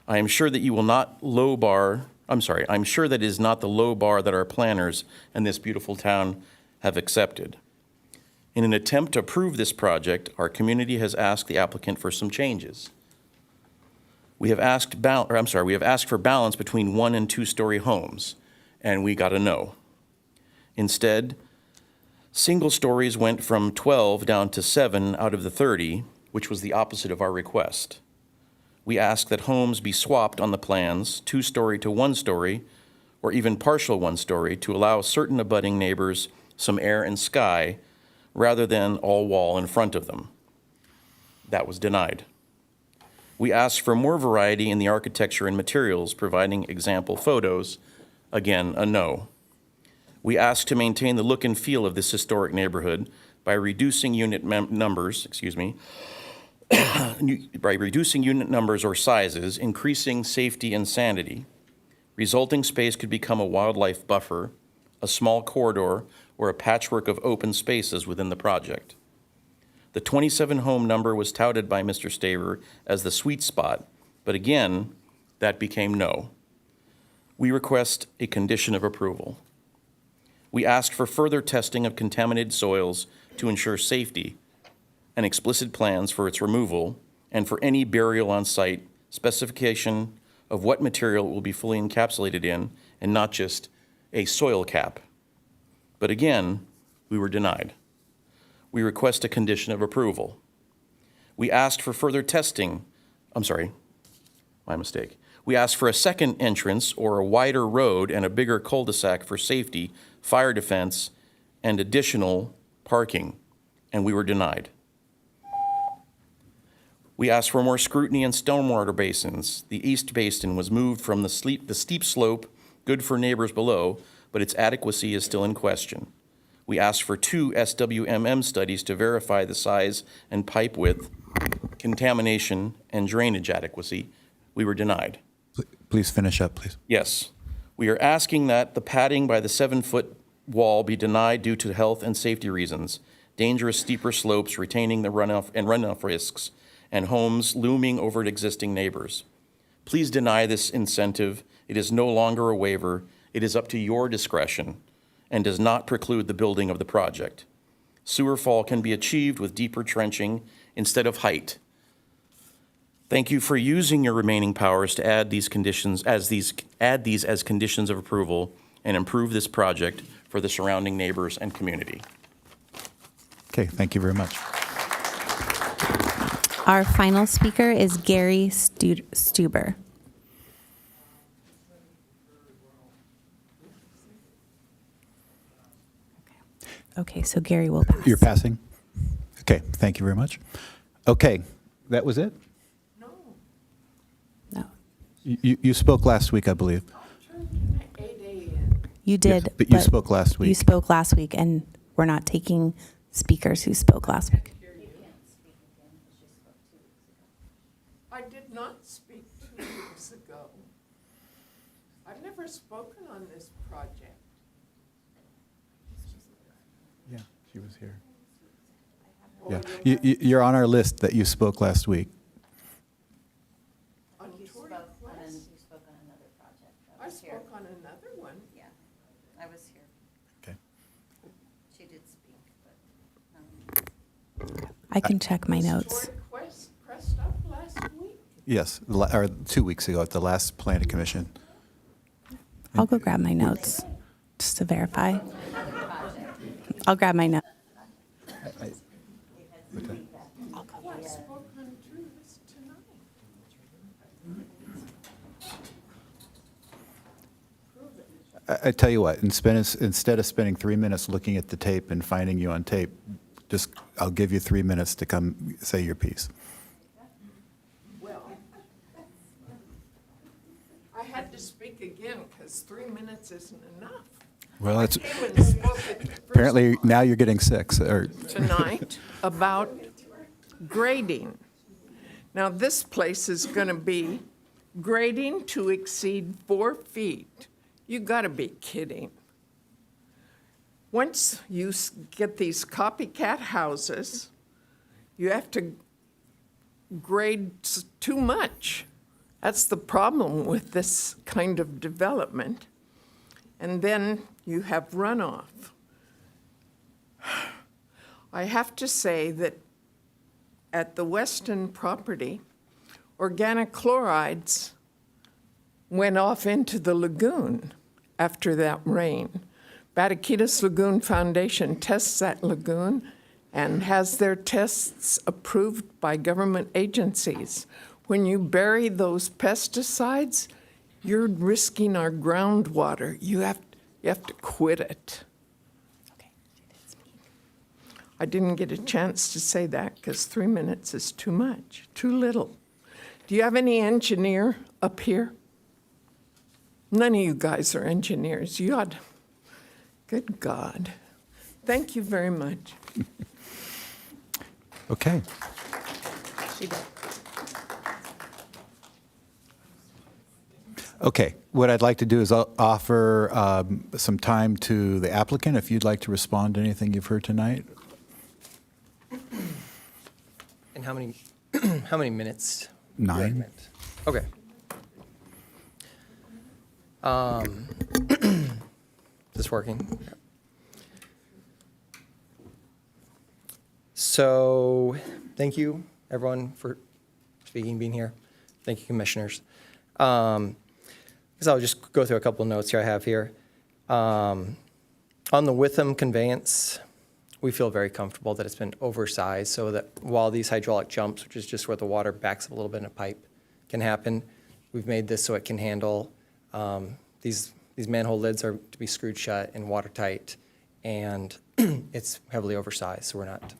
I am sure that you will not I'm sure that it is not the low bar that our planners and this beautiful town have accepted. In an attempt to approve this project, our community has asked the applicant for some changes. We have asked for balance between 1- and 2-story homes, and we got a no. Instead, single stories went from 12 down to 7 out of the 30, which was the opposite of our request. We asked that homes be swapped on the plans, 2-story to 1-story, or even partial 1-story, to allow certain abutting neighbors some air and sky, rather than all wall in front of them. That was denied. We asked for more variety in the architecture and materials, providing example photos. Again, a no. We asked to maintain the look and feel of this historic neighborhood by reducing unit numbers or sizes, increasing safety and sanity. Resulting space could become a wildlife buffer, a small corridor, or a patchwork of open spaces within the project. The 27 home number was touted by Mr. Staver as the sweet spot, but again, that became no. We request a condition of approval. We asked for further testing of contaminated soils to ensure safety and explicit plans for its removal and for any burial on site, specification of what material it will be fully encapsulated in, and not just a soil cap. But again, we were denied. We request a condition of approval. We asked for further testing. I'm sorry, my mistake. We asked for a second entrance or a wider road and a bigger cul-de-sac for safety, fire defense, and additional parking, and we were denied. We asked for more scrutiny in stormwater basins. The east basin was moved from the steep slope, good for neighbors below, but its adequacy is still in question. We asked for 2 SWMM studies to verify the size and pipe width, contamination, and drainage adequacy. We were denied. Please finish up, please. Yes. We are asking that the padding by the 7-foot wall be denied due to health and safety reasons, dangerous steeper slopes retaining the runoff risks, and homes looming over existing neighbors. Please deny this incentive. It is no longer a waiver. It is up to your discretion and does not preclude the building of the project. Sewer fall can be achieved with deeper trenching instead of height. Thank you for using your remaining powers to add these conditions as conditions of approval and improve this project for the surrounding neighbors and community. Okay, thank you very much. Our final speaker is Gary Stuber. Okay, so Gary will pass. You're passing? Okay, thank you very much. Okay, that was it? No. You spoke last week, I believe. You did. Yes, but you spoke last week. You spoke last week, and we're not taking speakers who spoke last week. I did not speak 2 weeks ago. I've never spoken on this project. Yeah, she was here. Yeah, you're on our list that you spoke last week. On Tour de Quest? You spoke on another project. I spoke on another one. Yeah, I was here. Okay. She did speak, but. I can check my notes. Tour de Quest pressed up last week? Yes, or 2 weeks ago at the last planning commission. I'll go grab my notes just to verify. I'll grab my notes. I spoke on Drews tonight. I tell you what, instead of spending 3 minutes looking at the tape and finding you on tape, I'll give you 3 minutes to come say your piece. Well, I had to speak again because 3 minutes isn't enough. Well, that's Came and spoke at the first apparently now you're getting 6. Or tonight about grading. Now, this place is going to be grading to exceed 4 feet. You got to be kidding. Once you get these copycat houses, you have to grade too much. That's the problem with this kind of development. And then you have runoff. I have to say that at the Weston property, organic chlorides went off into the lagoon after that rain. Bataquitas Lagoon Foundation tests that lagoon and has their tests approved by government agencies. When you bury those pesticides, you're risking our groundwater. You have to quit it. I didn't get a chance to say that because 3 minutes is too much, too little. Do you have any engineer up here? None of you guys are engineers. You ought. Good God. Thank you very much. okay. Okay, what I'd like to do is offer some time to the applicant if you'd like to respond to anything you've heard tonight. And how many how many minutes? 9. Okay. Is this working? So, thank you, everyone, for speaking, being here. Thank you, commissioners. I'll just go through a couple of notes here I have here. On the Witham conveyance, we feel very comfortable that it's been oversized so that while these hydraulic jumps, which is just where the water backs up a little bit in a pipe, can happen, we've made this so it can handle, these manhole lids are to be screwed shut and watertight, and it's heavily oversized, so we're not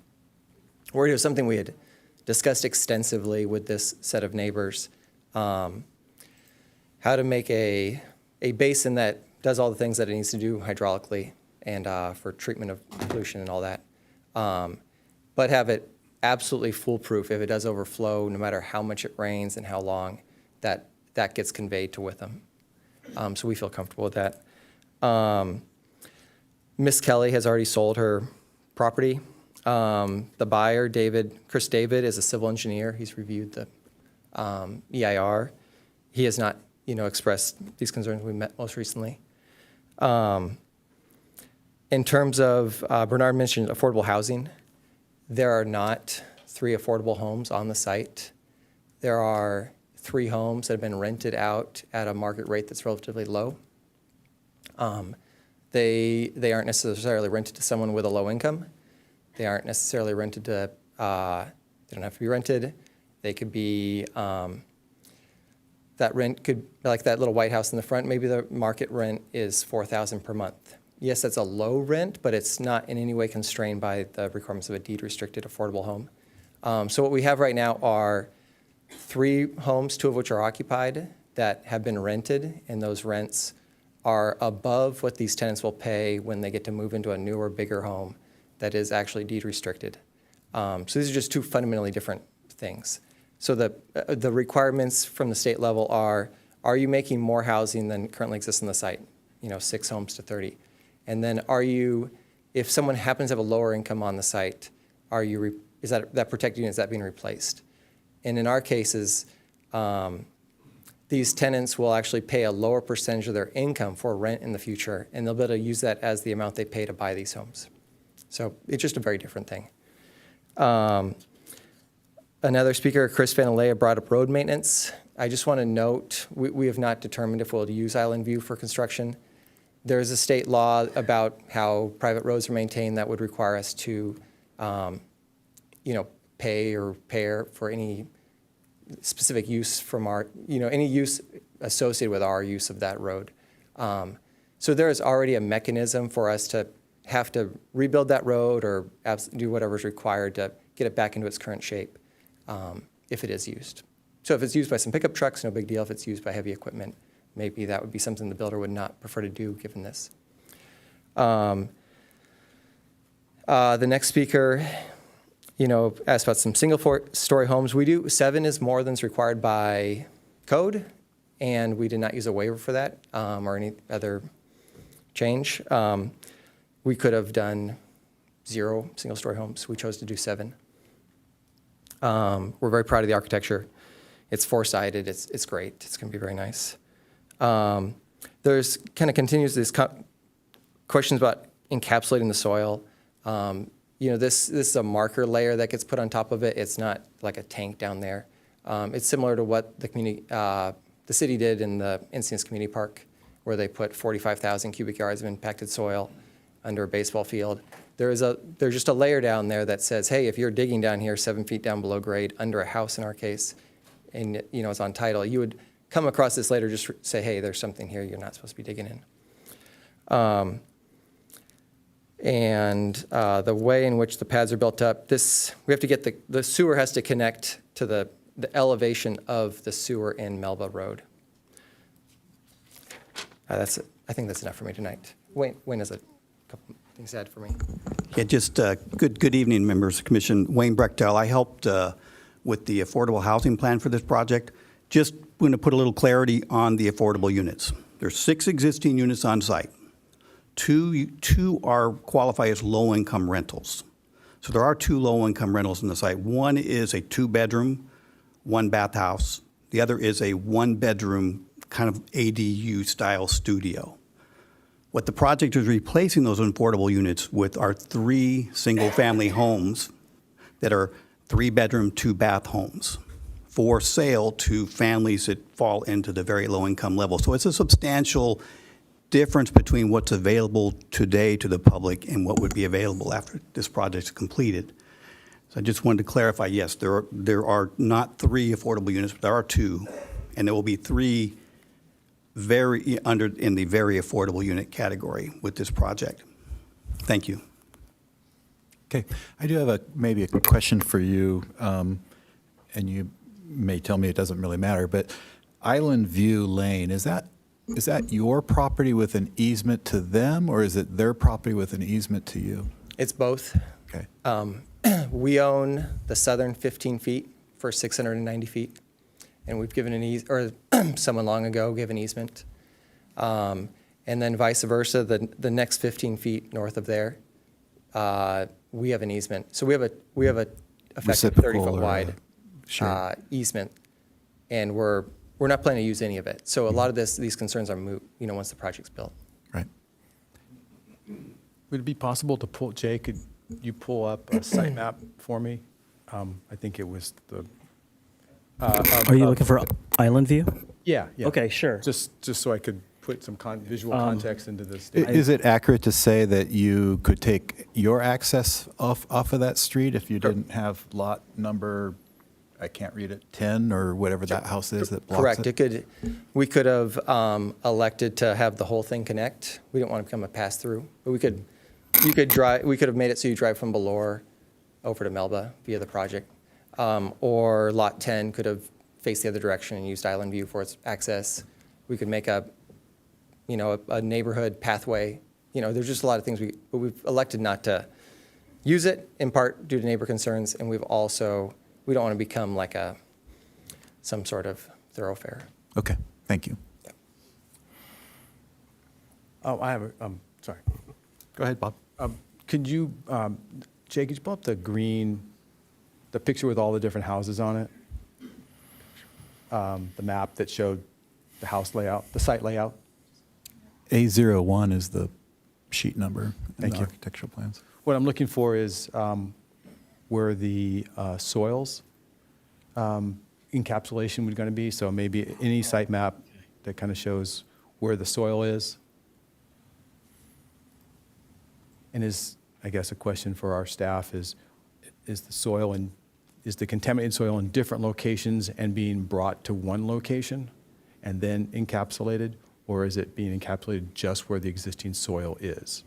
worried. It was something we had discussed extensively with this set of neighbors, how to make a basin that does all the things that it needs to do hydraulically and for treatment of pollution and all that, but have it absolutely foolproof if it does overflow, no matter how much it rains and how long, that gets conveyed to Witham. So we feel comfortable with that. Miss Kelly has already sold her property. The buyer, Chris David, is a civil engineer. He's reviewed the EIR. He has not, expressed these concerns. We met most recently. In terms of, Bernard mentioned affordable housing. There are not 3 affordable homes on the site. There are 3 homes that have been rented out at a market rate that's relatively low. They aren't necessarily rented to someone with a low income. They aren't necessarily rented to, they don't have to be rented. They could be, that rent could, like that little White House in the front, maybe the market rent is $4,000 per month. Yes, that's a low rent, but it's not in any way constrained by the requirements of a deed-restricted affordable home. So what we have right now are 3 homes, 2 of which are occupied, that have been rented, and those rents are above what these tenants will pay when they get to move into a newer, bigger home that is actually deed-restricted. So these are just 2 fundamentally different things. So the requirements from the state level are you making more housing than currently exists on the site? 6 homes to 30. And then if someone happens to have a lower income on the site, is that protected unit, is that being replaced? And in our cases, these tenants will actually pay a lower percentage of their income for rent in the future, and they'll be able to use that as the amount they pay to buy these homes. So it's just a very different thing. Another speaker, Chris Vanalea, brought up road maintenance. I just want to note, we have not determined if we'll use Island View for construction. There is a state law about how private roads are maintained that would require us to, pay or pay for any specific use from our, any use associated with our use of that road. So there is already a mechanism for us to have to rebuild that road or do whatever is required to get it back into its current shape if it is used. So if it's used by some pickup trucks, no big deal. If it's used by heavy equipment, maybe that would be something the builder would not prefer to do given this. The next speaker, asked about some single-story homes. We do 7 is more than is required by code, and we did not use a waiver for that or any other change. We could have done 0 single-story homes. We chose to do 7. We're very proud of the architecture. It's 4-sided. It's great. It's going to be very nice. There's kind of continues these questions about encapsulating the soil. This is a marker layer that gets put on top of it. It's not like a tank down there. It's similar to what the city did in the Encinitas Community Park, where they put 45,000 cubic yards of impacted soil under a baseball field. There's just a layer down there that says, hey, if you're digging down here 7 feet down below grade, under a house in our case, and it's on title, you would come across this later, just say, hey, there's something here you're not supposed to be digging in. The way in which the pads are built up, we have to get the sewer has to connect to the elevation of the sewer in Melba Road. I think that's enough for me tonight. Wayne has a couple things to add for me. Yeah, just good evening, members of the commission. Wayne Brechtel. I helped with the affordable housing plan for this project. Just going to put a little clarity on the affordable units. There's 6 existing units on site. Two are qualify as low-income rentals. So there are 2 low-income rentals on the site. One is a 2-bedroom, 1-bath house. The other is a 1-bedroom kind of ADU-style studio. What the project is replacing those affordable units with are 3 single-family homes that are 3-bedroom, 2-bath homes for sale to families that fall into the very low-income level. So it's a substantial difference between what's available today to the public and what would be available after this project's completed. So I just wanted to clarify, yes, there are not 3 affordable units, but there are 2, and there will be 3 in the very affordable unit category with this project. Thank you. Okay, I do have maybe a question for you, and you may tell me it doesn't really matter, but Island View Lane, is that your property with an easement to them, or is it their property with an easement to you? It's both. Okay. We own the southern 15 feet for 690 feet, and we've given someone long ago gave an easement. And then vice versa, the next 15 feet north of there, we have an easement. So we have a effective 30-foot wide easement, and we're not planning to use any of it. So a lot of these concerns are moot, once the project's built. Right. Would it be possible to pull, Jay, could you pull up a site map for me? I think it was the. Are you looking for Island View? Yeah. Okay, sure. Just so I could put some visual context into this. Is it accurate to say that you could take your access off of that street if you didn't have lot number, I can't read it, 10 or whatever that house is that blocks it? Correct. We could have elected to have the whole thing connect. We didn't want to become a pass-through, but we could have made it so you drive from Belore over to Melba via the project. Or Lot 10 could have faced the other direction and used Island View for its access. We could make a neighborhood pathway. There's just a lot of things but we've elected not to use it, in part due to neighbor concerns, and we don't want to become like some sort of thoroughfare. Okay, thank you. Yeah. Oh, I have sorry. Go ahead, Bob. Could you, Jay, could you pull up the picture with all the different houses on it? The map that showed the house layout, the site layout? A01 is the sheet number in Thank the you. architectural plans. What I'm looking for is where the soils encapsulation was going to be. So maybe any site map that kind of shows where the soil is. And I guess a question for our staff is the contaminated soil in different locations and being brought to one location and then encapsulated, or is it being encapsulated just where the existing soil is?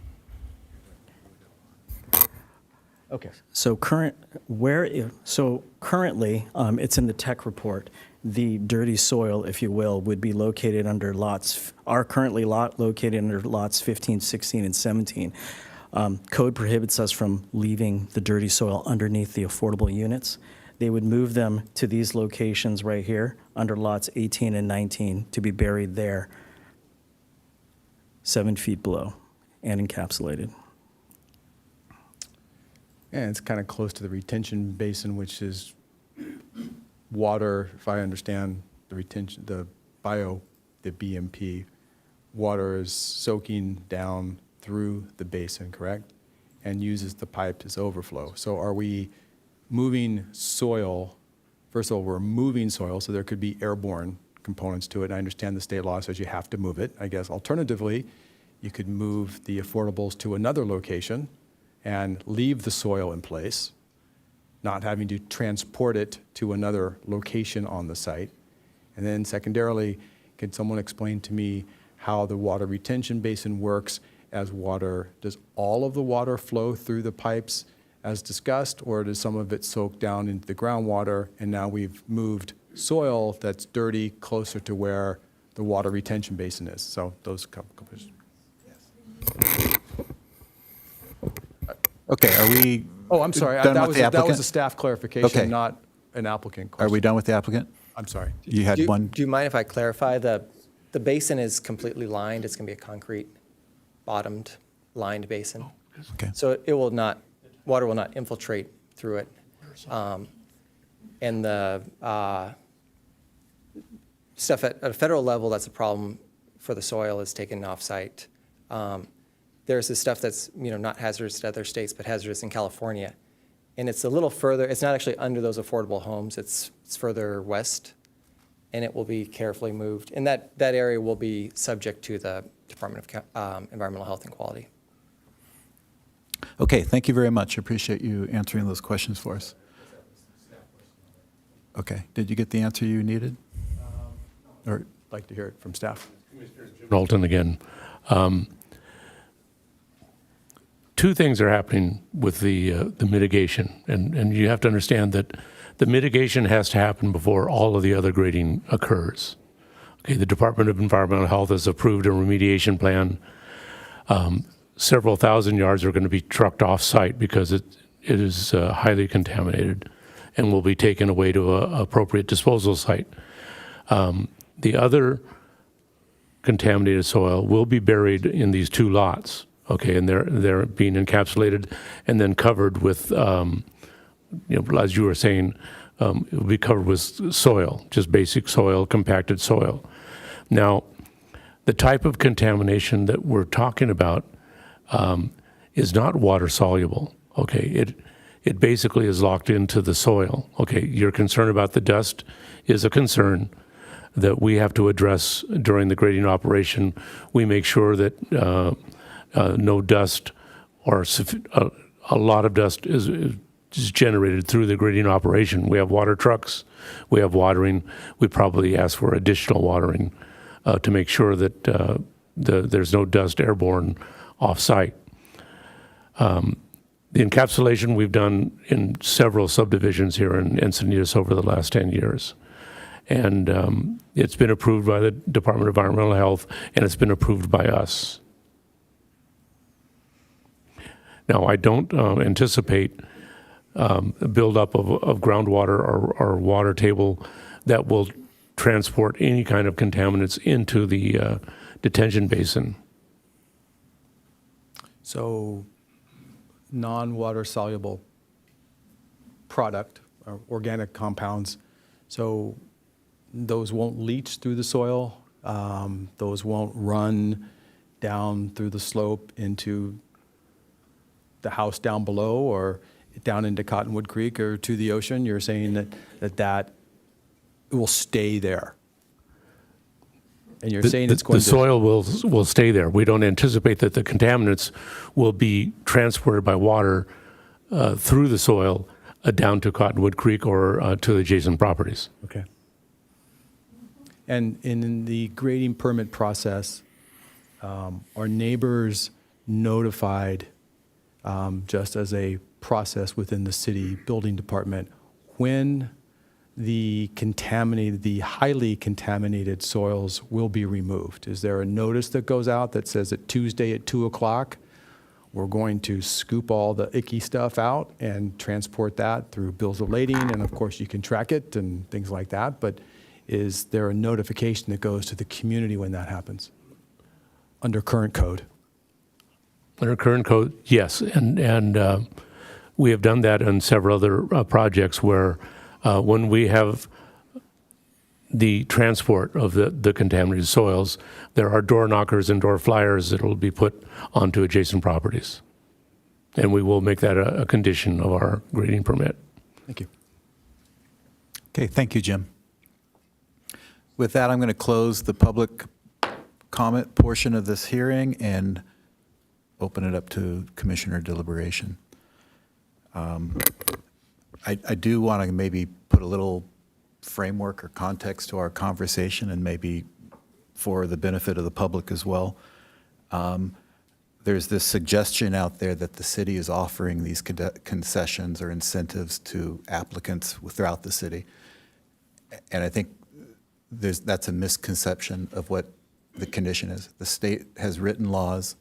Okay. So currently, it's in the tech report. The dirty soil, if you will, would be located under located under lots 15, 16, and 17. Code prohibits us from leaving the dirty soil underneath the affordable units. They would move them to these locations right here under lots 18 and 19 to be buried there, 7 feet below and encapsulated. And it's kind of close to the retention basin, which is water, if I understand the BMP, water is soaking down through the basin, correct? And uses the pipe as overflow. So are we moving soil? First of all, we're moving soil, so there could be airborne components to it. I understand the state law says you have to move it. I guess alternatively, you could move the affordables to another location and leave the soil in place, not having to transport it to another location on the site. And then secondarily, could someone explain to me how the water retention basin works as water? Does all of the water flow through the pipes as discussed, or does some of it soak down into the groundwater and now we've moved soil that's dirty closer to where the water retention basin is? So those couple questions. Okay, are we? Oh, I'm sorry. Done That with the applicant? was a staff clarification, Okay. not an applicant question. Are we done with the applicant? I'm sorry. You had one. Do you mind if I clarify? The basin is completely lined. It's going to be a concrete bottomed lined basin. Okay. So water will not infiltrate through it. And the stuff at a federal level, that's a problem for the soil, is taken off-site. There's this stuff that's not hazardous to other states, but hazardous in California. And it's a little further, it's not actually under those affordable homes, it's further west, and it will be carefully moved. And that area will be subject to the Department of Environmental Health and Quality. Okay, thank you very much. Appreciate you answering those questions for us. Okay, did you get the answer you needed? Or I'd like to hear it from staff. Knowlton again. Two things are happening with the mitigation, and you have to understand that the mitigation has to happen before all of the other grading occurs. Okay, the Department of Environmental Health has approved a remediation plan. Several thousand yards are going to be trucked off-site because it is highly contaminated and will be taken away to an appropriate disposal site. The other contaminated soil will be buried in these two lots, okay, and they're being encapsulated and then covered with, as you were saying, it will be covered with soil, just basic soil, compacted soil. Now, the type of contamination that we're talking about is not water soluble, okay? It basically is locked into the soil, okay? Your concern about the dust is a concern that we have to address during the grading operation. We make sure that no dust or a lot of dust is generated through the grading operation. We have water trucks, we have watering. We probably ask for additional watering to make sure that there's no dust airborne off-site. The encapsulation we've done in several subdivisions here in Encinitas over the last 10 years. And it's been approved by the Department of Environmental Health, and it's been approved by us. Now, I don't anticipate a buildup of groundwater or water table that will transport any kind of contaminants into the detention basin. So non-water soluble product, or organic compounds, so those won't leach through the soil, those won't run down through the slope into the house down below or down into Cottonwood Creek or to the ocean. You're saying that will stay there. And you're saying it's going the soil will stay there. We don't anticipate that the contaminants will be transported by water through the soil down to Cottonwood Creek or to the adjacent properties. Okay. And in the grading permit process, are neighbors notified, just as a process within the city building department, when the highly contaminated soils will be removed? Is there a notice that goes out that says that Tuesday at 2 o'clock, we're going to scoop all the icky stuff out and transport that through bills of lading, and of course you can track it and things like that, but is there a notification that goes to the community when that happens under current code? Under current code, yes, and we have done that on several other projects where when we have the transport of the contaminated soils, there are door knockers and door flyers that will be put onto adjacent properties. And we will make that a condition of our grading permit. Thank you. Okay, thank you, Jim. With that, I'm going to close the public comment portion of this hearing and open it up to commissioner deliberation. I do want to maybe put a little framework or context to our conversation, and maybe for the benefit of the public as well. There's this suggestion out there that the city is offering these concessions or incentives to applicants throughout the city. And I think that's a misconception of what the condition is. The state has written laws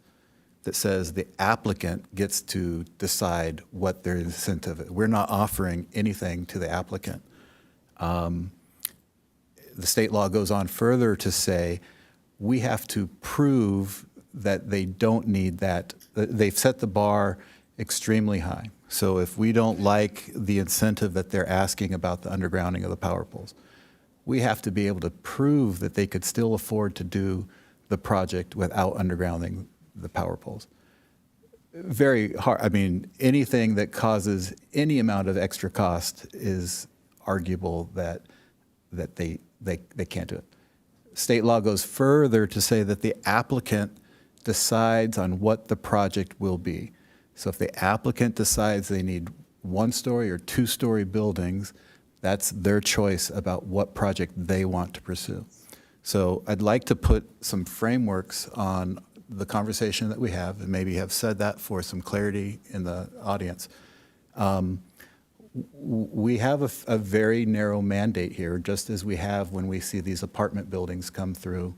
that says the applicant gets to decide what their incentive is. We're not offering anything to the applicant. The state law goes on further to say we have to prove that they don't need that. They've set the bar extremely high. So if we don't like the incentive that they're asking about the undergrounding of the power poles, we have to be able to prove that they could still afford to do the project without undergrounding the power poles. Very hard. I mean, anything that causes any amount of extra cost is arguable that they can't do it. state law goes further to say that the applicant decides on what the project will be. So if the applicant decides they need 1-story or 2-story buildings, that's their choice about what project they want to pursue. So I'd like to put some frameworks on the conversation that we have, and maybe have said that for some clarity in the audience. We have a very narrow mandate here, just as we have when we see these apartment buildings come through,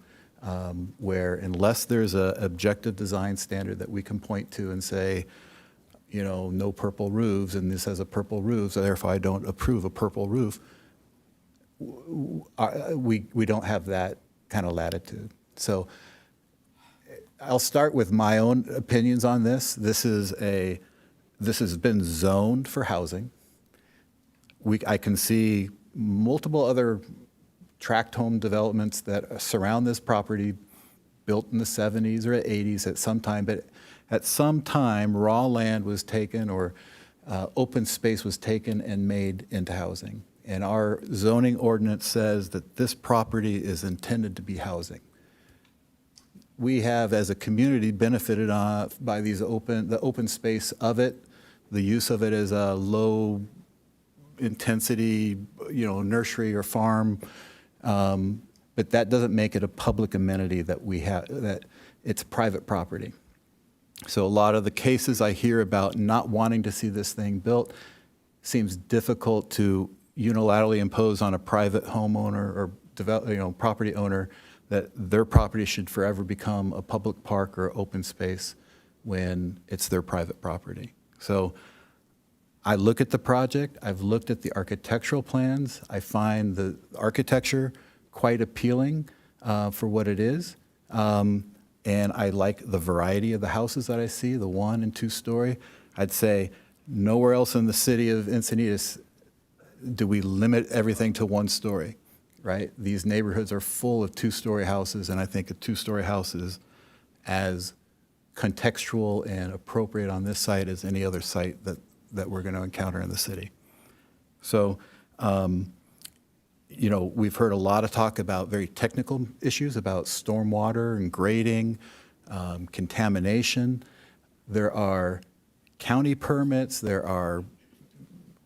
where unless there's an objective design standard that we can point to and say, you know, no purple roofs, and this has a purple roof, so therefore I don't approve a purple roof, we don't have that kind of latitude. So I'll start with my own opinions on this. This has been zoned for housing. I can see multiple other tract home developments that surround this property built in the 70s or 80s at some time, but at some time raw land was taken or open space was taken and made into housing. And our zoning ordinance says that this property is intended to be housing. We have, as a community, benefited by the open space of it, the use of it as a low intensity, nursery or farm, but that doesn't make it a public amenity that we have, that it's private property. So a lot of the cases I hear about not wanting to see this thing built seems difficult to unilaterally impose on a private homeowner or property owner that their property should forever become a public park or open space when it's their private property. So I look at the project, I've looked at the architectural plans, I find the architecture quite appealing for what it is. And I like the variety of the houses that I see, the 1- and 2-story. I'd say nowhere else in the city of Encinitas do we limit everything to 1-story, right? These neighborhoods are full of 2-story houses, and I think a 2-story house is as contextual and appropriate on this site as any other site that we're going to encounter in the city. So, we've heard a lot of talk about very technical issues about stormwater and grading, contamination. There are county permits, there are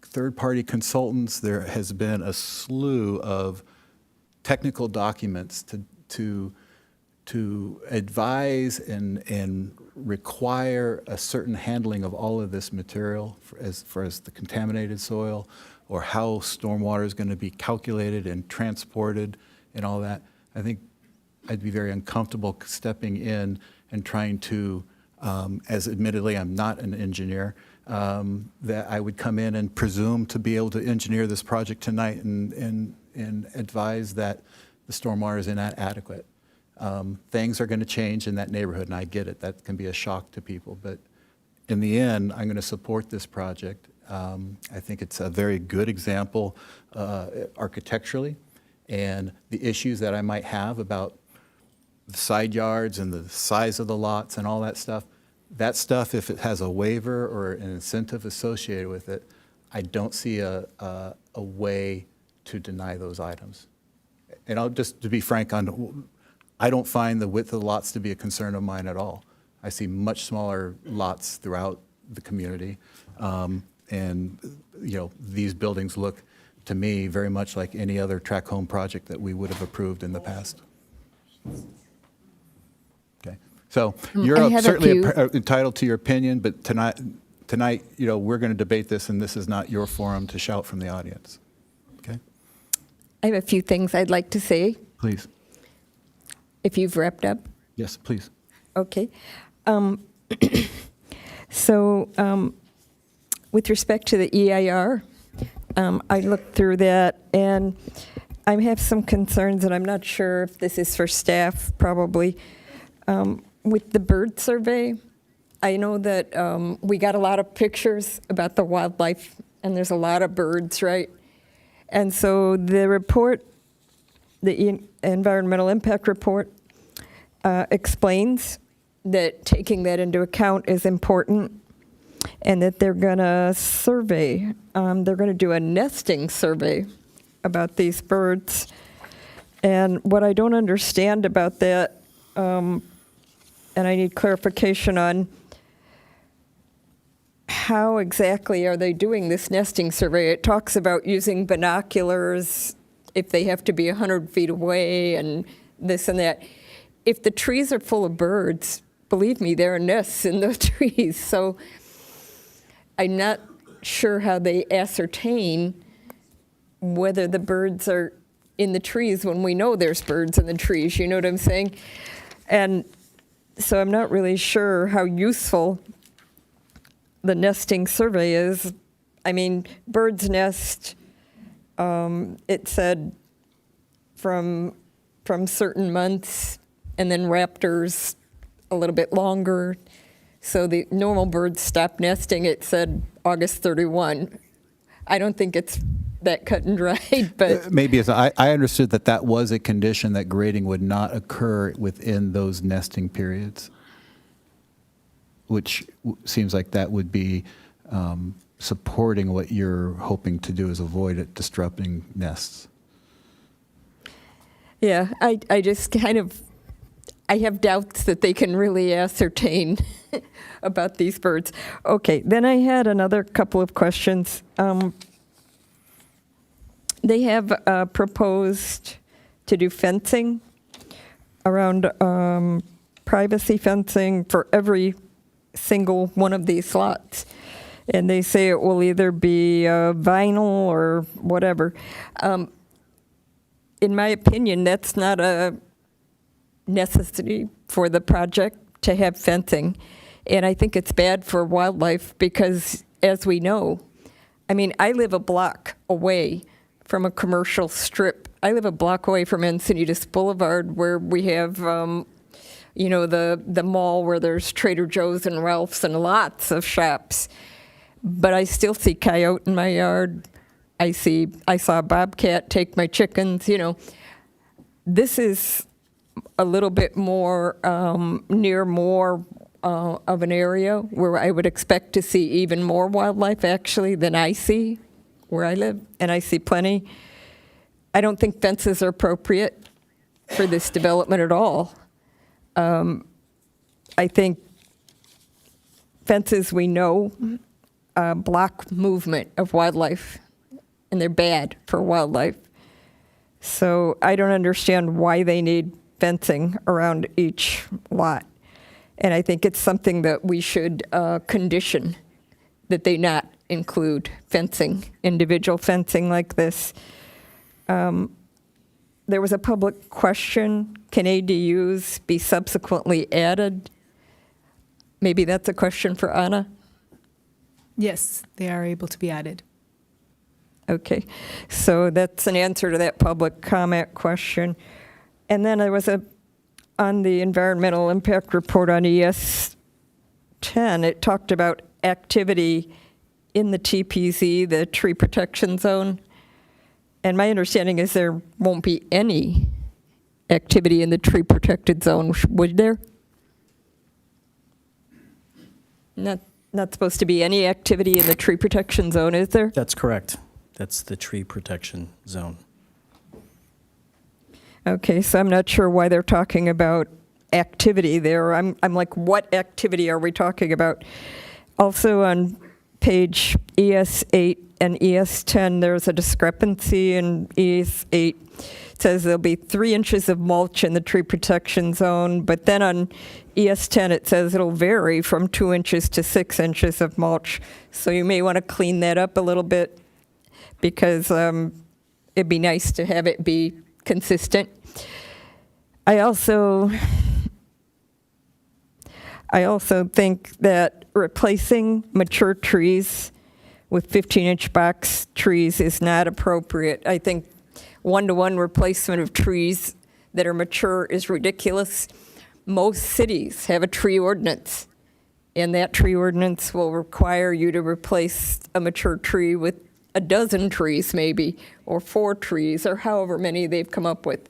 third-party consultants. There has been a slew of technical documents to advise and require a certain handling of all of this material as far as the contaminated soil or how stormwater is going to be calculated and transported and all that. I think I'd be very uncomfortable stepping in and trying to, as admittedly I'm not an engineer, that I would come in and presume to be able to engineer this project tonight and advise that the stormwater is inadequate. Things are going to change in that neighborhood, and I get it. That can be a shock to people. But in the end, I'm going to support this project. I think it's a very good example architecturally, and the issues that I might have about the side yards and the size of the lots and all that stuff, if it has a waiver or an incentive associated with it, I don't see a way to deny those items. And I'll just, to be frank, I don't find the width of the lots to be a concern of mine at all. I see much smaller lots throughout the community. And these buildings look, to me, very much like any other tract home project that we would have approved in the past. Okay, so you're certainly entitled to your opinion, but tonight, we're going to debate this, and this is not your forum to shout from the audience. Okay? I have a few things I'd like to say. Please. If you've wrapped up. Yes, please. Okay. With respect to the EIR, I looked through that, and I have some concerns, and I'm not sure if this is for staff, probably. With the bird survey, I know that we got a lot of pictures about the wildlife, and there's a lot of birds, right? And so the report, the environmental impact report, explains that taking that into account is important, and that they're going to survey. They're going to do a nesting survey about these birds. And what I don't understand about that, and I need clarification on, how exactly are they doing this nesting survey? It talks about using binoculars if they have to be 100 feet away and this and that. If the trees are full of birds, believe me, there are nests in the trees. So I'm not sure how they ascertain whether the birds are in the trees when we know there's birds in the trees. You know what I'm saying? And so I'm not really sure how useful the nesting survey is. I mean, birds nest, it said from certain months, and then raptors a little bit longer. So the normal birds stop nesting, it said August 31. I don't think it's that cut and dried, but Maybe I understood that was a condition that grading would not occur within those nesting periods, which seems like that would be supporting what you're hoping to do, is avoid it disrupting nests. yeah, I just kind of, I have doubts that they can really ascertain about these birds. Okay, then I had another couple of questions. They have proposed to do fencing around privacy fencing for every single one of these lots. And they say it will either be vinyl or whatever. In my opinion, that's not a necessity for the project to have fencing. And I think it's bad for wildlife because, as we know, I mean, I live a block away from a commercial strip. I live a block away from Encinitas Boulevard, where we have, you know, the mall where there's Trader Joe's and Ralph's and lots of shops. But I still see coyote in my yard. I saw a bobcat take my chickens, you know. This is a little bit more near more of an area where I would expect to see even more wildlife, actually, than I see where I live, and I see plenty. I don't think fences are appropriate for this development at all. I think fences, we know, block movement of wildlife, and they're bad for wildlife. So I don't understand why they need fencing around each lot. And I think it's something that we should condition, that they not include fencing, individual fencing like this. There was a public question, can ADUs be subsequently added? Maybe that's a question for Anna. Yes, they are able to be added. Okay, so that's an answer to that public comment question. And then there was on the environmental impact report on ES 10, it talked about activity in the TPZ, the tree protection zone. And my understanding is there won't be any activity in the tree protected zone, would there? Not supposed to be any activity in the tree protection zone, is there? That's correct. That's the tree protection zone. Okay, so I'm not sure why they're talking about activity there. I'm like, what activity are we talking about? Also on page ES8 and ES10, there's a discrepancy in ES8. It says there'll be 3 inches of mulch in the tree protection zone, but then on ES10 it says it'll vary from 2 inches to 6 inches of mulch. So you may want to clean that up a little bit, because it'd be nice to have it be consistent. I also think that replacing mature trees with 15-inch box trees is not appropriate. I think one-to-one replacement of trees that are mature is ridiculous. Most cities have a tree ordinance, and that tree ordinance will require you to replace a mature tree with a dozen trees maybe, or 4 trees, or however many they've come up with.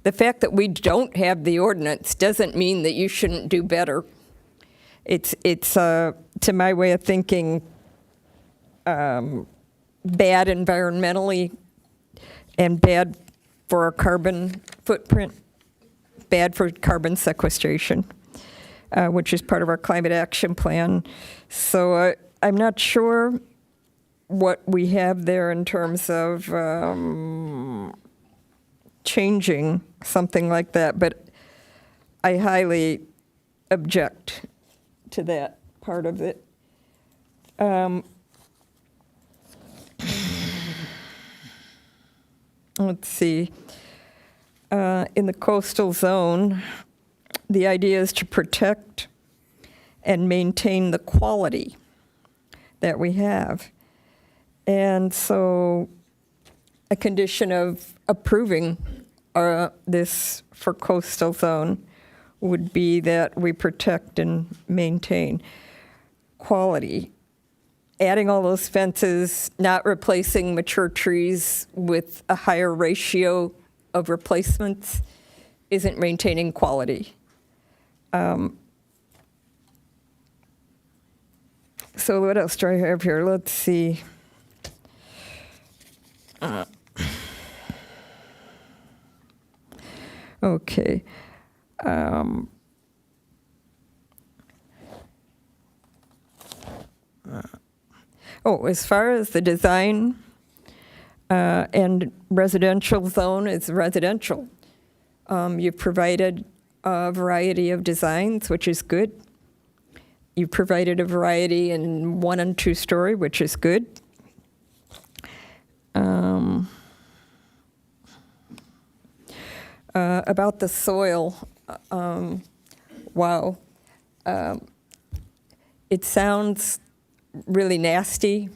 The fact that we don't have the ordinance doesn't mean that you shouldn't do better. It's to my way of thinking, bad environmentally and bad for our carbon footprint, bad for carbon sequestration, which is part of our climate action plan. So I'm not sure what we have there in terms of changing something like that, but I highly object to that part of it. Let's see. In the coastal zone, the idea is to protect and maintain the quality that we have. And so a condition of approving this for coastal zone would be that we protect and maintain quality. Adding all those fences, not replacing mature trees with a higher ratio of replacements isn't maintaining quality. So what else do I have here? Let's see. Okay. As far as the design and residential zone, it's residential. You've provided a variety of designs, which is good. You've provided a variety in 1 and 2 story, which is good. About the soil, wow. It sounds really nasty,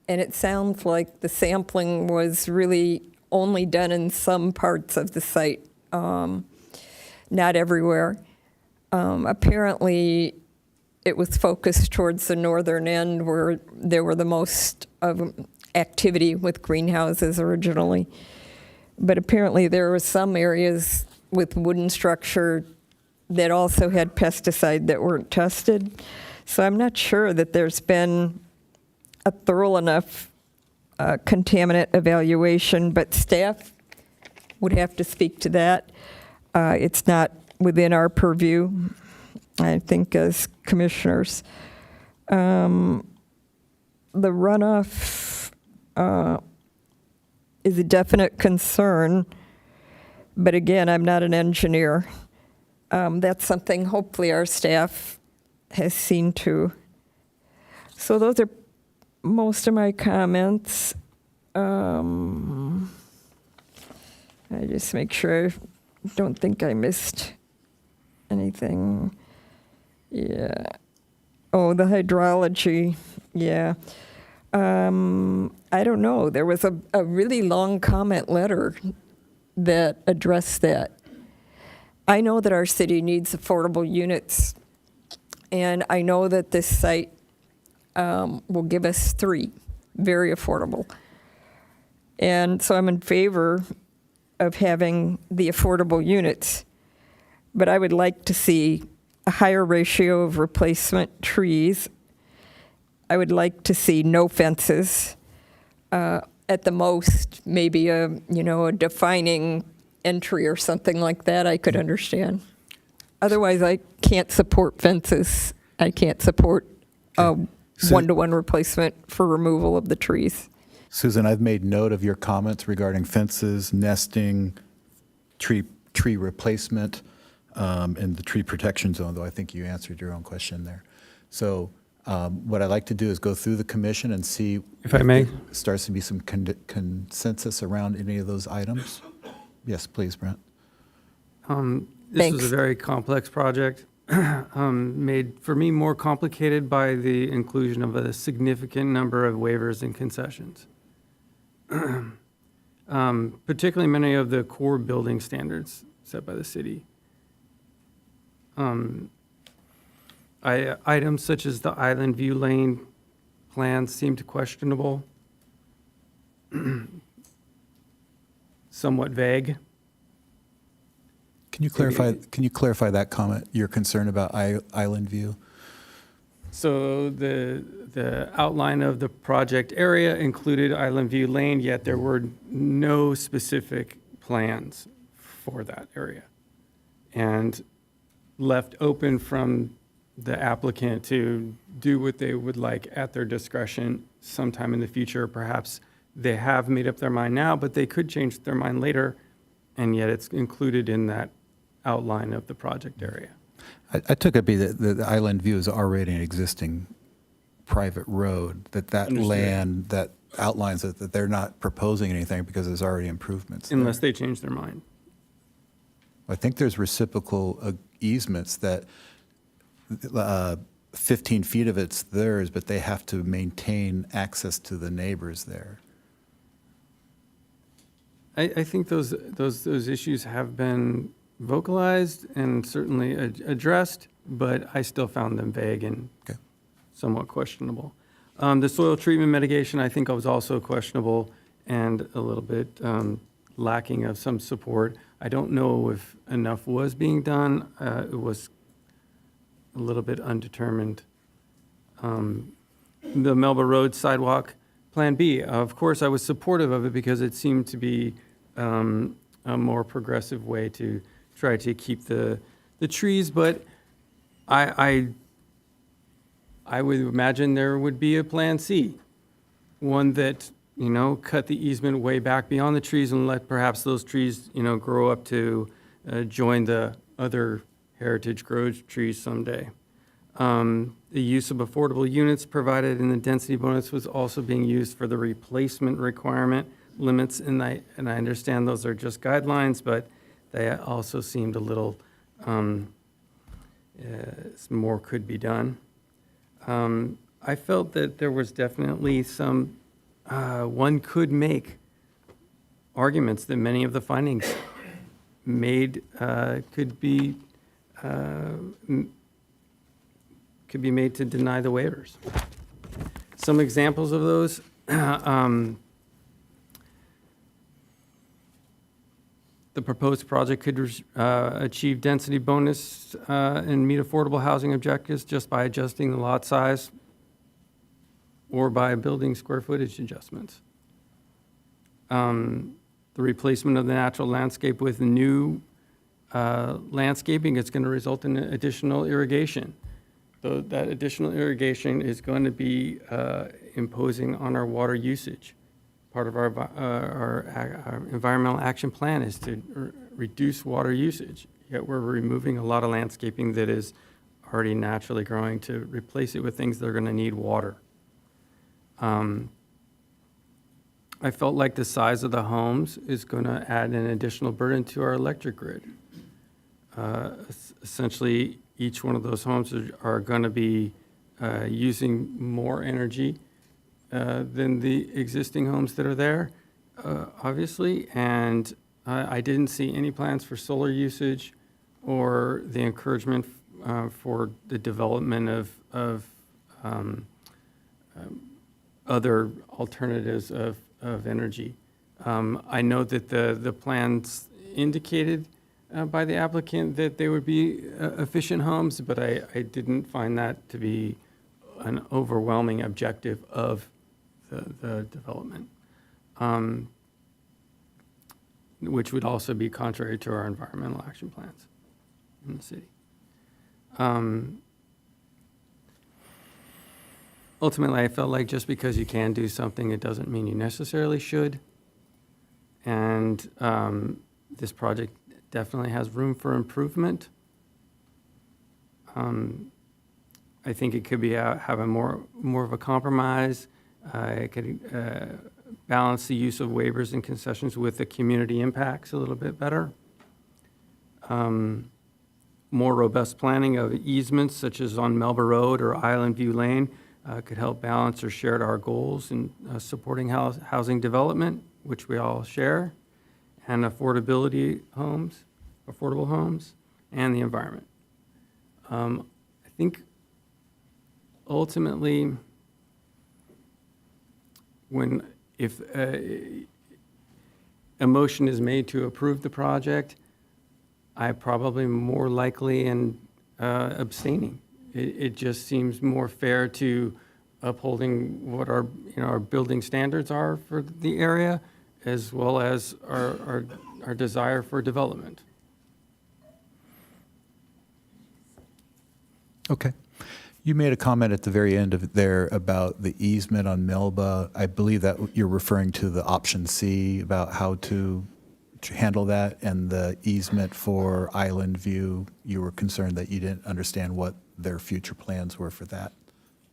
and it sounds like the sampling was really only done in some parts of the site, not everywhere. Apparently, it was focused towards the northern end where there were the most of activity with greenhouses originally. But apparently there were some areas with wooden structure that also had pesticide that weren't tested. So I'm not sure that there's been a thorough enough contaminant evaluation, but staff would have to speak to that. It's not within our purview, I think, as commissioners. The runoff is a definite concern, but again, I'm not an engineer. That's something hopefully our staff has seen to. So those are most of my comments. I just make sure I don't think I missed anything. Yeah. Oh, the hydrology. Yeah. I don't know. There was a really long comment letter that addressed that. I know that our city needs affordable units, and I know that this site will give us 3, very affordable. And so I'm in favor of having the affordable units, but I would like to see a higher ratio of replacement trees. I would like to see no fences. At the most, maybe a defining entry or something like that I could understand. Otherwise, I can't support fences. I can't support a one-to-one replacement for removal of the trees. Susan, I've made note of your comments regarding fences, nesting, tree replacement, and the tree protection zone, though I think you answered your own question there. So what I'd like to do is go through the commission and see if I may. there starts to be some consensus around any of those items. Yes, please, Brent. This was a very complex project, made for me more complicated by the inclusion of a significant number of waivers and concessions. Particularly many of the core building standards set by the city. Items such as the Island View Lane plans seemed questionable, somewhat vague. Can you clarify that comment? Your concern about Island View? So the outline of the project area included Island View Lane, yet there were no specific plans for that area and left open from the applicant to do what they would like at their discretion sometime in the future. Perhaps they have made up their mind now, but they could change their mind later, and yet it's included in that outline of the project area. I took it be that the Island View is already an existing private road, that Understood. land that outlines it, that they're not proposing anything because there's already improvements there. Unless they change their mind. I think there's reciprocal easements that 15 feet of it's theirs, but they have to maintain access to the neighbors there. I think those issues have been vocalized and certainly addressed, but I still found them vague and somewhat questionable. The soil treatment mitigation, I think, was also questionable and a little bit lacking of some support. I don't know if enough was being done. It was a little bit undetermined. The Melba Road sidewalk, Plan B, of course, I was supportive of it because it seemed to be a more progressive way to try to keep the trees, but I would imagine there would be a Plan C, one that, cut the easement way back beyond the trees and let perhaps those trees, grow up to join the other heritage grove trees someday. The use of affordable units provided in the density bonus was also being used for the replacement requirement limits, and I understand those are just guidelines, but they also seemed a little, more could be done. I felt that there was definitely some, one could make arguments that many of the findings made could be made to deny the waivers. Some examples of those, the proposed project could achieve density bonus and meet affordable housing objectives just by adjusting the lot size or by building square footage adjustments. The replacement of the natural landscape with new landscaping is going to result in additional irrigation. So that additional irrigation is going to be imposing on our water usage. Part of our environmental action plan is to reduce water usage, yet we're removing a lot of landscaping that is already naturally growing to replace it with things that are going to need water. I felt like the size of the homes is going to add an additional burden to our electric grid. Essentially, each one of those homes are going to be using more energy than the existing homes that are there, obviously, and I didn't see any plans for solar usage or the encouragement for the development of other alternatives of energy. I know that the plans indicated by the applicant that they would be efficient homes, but I didn't find that to be an overwhelming objective of the development, which would also be contrary to our environmental action plans in the city. Ultimately, I felt like just because you can do something, it doesn't mean you necessarily should. And this project definitely has room for improvement. I think it could be have a more of a compromise. It could balance the use of waivers and concessions with the community impacts a little bit better. More robust planning of easements, such as on Melba Road or Island View Lane, could help balance or share our goals in supporting housing development, which we all share, and affordable homes, and the environment. I think ultimately, if a motion is made to approve the project, I probably more likely in abstaining. It just seems more fair to upholding what our building standards are for the area, as well as our our desire for development. Okay. You made a comment at the very end of it there about the easement on Melba. I believe that you're referring to the option C about how to handle that, and the easement for Island View, you were concerned that you didn't understand what their future plans were for that.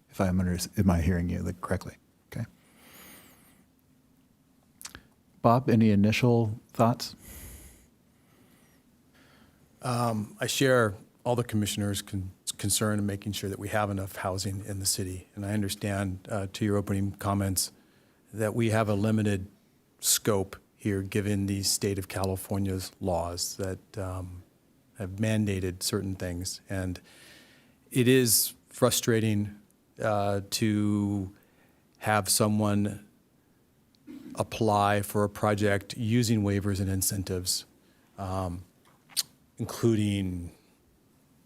If am I hearing you correctly? Okay. Bob, any initial thoughts? I share all the commissioners' concern in making sure that we have enough housing in the city. And I understand, to your opening comments, that we have a limited scope here, given the state of California's laws that have mandated certain things. And it is frustrating to have someone apply for a project using waivers and incentives, including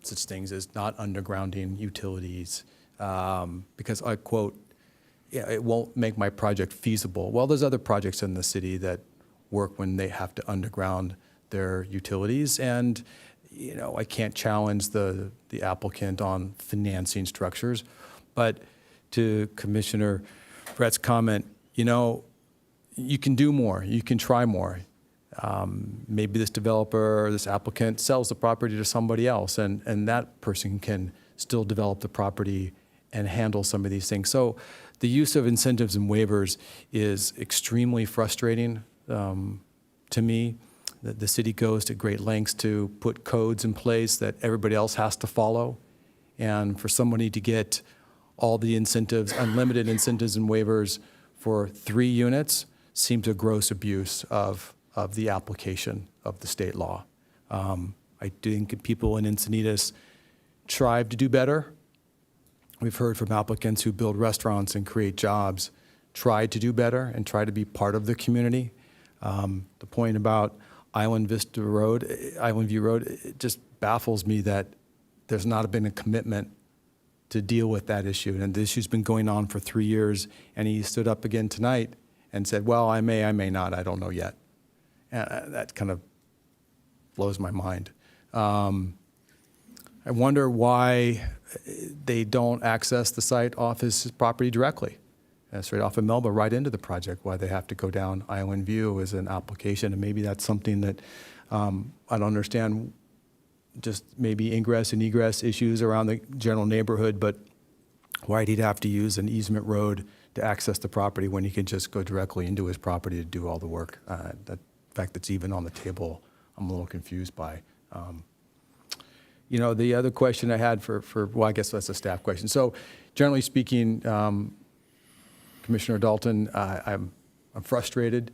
such things as not undergrounding utilities, because I quote, yeah, it won't make my project feasible. Well, there's other projects in the city that work when they have to underground their utilities, and I can't challenge the applicant on financing structures. But to Commissioner Brett's comment, you can do more, you can try more. Maybe this developer or this applicant sells the property to somebody else, and that person can still develop the property and handle some of these things. So the use of incentives and waivers is extremely frustrating to me. The city goes to great lengths to put codes in place that everybody else has to follow. And for somebody to get all the incentives, unlimited incentives and waivers for 3 units seems a gross abuse of the application of the state law. I think people in Encinitas strive to do better. We've heard from applicants who build restaurants and create jobs, try to do better and try to be part of the community. The point about Island View Road, it just baffles me that there's not been a commitment to deal with that issue. And the issue's been going on for 3 years, and he stood up again tonight and said, well, I may not, I don't know yet. And that kind of blows my mind. I wonder why they don't access the site off his property directly. Straight off of Melba, right into the project, why they have to go down Island View as an application. And maybe that's something that I don't understand, just maybe ingress and egress issues around the general neighborhood, but why'd he have to use an easement road to access the property when he can just go directly into his property to do all the work? That fact that's even on the table, I'm a little confused by. The other question I had well, I guess that's a staff question. So generally speaking, Commissioner Dalton, I'm frustrated.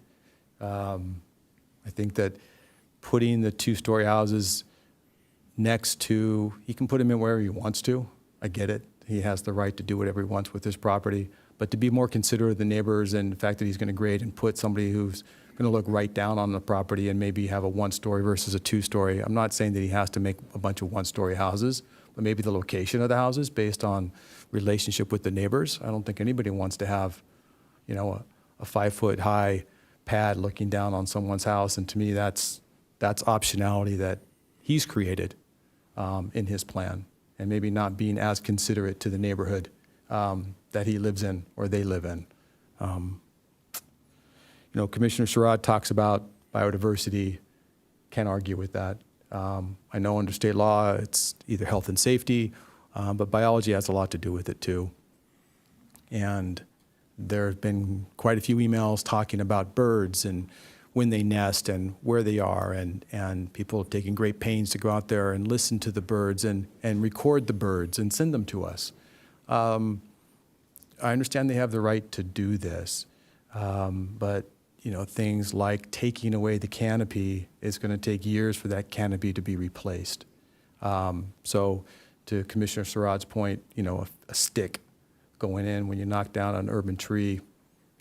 I think that putting the 2-story houses next to, he can put them in wherever he wants to. I get it. He has the right to do whatever he wants with his property. But to be more considerate of the neighbors and the fact that he's going to grade and put somebody who's going to look right down on the property and maybe have a 1-story versus a 2-story. I'm not saying that he has to make a bunch of 1-story houses, but maybe the location of the houses based on relationship with the neighbors. I don't think anybody wants to have, a 5-foot-high pad looking down on someone's house. And to me, that's optionality that he's created in his plan, and maybe not being as considerate to the neighborhood that he lives in or they live in. Commissioner Sherrod talks about biodiversity. Can't argue with that. I know under state law it's either health and safety, but biology has a lot to do with it too. And there have been quite a few emails talking about birds and when they nest and where they are, and people have taken great pains to go out there and listen to the birds and record the birds and send them to us. I understand they have the right to do this, but things like taking away the canopy is going to take years for that canopy to be replaced. So to Commissioner Sherrod's point, a stick going in when you knock down an urban tree,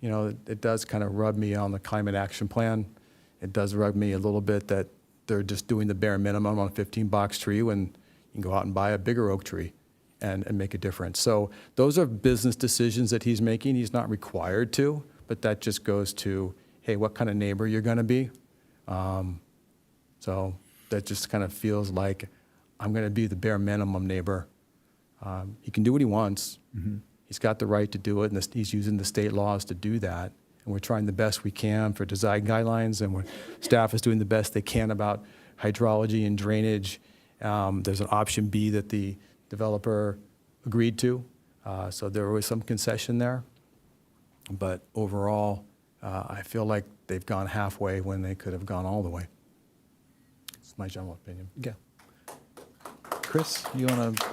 it does kind of rub me on the climate action plan. It does rub me a little bit that they're just doing the bare minimum on a 15-box tree when you can go out and buy a bigger oak tree and make a difference. So those are business decisions that he's making. He's not required to, but that just goes to, hey, what kind of neighbor you're going to be. So that just kind of feels like I'm going to be the bare minimum neighbor. He can do what he wants. He's got the right to do it, and he's using the state laws to do that. And we're trying the best we can for design guidelines, and staff is doing the best they can about hydrology and drainage. There's an option B that the developer agreed to, so there was some concession there. But overall, I feel like they've gone halfway when they could have gone all the way. It's my general opinion. Yeah. Chris, you want to?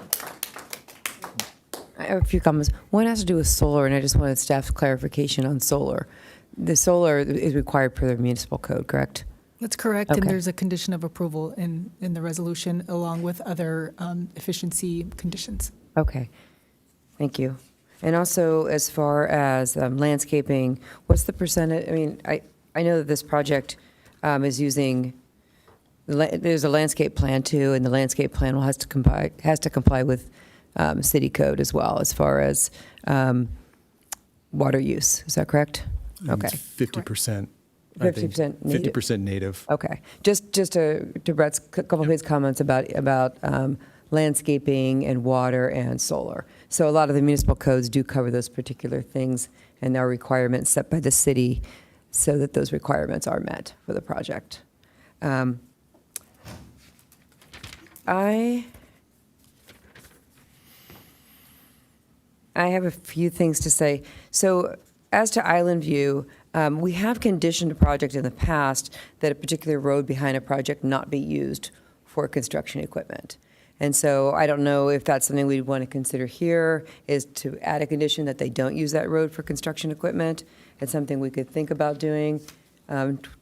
I have a few comments. One has to do with solar, and I just wanted staff's clarification on solar. The solar is required per the municipal code, correct? That's correct, Okay. and there's a condition of approval in the resolution along with other efficiency conditions. Okay, thank you. And also, as far as landscaping, what's the percentage? I mean, I know that this project is using, there's a landscape plan too, and the landscape plan has to comply with city code as well, as far as water use. Is that correct? Okay. 50%. 50% native. 50% native. Okay. Just to Brett's couple of his comments about landscaping and water and solar. So a lot of the municipal codes do cover those particular things, and there are requirements set by the city so that those requirements are met for the project. I have a few things to say. So as to Island View, we have conditioned a project in the past that a particular road behind a project not be used for construction equipment. And so I don't know if that's something we'd want to consider here, is to add a condition that they don't use that road for construction equipment. It's something we could think about doing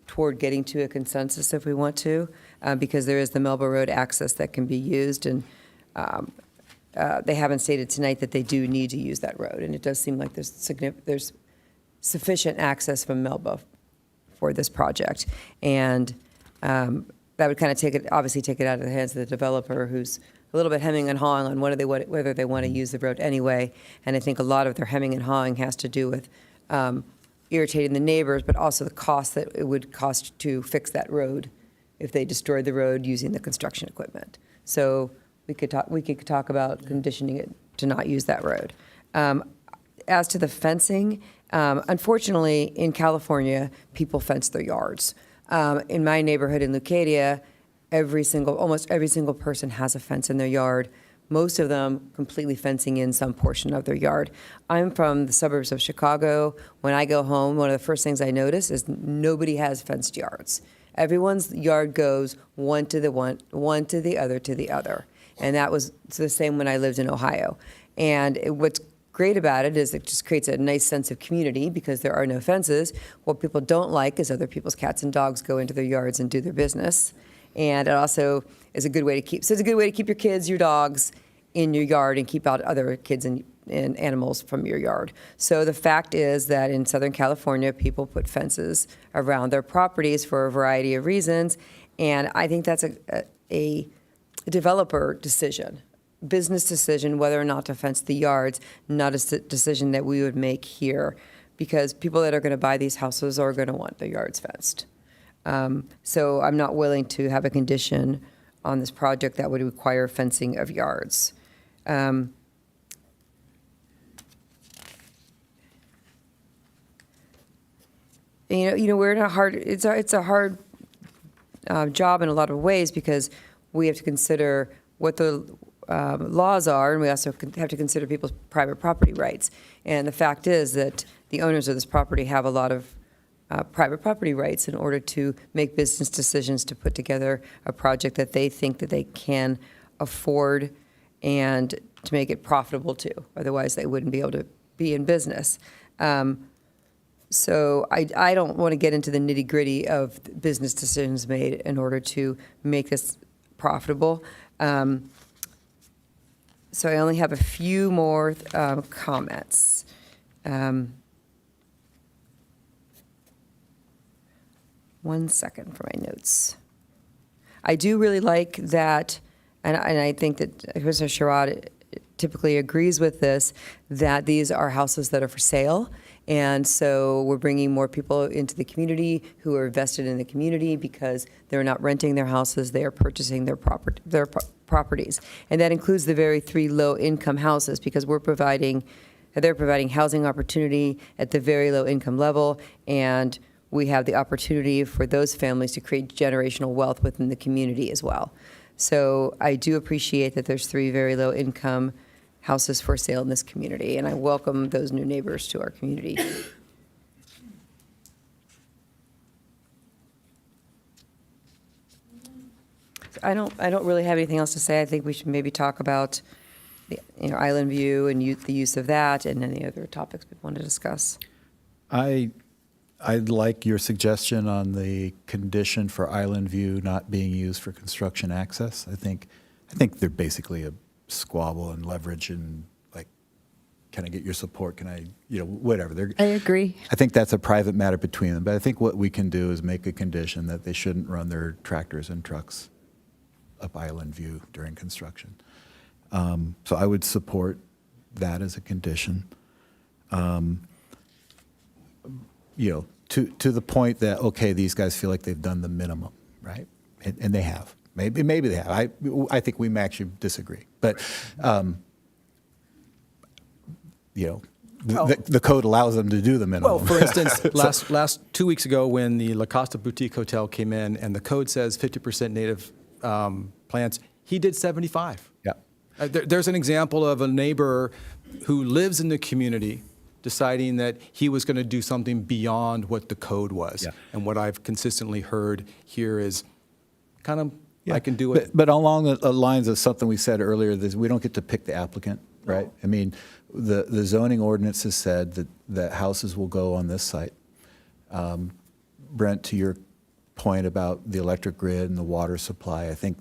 toward getting to a consensus if we want to, because there is the Melba Road access that can be used, and they haven't stated tonight that they do need to use that road, and it does seem like there's sufficient access from Melba for this project, and that would kind of obviously take it out of the hands of the developer, who's a little bit hemming and hawing on whether they want to use the road anyway. And I think a lot of their hemming and hawing has to do with irritating the neighbors, but also the cost that it would cost to fix that road if they destroyed the road using the construction equipment. So we could talk about conditioning it to not use that road. As to the fencing, unfortunately, in California, people fence their yards. In my neighborhood in Leucadia, almost every single person has a fence in their yard, most of them completely fencing in some portion of their yard. I'm from the suburbs of Chicago. When I go home, one of the first things I notice is nobody has fenced yards. Everyone's yard goes one to the other. And that was the same when I lived in Ohio. And what's great about it is it just creates a nice sense of community because there are no fences. What people don't like is other people's cats and dogs go into their yards and do their business. And it also is a good way to keep your kids, your dogs in your yard and keep out other kids and animals from your yard. So the fact is that in Southern California, people put fences around their properties for a variety of reasons. And I think that's a developer decision. Business decision whether or not to fence the yards, not a decision that we would make here, because people that are going to buy these houses are going to want their yards fenced. So I'm not willing to have a condition on this project that would require fencing of yards. You know, we're in a hard. It's a hard job in a lot of ways because we have to consider what the laws are, and we also have to consider people's private property rights. And the fact is that the owners of this property have a lot of private property rights in order to make business decisions to put together a project that they think that they can afford and to make it profitable too. Otherwise, they wouldn't be able to be in business. So I don't want to get into the nitty-gritty of business decisions made in order to make this profitable. So I only have a few more comments. One second for my notes. I do really like that, and I think that Commissioner Sherrod typically agrees with this, that these are houses that are for sale, And so we're bringing more people into the community who are vested in the community because they're not renting their houses, they are purchasing their properties. And that includes the very 3 low-income houses because they're providing housing opportunity at the very low income level, and we have the opportunity for those families to create generational wealth within the community as well. So I do appreciate that there's 3 very low income houses for sale in this community, and I welcome those new neighbors to our community. I don't really have anything else to say. I think we should maybe talk about the, Island View and the use of that and any other topics we want to discuss. I like your suggestion on the condition for Island View not being used for construction access. I think they're basically a squabble and leverage and like, can I get your support? Can I, whatever. I agree. I think that's a private matter between them. But I think what we can do is make a condition that they shouldn't run their tractors and trucks up Island View during construction. So I would support that as a condition. To the point that, okay, these guys feel like they've done the minimum, right? And they have. Maybe they have. I think we may actually disagree. But, the code allows them to do the minimum. Well, for instance, last 2 weeks ago when the La Costa Boutique Hotel came in and the code says 50% native plants, he did 75. Yeah. There's an example of a neighbor who lives in the community deciding that he was going to do something beyond what the code was. Yeah. And what I've consistently heard here is kind of, I can do it. But along the lines of something we said earlier, we don't get to pick the applicant, right? I mean, the zoning ordinance has said that houses will go on this site. Brent, to your point about the electric grid and the water supply, I think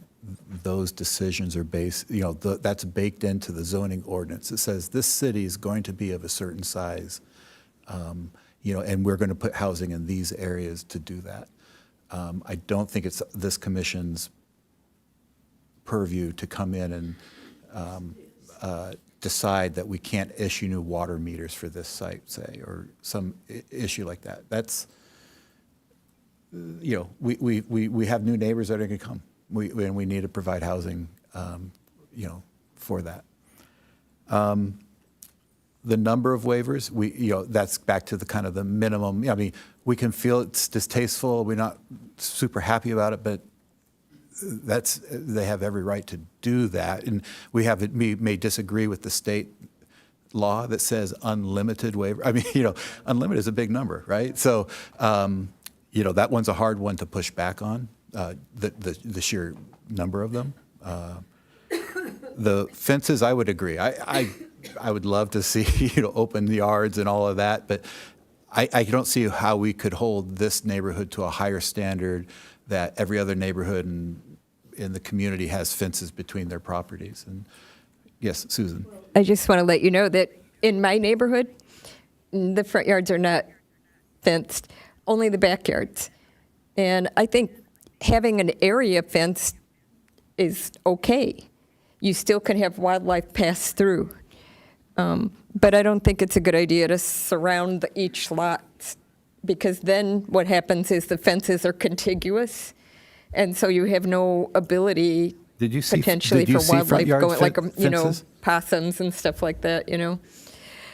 those decisions are based, that's baked into the zoning ordinance. It says this city is going to be of a certain size, and we're going to put housing in these areas to do that. I don't think it's this commission's purview to come in and decide that we can't issue new water meters for this site, say, or some issue like that. That's, we have new neighbors that are going to come. And we need to provide housing, for that. The number of waivers, that's back to the kind of the minimum. I mean, we can feel it's distasteful. We're not super happy about it, but they have every right to do that. And we may disagree with the state law that says unlimited waiver. I mean, unlimited is a big number, right? So, that one's a hard one to push back on. The sheer number of them. The fences, I would agree. I would love to see open yards and all of that, but I don't see how we could hold this neighborhood to a higher standard that every other neighborhood in the community has fences between their properties. And yes, Susan. I just want to let you know that in my neighborhood, the front yards are not fenced, only the backyards. And I think having an area fence is okay. You still can have wildlife pass through. But I don't think it's a good idea to surround each lot, because then what happens is the fences are contiguous, and so you have no ability potentially for wildlife going, like possums and stuff like that.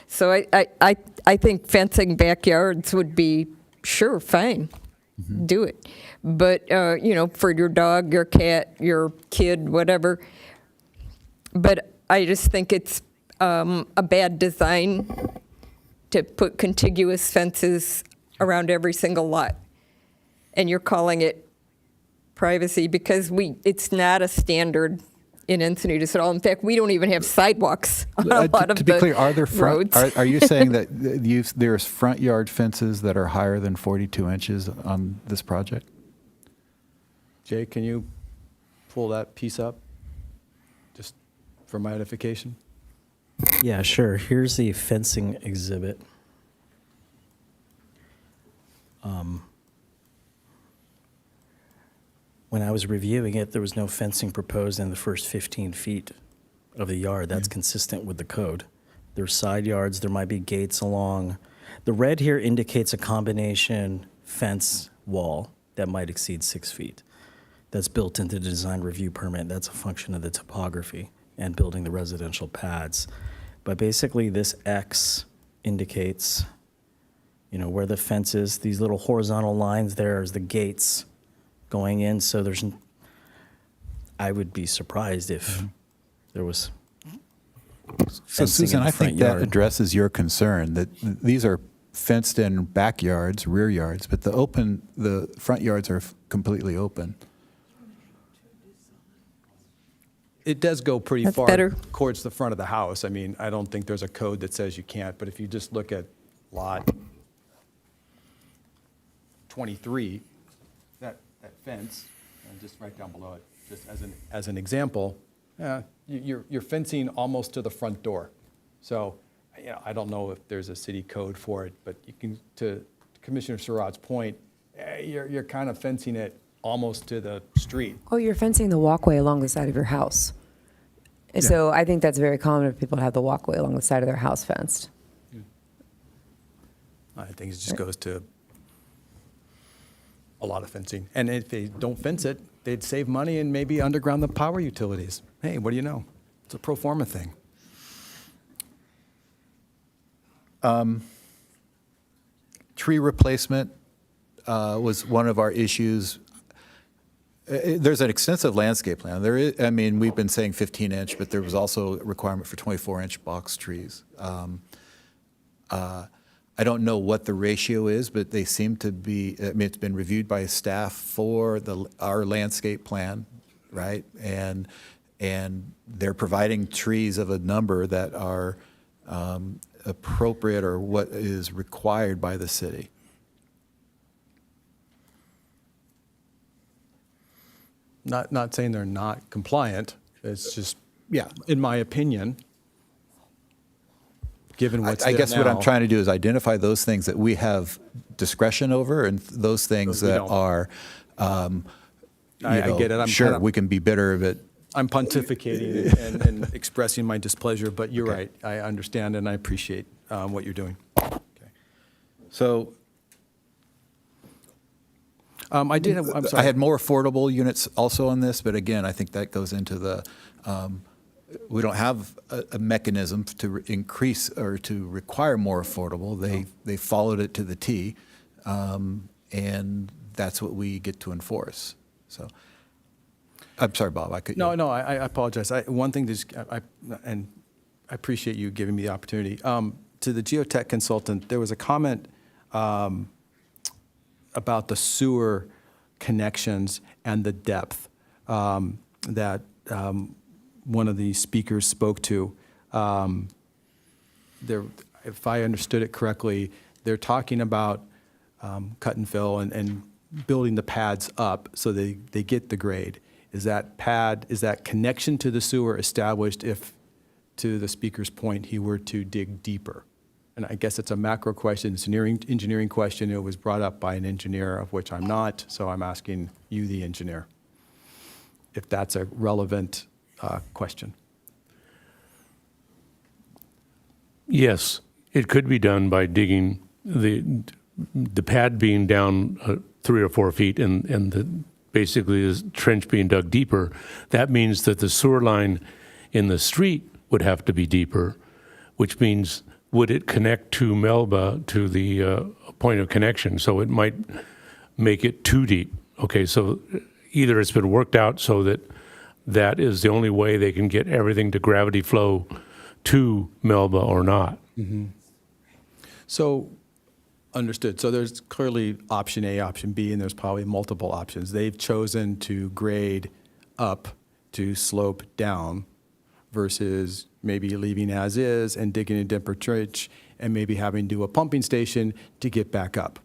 So I think fencing backyards would be fine. Mm-hmm. Do it. But, for your dog, your cat, your kid, whatever. But I just think it's a bad design to put contiguous fences around every single lot. And you're calling it privacy because it's not a standard in Encinitas at all. In fact, we don't even have sidewalks on a lot of the roads. To be clear, are you saying that there's front yard fences that are higher than 42 inches on this project? Jay, can you pull that piece up just for my edification? Yeah, sure. Here's the fencing exhibit. When I was reviewing it, there was no fencing proposed in the first 15 feet of the yard. That's consistent with the code. There's side yards. There might be gates along The red here indicates a combination fence wall that might exceed 6 feet. That's built into the design review permit. That's a function of the topography and building the residential pads. But basically, this X indicates, where the fence is. These little horizontal lines there is the gates going in. So I would be surprised if there was So fencing Susan, in the I think front that yard. addresses your concern that these are fenced-in backyards, rear yards, but the front yards are completely open. It does go pretty That's far better. towards the front of the house. I mean, I don't think there's a code that says you can't, but if you just look at lot 23, that fence, and just right down below it, just as an example, you're fencing almost to the front door. So, I don't know if there's a city code for it, but you can, to Commissioner Surratt's point, you're kind of fencing it almost to the street. Oh, you're fencing the walkway along the side of your house. So I think that's very common if people have the walkway along the side of their house fenced. I think it just goes to a lot of fencing. And if they don't fence it, they'd save money and maybe underground the power utilities. Hey, what do you know? It's a pro forma thing. Tree replacement was one of our issues. There's an extensive landscape plan. We've been saying 15-inch, but there was also a requirement for 24-inch box trees. I don't know what the ratio is, but they seem to be, it's been reviewed by staff for our landscape plan, right? And they're providing trees of a number that are appropriate or what is required by the city. Not saying they're not compliant. It's just, in my opinion, given what's I there guess what I'm now- trying to do is identify those things that we have discretion over and those things Those we that don't. are, I get it. sure, we can be bitter, but I'm pontificating and expressing my displeasure, but you're right. I understand and I appreciate what you're doing. so I'm I sorry. had more affordable units also on this, but again, I think that goes into the, we don't have a mechanism to increase or to require more affordable. They followed it to the T, and that's what we get to enforce. So, I'm sorry, Bob, I could. No, I apologize. One thing and I appreciate you giving me the opportunity. To the geotech consultant, there was a comment about the sewer connections and the depth that one of the speakers spoke to. If I understood it correctly, they're talking about cut and fill and building the pads up so they get the grade. Is that connection to the sewer established if, to the speaker's point, he were to dig deeper? And I guess it's a macro question, it's an engineering question. It was brought up by an engineer, of which I'm not, so I'm asking you, the engineer, if that's a relevant question. Yes, it could be done by digging the pad being down 3 or 4 feet and basically the trench being dug deeper. That means that the sewer line in the street would have to be deeper, which means would it connect to Melba to the point of connection? So it might make it too deep. Okay, so either it's been worked out so that that is the only way they can get everything to gravity flow to Melba or not. Mm-hmm. So, understood. So there's clearly option A, option B, and there's probably multiple options. They've chosen to grade up to slope down versus maybe leaving as is and digging a deeper trench and maybe having to do a pumping station to get back up,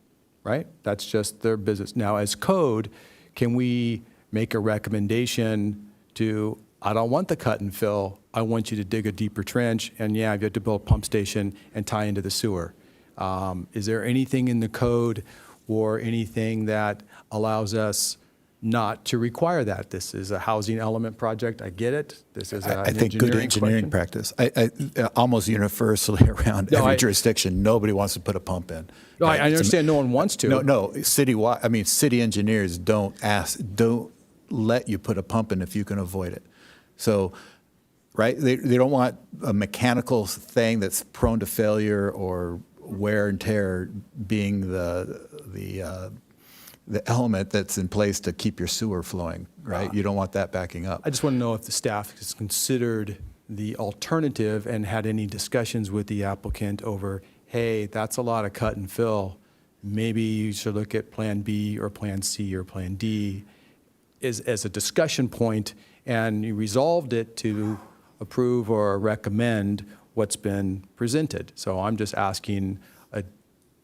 right? That's just their business. Now, as code, can we make a recommendation to, I don't want the cut and fill, I want you to dig a deeper trench, and yeah, you have to build a pump station and tie into the sewer. Is there anything in the code or anything that allows us not to require that. This is a housing element project. I get it. This is I think good engineering practice. Almost universally around every jurisdiction, nobody wants to put a pump in. No, I understand no one wants to. No, citywide. I mean, city engineers don't let you put a pump in if you can avoid it. So, right? They don't want a mechanical thing that's prone to failure or wear and tear being the element that's in place to keep your sewer flowing, right? You don't want that backing up. I just want to know if the staff has considered the alternative and had any discussions with the applicant over, hey, that's a lot of cut and fill. Maybe you should look at Plan B or Plan C or Plan D as a discussion point, and you resolved it to approve or recommend what's been presented. So I'm just asking a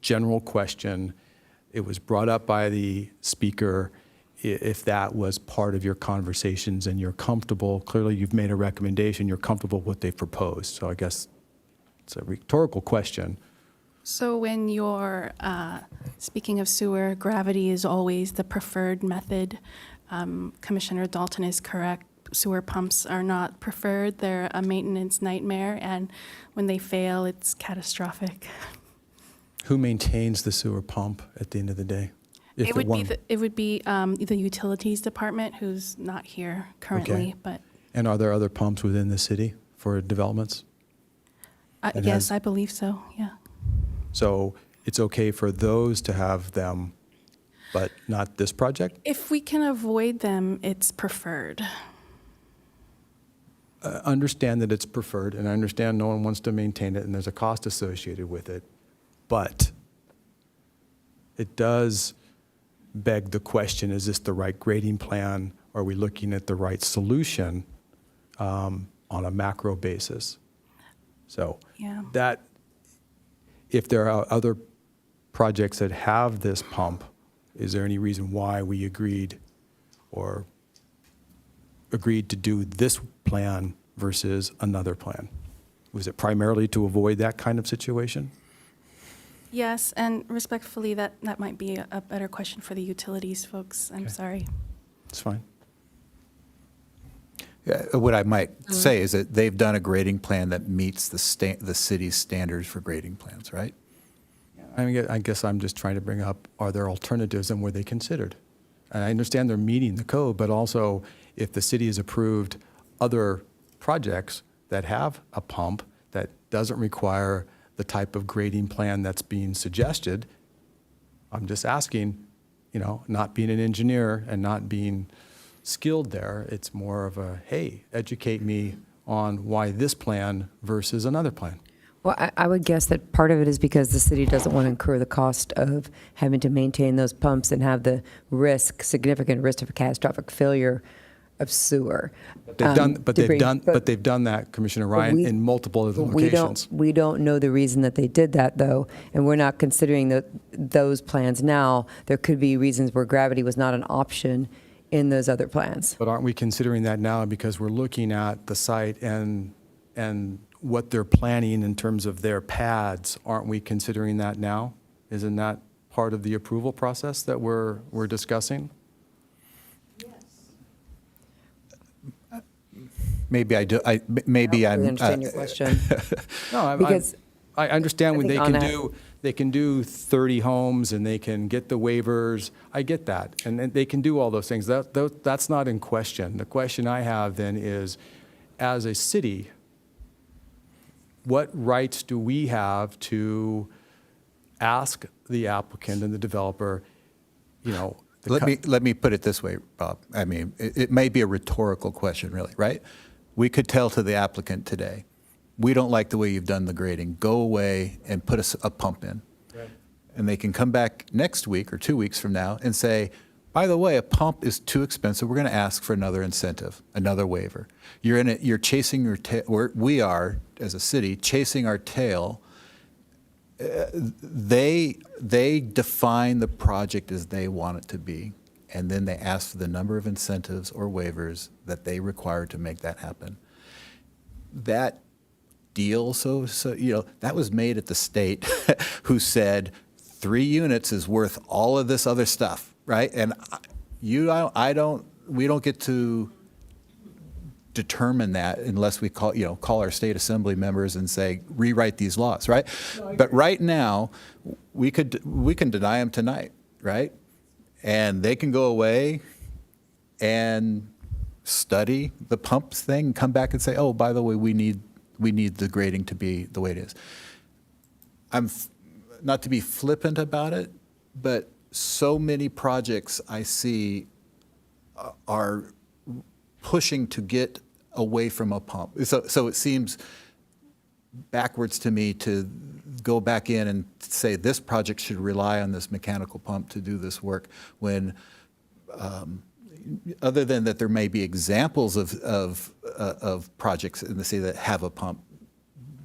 general question. It was brought up by the speaker, if that was part of your conversations and you're comfortable. Clearly you've made a recommendation, you're comfortable with what they've proposed. So I guess it's a rhetorical question. So when you're speaking of sewer, gravity is always the preferred method. Commissioner Dalton is correct. Sewer pumps are not preferred. They're a maintenance nightmare, and when they fail, it's catastrophic. Who maintains the sewer pump at the end of the day? It would be the utilities department, who's not here currently. Okay. But And are there other pumps within the city for developments? yes, I believe so. Yeah. So it's okay for those to have them, but not this project? If we can avoid them, it's preferred. Understand that it's preferred, and I understand no one wants to maintain it, and there's a cost associated with it. But it does beg the question, is this the right grading plan? Are we looking at the right solution on a macro basis? So Yeah. that, if there are other projects that have this pump, is there any reason why we agreed to do this plan versus another plan? Was it primarily to avoid that kind of situation? Yes, and respectfully, that might be a better question for the utilities folks. I'm sorry. It's fine. What I might say is that they've done a grading plan that meets the city's standards for grading plans, right? I guess I'm just trying to bring up, are there alternatives and were they considered? And I understand they're meeting the code, but also if the city has approved other projects that have a pump that doesn't require the type of grading plan that's being suggested, I'm just asking, not being an engineer and not being skilled there, it's more of a, hey, educate me on why this plan versus another plan. Well, I would guess that part of it is because the city doesn't want to incur the cost of having to maintain those pumps and have the significant risk of a catastrophic failure of sewer. But they've done that, Commissioner Ryan, in multiple other locations. We don't know the reason that they did that, though, and we're not considering those plans now. There could be reasons where gravity was not an option in those other plans. But aren't we considering that now because we're looking at the site and what they're planning in terms of their pads? Aren't we considering that now? Isn't that part of the approval process that we're discussing? Maybe I do. Maybe I I'm. understand your question. No, Because I understand when think they can do 30 homes and they can get the waivers. I get that, and they can do all those things. That's not in question. The question I have then is, as a city, what rights do we have to ask the applicant and the developer, Let me put it this way, Bob. I mean, it may be a rhetorical question, really, right? We could tell to the applicant today, we don't like the way you've done the grading. Go away and put a pump in. Right. And they can come back next week or 2 weeks from now and say, by the way, a pump is too expensive. We're going to ask for another incentive, another waiver. You're chasing your tail. We are, as a city, chasing our tail. They define the project as they want it to be, and then they ask for the number of incentives or waivers that they require to make that happen. That deal, that was made at the state, who said 3 units is worth all of this other stuff, right? And we don't get to determine that unless we call our state assembly members and say, rewrite these laws, right? But right now, we can deny them tonight, right? And they can go away and study the pumps thing and come back and say, oh, by the way, we need the grading to be the way it is. Not to be flippant about it, but so many projects I see are pushing to get away from a pump. So it seems backwards to me to go back in and say this project should rely on this mechanical pump to do this work when, other than that there may be examples of projects in the city that have a pump,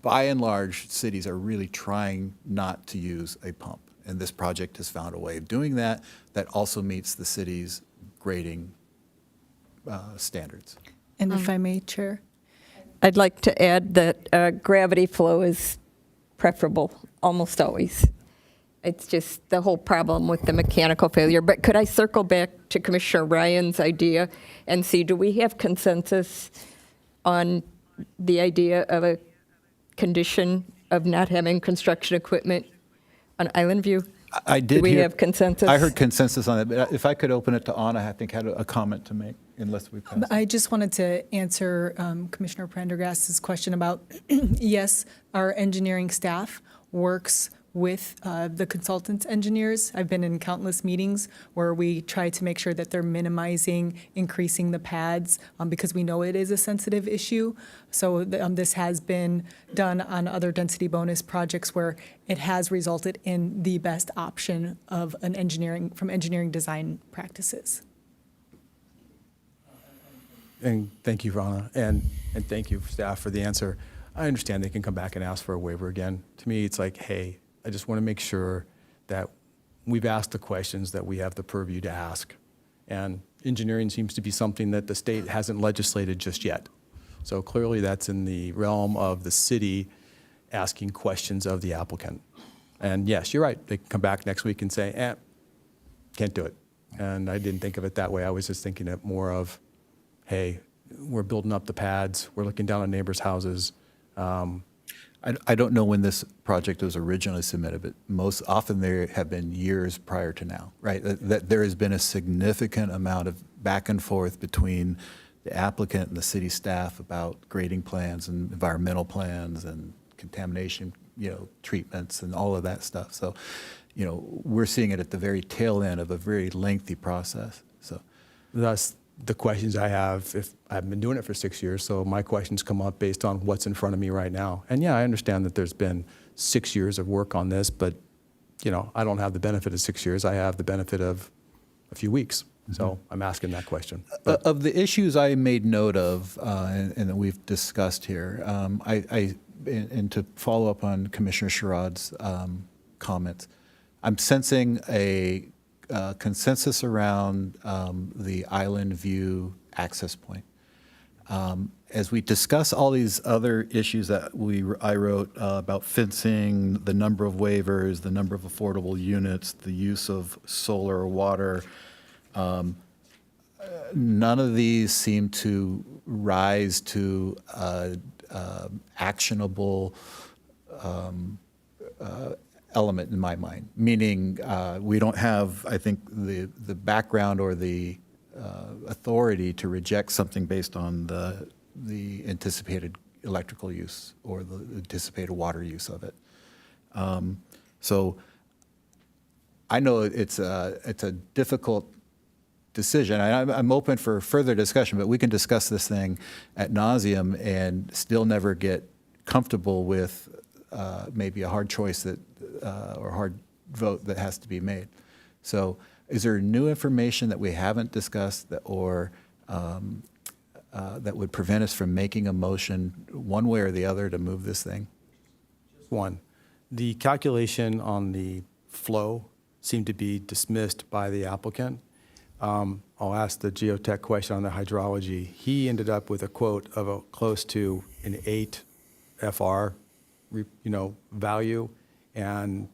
by and large, cities are really trying not to use a pump. And this project has found a way of doing that that also meets the city's grading standards. And if I may, Chair? I'd like to add that gravity flow is preferable almost always. It's just the whole problem with the mechanical failure. But could I circle back to Commissioner Ryan's idea and see, do we have consensus on the idea of a condition of not having construction equipment on Island View? I did. Do we have consensus? I heard consensus on it, but if I could open it to Anna, I think had a comment to make, unless we pass. I just wanted to answer Commissioner Prendergast's question about, yes, our engineering staff works with the consultants engineers. I've been in countless meetings where we try to make sure that they're minimizing increasing the pads because we know it is a sensitive issue. So this has been done on other density bonus projects where it has resulted in the best option of an engineering design practices. And thank you, Rana, and thank you, staff, for the answer. I understand they can come back and ask for a waiver again. To me, it's like, hey, I just want to make sure that we've asked the questions that we have the purview to ask. And engineering seems to be something that the state hasn't legislated just yet. So clearly that's in the realm of the city asking questions of the applicant. And yes, you're right. They can come back next week and say, can't do it. And I didn't think of it that way. I was just thinking it more of, hey, we're building up the pads. We're looking down on neighbors' houses. I don't know when this project was originally submitted, but most often there have been years prior to now, right? That there has been a significant amount of back and forth between the applicant and the city staff about grading plans and environmental plans and contamination, treatments and all of that stuff. So, we're seeing it at the very tail end of a very lengthy process. So, thus, the questions I have, if I've been doing it for 6 years, so my questions come up based on what's in front of me right now. And yeah, I understand that there's been 6 years of work on this, but I don't have the benefit of 6 years. I have the benefit of a few weeks. So I'm asking that question. Of the issues I made note of and that we've discussed here, and to follow up on Commissioner Sherrod's comments, I'm sensing a consensus around the Island View access point. As we discuss all these other issues that I wrote about fencing, the number of waivers, the number of affordable units, the use of solar or water, none of these seem to rise to actionable element in my mind, meaning we don't have, I think, the background or the authority to reject something based on the anticipated electrical use or the anticipated water use of it. So I know it's a difficult decision. I'm open for further discussion, but we can discuss this thing ad nauseum and still never get comfortable with maybe a hard choice that or hard vote that has to be made. So is there new information that we haven't discussed that, or that would prevent us from making a motion one way or the other to move this thing? One, the calculation on the flow seemed to be dismissed by the applicant. I'll ask the geotech question on the hydrology. He ended up with a quote of close to an 8 FR, value, and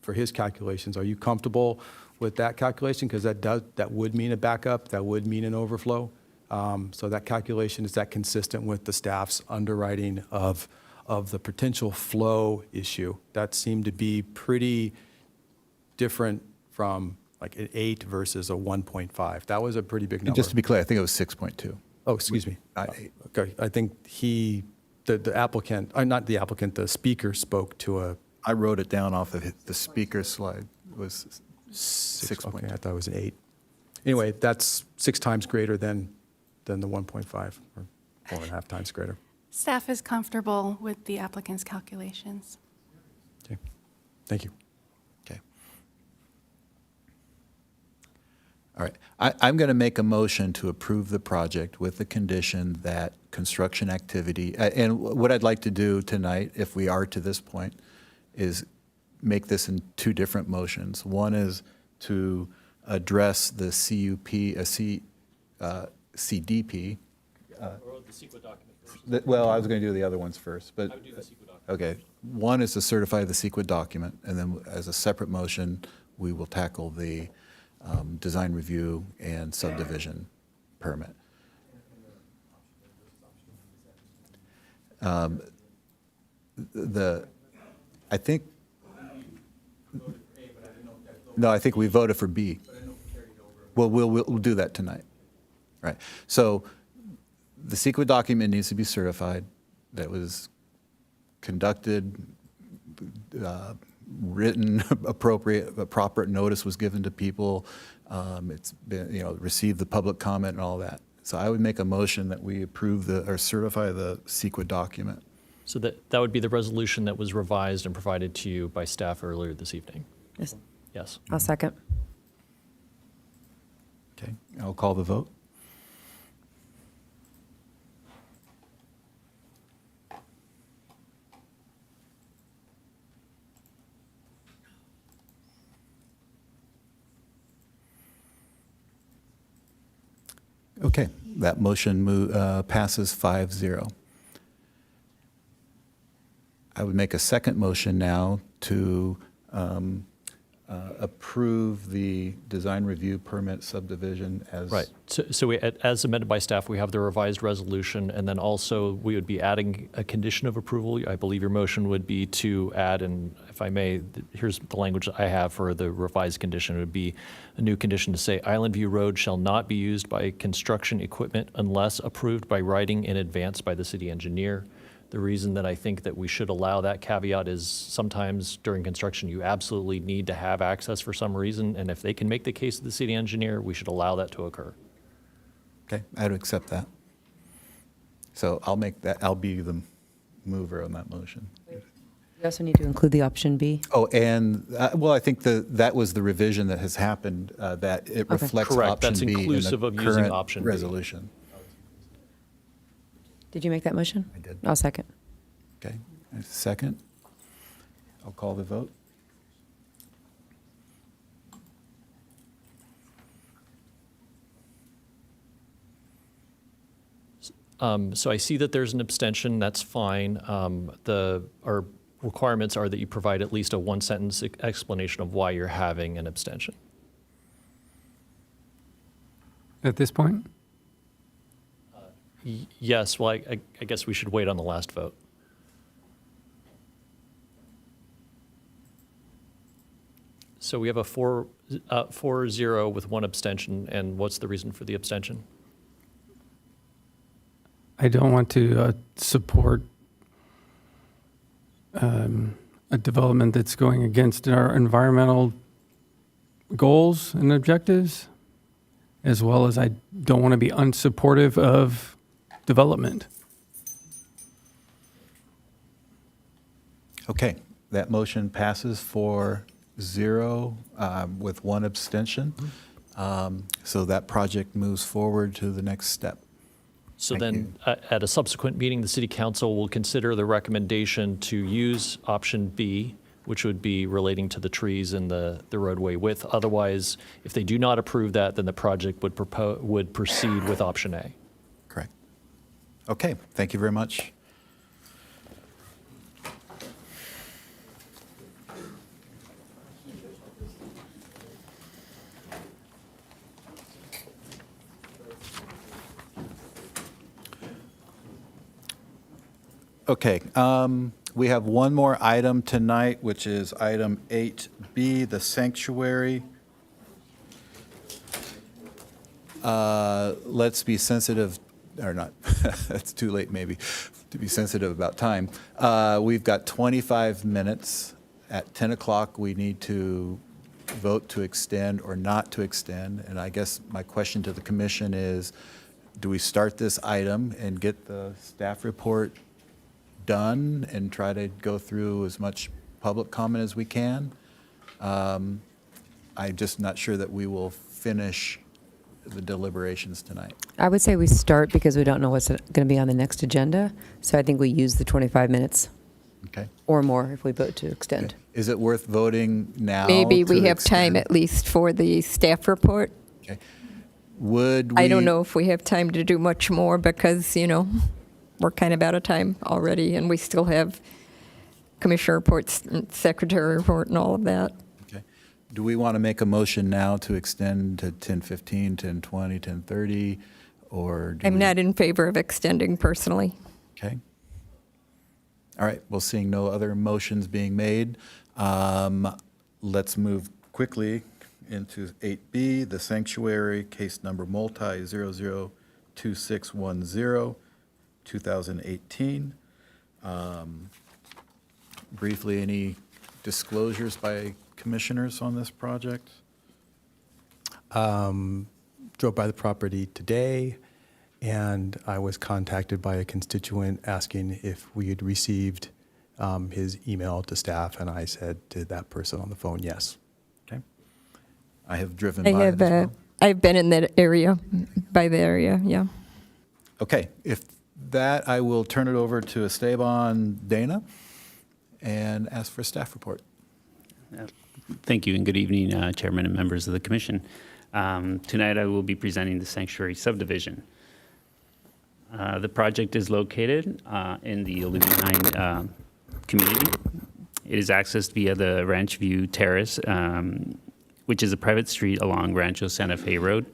for his calculations, are you comfortable with that calculation, because that would mean a backup, that would mean an overflow. So that calculation, is that consistent with the staff's underwriting of the potential flow issue? That seemed to be pretty different from like an 8 versus a 1.5. That was a pretty big And number. just to be clear, I think it was 6.2. Oh, excuse me. Okay, I think the applicant, not the applicant, the speaker spoke to a. I wrote it down off of the speaker's slide. It was 6. Okay, I thought it was an 8. Anyway, that's 6 times greater than the 1.5, or 4.5 times greater. Staff is comfortable with the applicant's calculations. Okay, thank you. Okay. All right. I'm going to make a motion to approve the project with the condition that construction activity, and what I'd like to do tonight, if we are to this point, is make this in 2 different motions. One is to address the CUP, CDP. Well, I was going to do the other ones first, but. Okay. One is to certify the CEQA document, and then as a separate motion, we will tackle the design review and subdivision permit. I think we voted for B. Well, we'll do that tonight. Right. So the CEQA document needs to be certified. That was conducted, written, appropriate, a proper notice was given to people. It's been, received the public comment and all that. So I would make a motion that we approve or certify the CEQA document. So that would be the resolution that was revised and provided to you by staff earlier this evening? Yes. Yes. I'll second. Okay, I'll call the vote. Okay, that motion passes 5-0. I would make a second motion now to approve the design review permit subdivision as. Right. So we, as amended by staff, we have the revised resolution, and then also we would be adding a condition of approval. I believe your motion would be to add, and if I may, here's the language I have for the revised condition. It would be a new condition to say, Island View Road shall not be used by construction equipment unless approved by writing in advance by the city engineer. The reason that I think that we should allow that caveat is sometimes during construction, you absolutely need to have access for some reason, and if they can make the case to the city engineer, we should allow that to occur. Okay, I'd accept that. So I'll be the mover on that motion. You also need to include the option B. Oh, and, well, I think that was the revision that has happened, that it reflects Correct. option That's B in inclusive the of using current option B. resolution. Did you make that motion? I did. I'll second. Okay, second. I'll call the vote. So I see that there's an abstention, that's fine. Our requirements are that you provide at least a one-sentence explanation of why you're having an abstention. At this point? Yes, well, I guess we should wait on the last vote. So we have a 4-0 with one abstention, and what's the reason for the abstention? I don't want to support a development that's going against our environmental goals and objectives, as well as I don't want to be unsupportive of development. Okay, that motion passes 4-0 with one abstention. So that project moves forward to the next step. So then, at a subsequent meeting, the city council will consider the recommendation to use option B, which would be relating to the trees and the roadway width. Otherwise, if they do not approve that, then the project would proceed with option A. Correct. Okay, thank you very much. Okay, we have one more item tonight, which is item 8B, the sanctuary. Let's be sensitive, or not, it's too late maybe, to be sensitive about time. We've got 25 minutes. At 10 o'clock, we need to vote to extend or not to extend. And I guess my question to the commission is, do we start this item and get the staff report done and try to go through as much public comment as we can? I'm just not sure that we will finish the deliberations tonight. I would say we start because we don't know what's going to be on the next agenda. So I think we use the 25 minutes. Okay. Or more if we vote to extend. Is it worth voting now? Maybe we to have time extend? at least for the staff report. Okay. Would we? I don't know if we have time to do much more because, we're kind of out of time already and we still have commissioner reports, and secretary report and all of that. Okay. Do we want to make a motion now to extend to 10:15, 10:20, 10:30, or? I'm not in favor of extending personally. Okay. All right, well, seeing no other motions being made, let's move quickly into 8B, the sanctuary, case number multi 002610, 2018. Briefly, any disclosures by commissioners on this project? Drove by the property today, and I was contacted by a constituent asking if we had received his email to staff, and I said to that person on the phone, yes. Okay. I have driven by it as well. I've been in that area, by the area, yeah. Okay, if that, I will turn it over to Esteban Dana and ask for a staff report. Thank you, and good evening, Chairman and members of the Commission. Tonight I will be presenting the sanctuary subdivision. The project is located in the Illuminine community. It is accessed via the Ranch View Terrace, which is a private street along Rancho Santa Fe Road.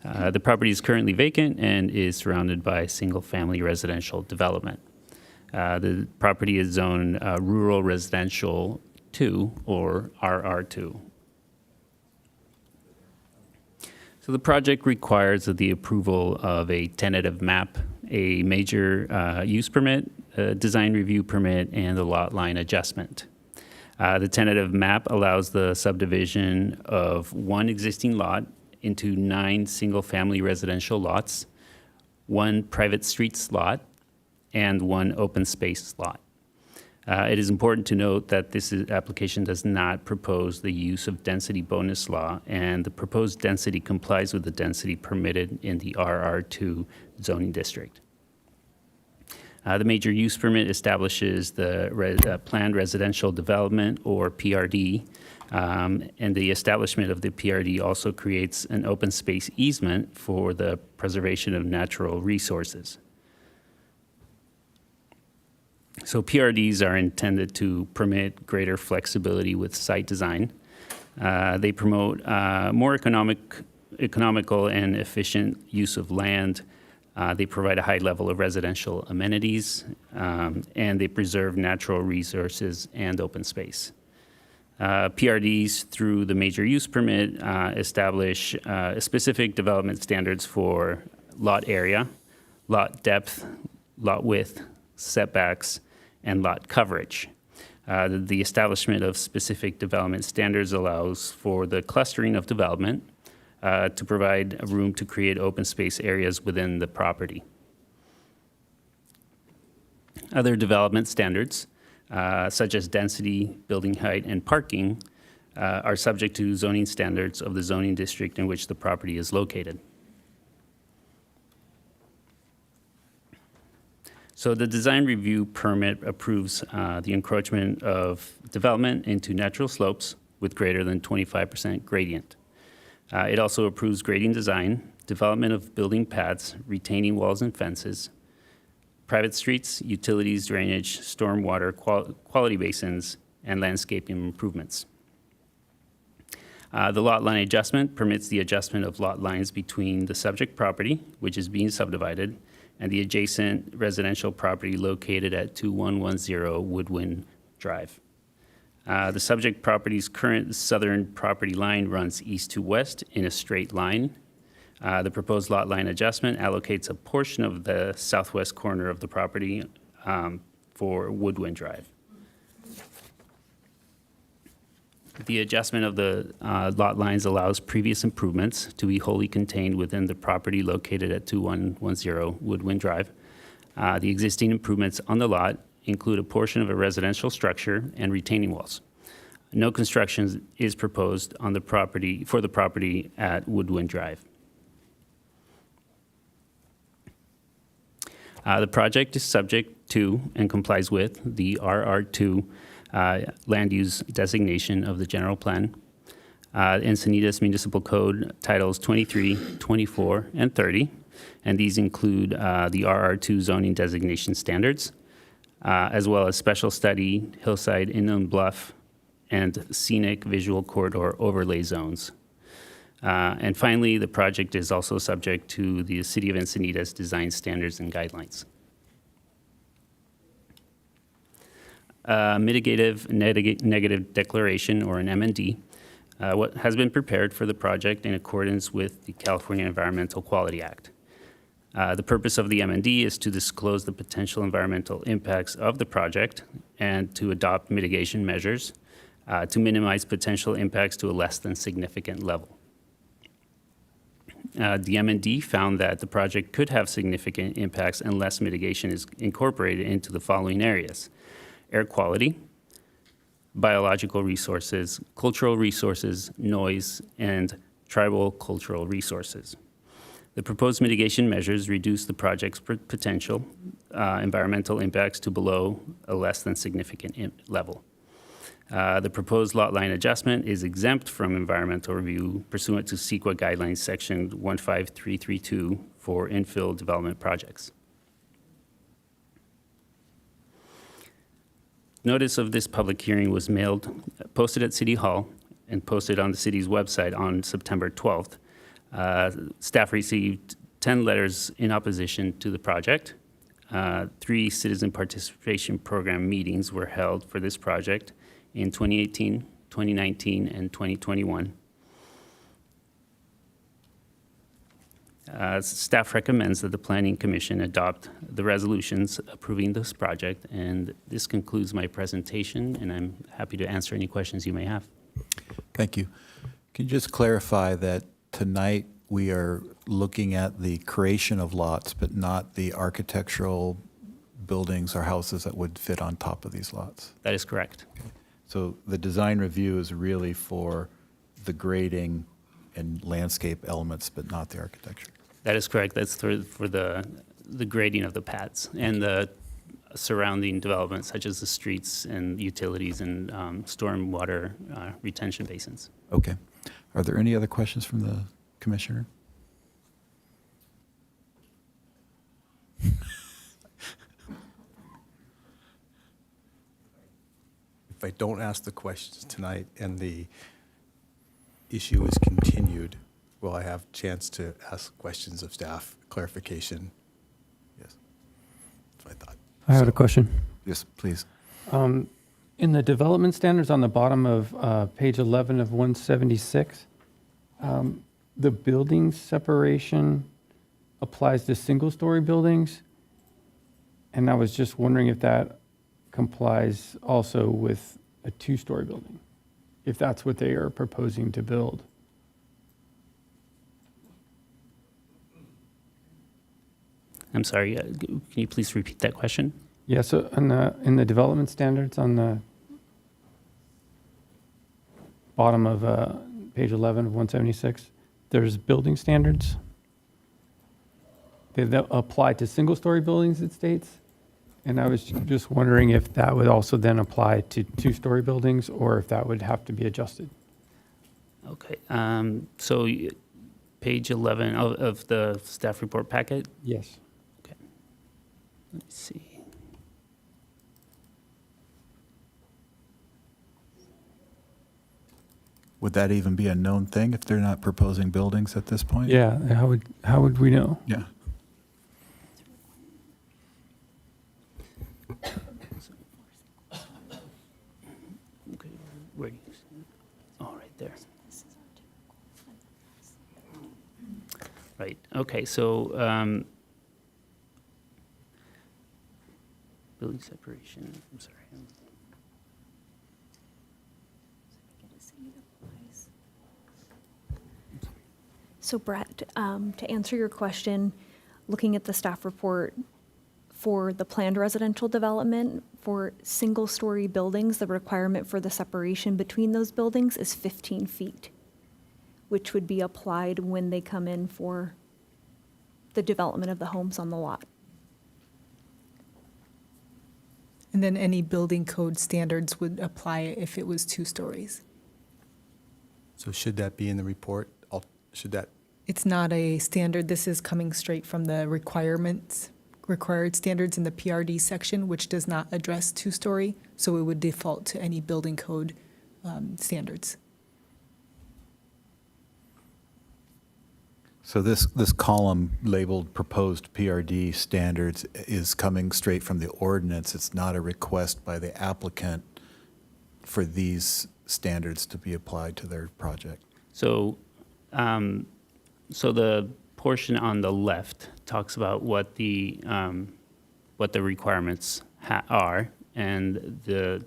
The property is currently vacant and is surrounded by single-family residential development. The property is zoned Rural Residential 2, or RR2. So the project requires the approval of a tentative map, a major use permit, a design review permit, and a lot line adjustment. The tentative map allows the subdivision of one existing lot into 9 single-family residential lots, 1 private streets lot, and 1 open space lot. It is important to note that this application does not propose the use of density bonus law, and the proposed density complies with the density permitted in the RR2 zoning district. The major use permit establishes the planned residential development, or PRD, and the establishment of the PRD also creates an open space easement for the preservation of natural resources. So PRDs are intended to permit greater flexibility with site design. They promote more economical and efficient use of land. They provide a high level of residential amenities, and they preserve natural resources and open space. PRDs, through the major use permit, establish specific development standards for lot area, lot depth, lot width, setbacks, and lot coverage. The establishment of specific development standards allows for the clustering of development to provide room to create open space areas within the property. Other development standards, such as density, building height, and parking, are subject to zoning standards of the zoning district in which the property is located. So the design review permit approves the encroachment of development into natural slopes with greater than 25% gradient. It also approves grading design, development of building paths, retaining walls and fences, private streets, utilities, drainage, stormwater, quality basins, and landscaping improvements. The lot line adjustment permits the adjustment of lot lines between the subject property, which is being subdivided, and the adjacent residential property located at 2110 Woodwind Drive. The subject property's current southern property line runs east to west in a straight line. The proposed lot line adjustment allocates a portion of the southwest corner of the property for Woodwind Drive. The adjustment of the lot lines allows previous improvements to be wholly contained within the property located at 2110 Woodwind Drive. The existing improvements on the lot include a portion of a residential structure and retaining walls. No construction is proposed on the property for the property at Woodwind Drive. The project is subject to and complies with the RR2 land use designation of the general plan. Encinitas Municipal Code Titles 23, 24, and 30, and these include the RR2 zoning designation standards, as well as special study, hillside, inland bluff, and scenic visual corridor overlay zones. And finally, the project is also subject to the City of Encinitas design standards and guidelines. Mitigative negative declaration, or an MND, what has been prepared for the project in accordance with the California Environmental Quality Act. The purpose of the MND is to disclose the potential environmental impacts of the project and to adopt mitigation measures to minimize potential impacts to a less than significant level. The MND found that the project could have significant impacts unless mitigation is incorporated into the following areas: air quality, biological resources, cultural resources, noise, and tribal cultural resources. The proposed mitigation measures reduce the project's potential environmental impacts to below a less than significant level. The proposed lot line adjustment is exempt from environmental review pursuant to CEQA guidelines section 15332 for infill development projects. Notice of this public hearing was posted at City Hall and posted on the city's website on September 12th. Staff received 10 letters in opposition to the project. 3 citizen participation program meetings were held for this project in 2018, 2019, and 2021. Staff recommends that the Planning Commission adopt the resolutions approving this project, and this concludes my presentation, and I'm happy to answer any questions you may have. Thank you. Can you just clarify that tonight we are looking at the creation of lots, but not the architectural buildings or houses that would fit on top of these lots? That is correct. Okay. So the design review is really for the grading and landscape elements, but not the architecture? That is correct. That's for the grading of the pads and the surrounding developments, such as the streets and utilities and stormwater retention basins. Okay. Are there any other questions from the commissioner? If I don't ask the questions tonight and the issue is continued, will I have a chance to ask questions of staff, clarification? Yes. That's what I thought. I have a question. Yes, please. In the development standards on the bottom of page 11 of 176, the building separation applies to single-story buildings, and I was just wondering if that complies also with a two-story building, if that's what they are proposing to build. I'm sorry, can you please repeat that question? Yeah, so in the development standards on the bottom of page 11 of 176, there's building standards. They apply to single-story buildings, it states. And I was just wondering if that would also then apply to two-story buildings, or if that would have to be adjusted. Okay, so page 11 of the staff report packet? Yes. Okay, let me see. Would that even be a known thing if they're not proposing buildings at this point? Yeah, how would we know? Yeah. Okay, where do you see it? Oh, right there. Right, okay, so building separation, I'm sorry. So Brett, to answer your question, looking at the staff report, for the planned residential development, for single-story buildings, the requirement for the separation between those buildings is 15 feet, which would be applied when they come in for the development of the homes on the lot. And then any building code standards would apply if it was 2 stories. So should that be in the report? Should that? It's not a standard. This is coming straight from the required standards in the PRD section, which does not address 2-story, so it would default to any building code standards. So this column labeled proposed PRD standards is coming straight from the ordinance. It's not a request by the applicant for these standards to be applied to their project. So, so the portion on the left talks about what the requirements are, and the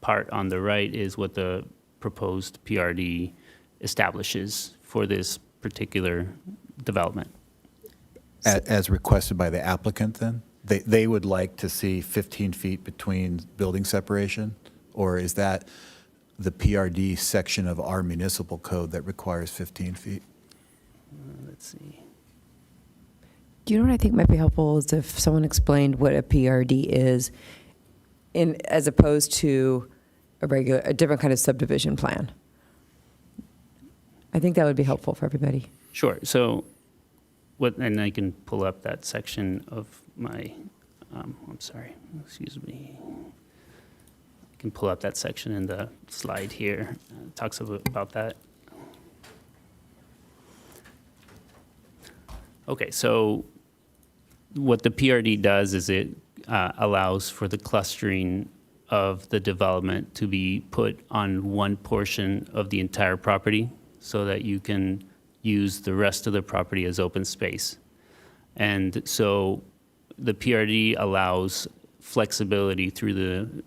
part on the right is what the proposed PRD establishes for this particular development. As requested by the applicant, then? They would like to see 15 feet between building separation? Or is that the PRD section of our municipal code that requires 15 feet? Let's see. Do you know what I think might be helpful is if someone explained what a PRD is as opposed to a different kind of subdivision plan. I think that would be helpful for everybody. Sure. So, and I can pull up that section of my. I'm sorry. Excuse me. I can pull up that section in the slide here. It talks about that. Okay. So, what the PRD does is it allows for the clustering of the development to be put on one portion of the entire property, so that you can use the rest of the property as open space. And so the PRD allows flexibility through the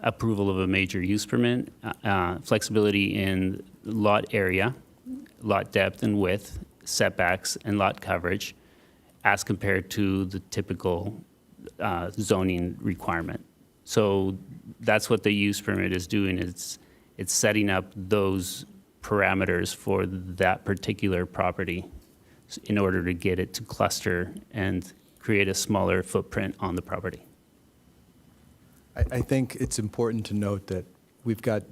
approval of a major use permit, flexibility in lot area, lot depth and width, setbacks, and lot coverage, as compared to the typical zoning requirement. So that's what the use permit is doing. It's setting up those parameters for that particular property in order to get it to cluster and create a smaller footprint on the property. I think it's important to note that we've got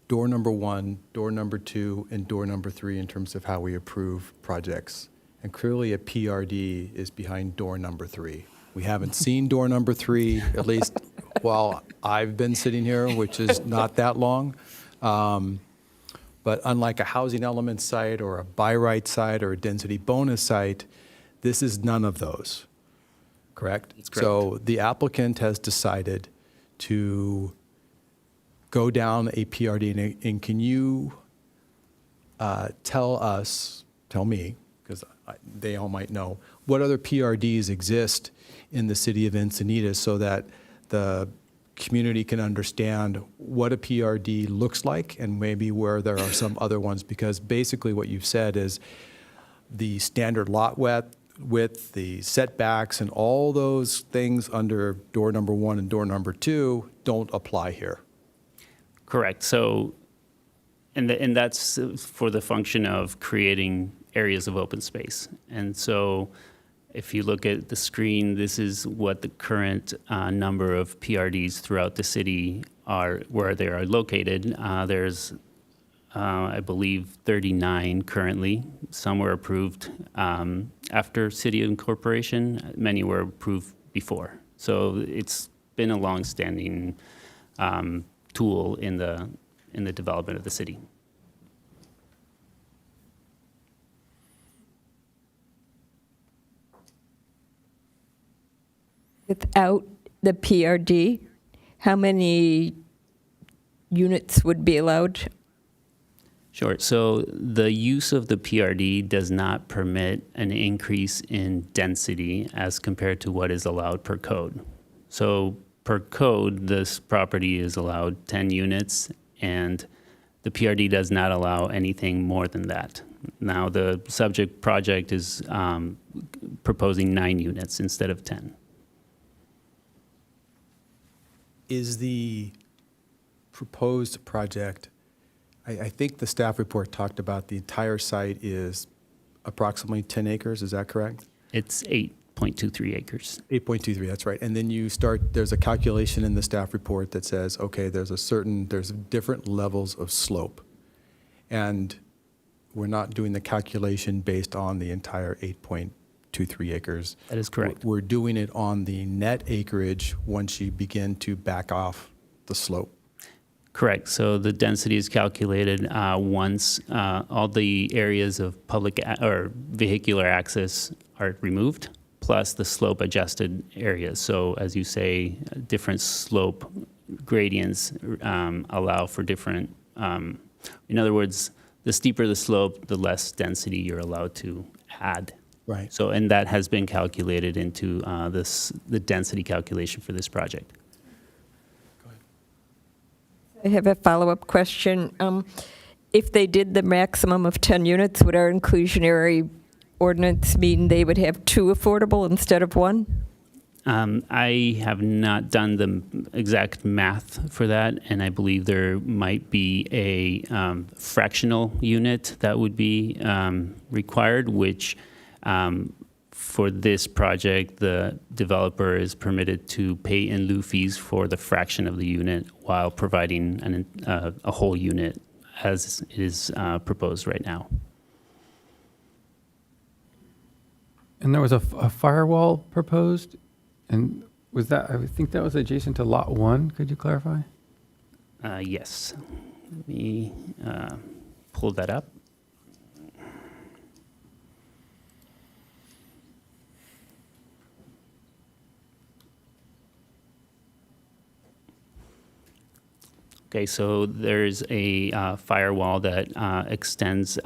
door number 1, door number 2, and door number 3 in terms of how we approve projects. And clearly a PRD is behind door number 3. We haven't seen door number 3, at least while I've been sitting here, which is not that long. But unlike a housing element site or a by right site or a density bonus site, this is none of those, correct? That's correct. So the applicant has decided to go down a PRD, and can you tell me, because they all might know, what other PRDs exist in the city of Encinitas so that the community can understand what a PRD looks like and maybe where there are some other ones, because basically what you've said is the standard lot width, the setbacks, and all those things under door number 1 and door number 2 don't apply here. Correct. So, and that's for the function of creating areas of open space. And so if you look at the screen, this is what the current number of PRDs throughout the city are, where they are located. There's, I believe, 39 currently. Some were approved after city incorporation. Many were approved before. So it's been a long-standing tool in the development of the city. Without the PRD, how many units would be allowed? Sure. So the use of the PRD does not permit an increase in density as compared to what is allowed per code. So per code, this property is allowed 10 units, and the PRD does not allow anything more than that. Now, the subject project is proposing 9 units instead of 10. Is the proposed project, I think the staff report talked about the entire site is approximately 10 acres, is that correct? It's 8.23 acres. 8.23, that's right. And then there's a calculation in the staff report that says, okay, there's different levels of slope. And we're not doing the calculation based on the entire 8.23 acres. That is correct. We're doing it on the net acreage once you begin to back off the slope. Correct. So the density is calculated once all the areas of public or vehicular access are removed, plus the slope adjusted areas. So as you say, different slope gradients allow for different, in other words, the steeper the slope, the less density you're allowed to add. Right. So, and that has been calculated into the density calculation for this project. I have a follow-up question. If they did the maximum of 10 units, would our inclusionary ordinance mean they would have 2 affordable instead of 1? I have not done the exact math for that, and I believe there might be a fractional unit that would be required, which for this project, the developer is permitted to pay in lieu fees for the fraction of the unit while providing a whole unit as it is proposed right now. And there was a firewall proposed, and was that, I think that was adjacent to Lot 1. Could you clarify? Yes. Let me pull that up. Okay, so there's a firewall that extends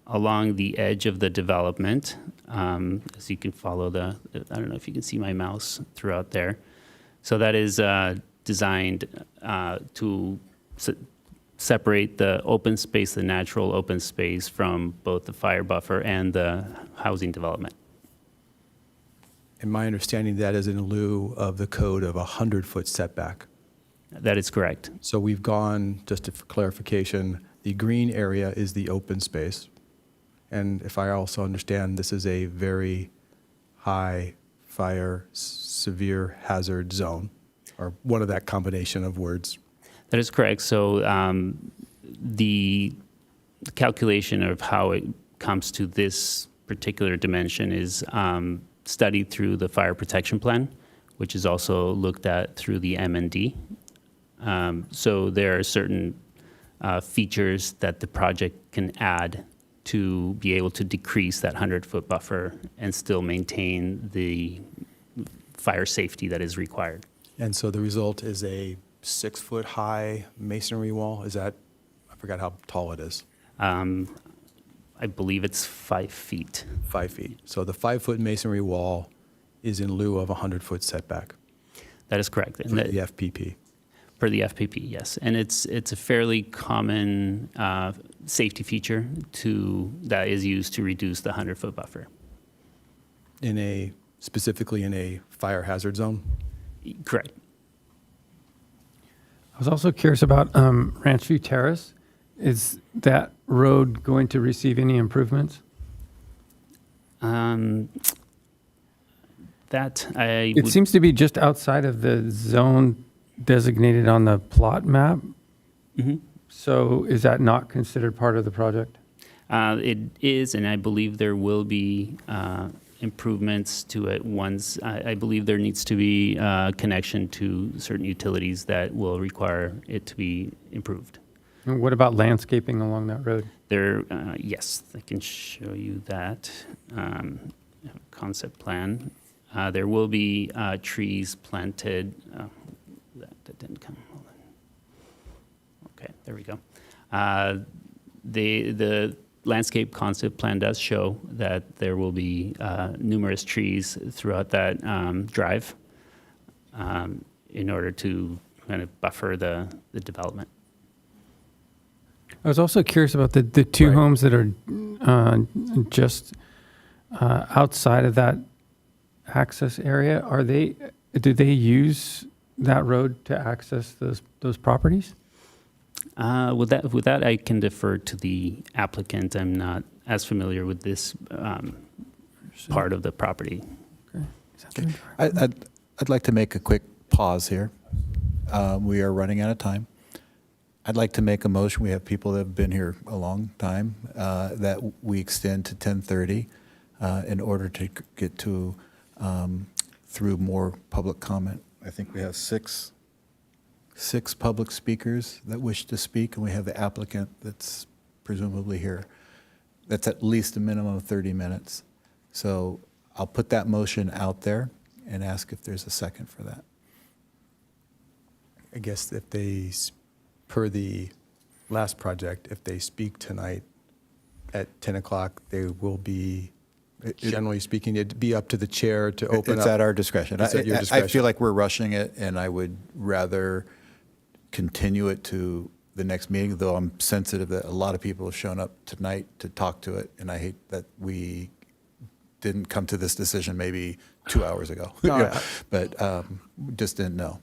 along the edge of the development. As you can follow I don't know if you can see my mouse throughout there. So that is designed to separate the open space, the natural open space, from both the fire buffer and the housing development. In my understanding, that is in lieu of the code of a 100-foot setback. That is correct. So we've gone, just for clarification, the green area is the open space. And if I also understand, this is a very high fire, severe hazard zone, or one of that combination of words. That is correct. So the calculation of how it comes to this particular dimension is studied through the fire protection plan, which is also looked at through the M&D. So there are certain features that the project can add to be able to decrease that 100-foot buffer and still maintain the fire safety that is required. And so the result is a 6-foot high masonry wall. Is that, I forgot how tall it is. I believe it's 5 feet. 5 feet. So the 5-foot masonry wall is in lieu of a 100-foot setback. That is correct. For the FPP. Per the FPP, yes. And it's a fairly common safety feature that is used to reduce the 100-foot buffer. Specifically in a fire hazard zone? Correct. I was also curious about Ranch View Terrace. Is that road going to receive any improvements? It seems to be just outside of the zone designated on the plot map. Mm-hmm. So is that not considered part of the project? It is, and I believe there will be improvements to it once. I believe there needs to be a connection to certain utilities that will require it to be improved. And what about landscaping along that road? Yes, I can show you that concept plan. There will be trees planted. That didn't come. Hold on. Okay, there we go. The landscape concept plan does show that there will be numerous trees throughout that drive in order to kind of buffer the development. I was also curious about the two homes that are just outside of that access area. Do they use that road to access those properties? With that, I can defer to the applicant. I'm not as familiar with this part of the property. Okay. I'd like to make a quick pause here. We are running out of time. I'd like to make a motion. We have people that have been here a long time, that we extend to 10:30 in order to get to through more public comment. I think we have six public speakers that wish to speak, and we have the applicant that's presumably here. That's at least a minimum of 30 minutes. So I'll put that motion out there and ask if there's a second for that. I guess if they, per the last project, if they speak tonight at 10 o'clock, they will be, generally speaking, it'd be up to the chair to open up. It's at our discretion. It's at your discretion. I feel like we're rushing it, and I would rather continue it to the next meeting, though I'm sensitive that a lot of people have shown up tonight to talk to it, and I hate that we didn't come to this decision maybe 2 hours ago. No, but just didn't know.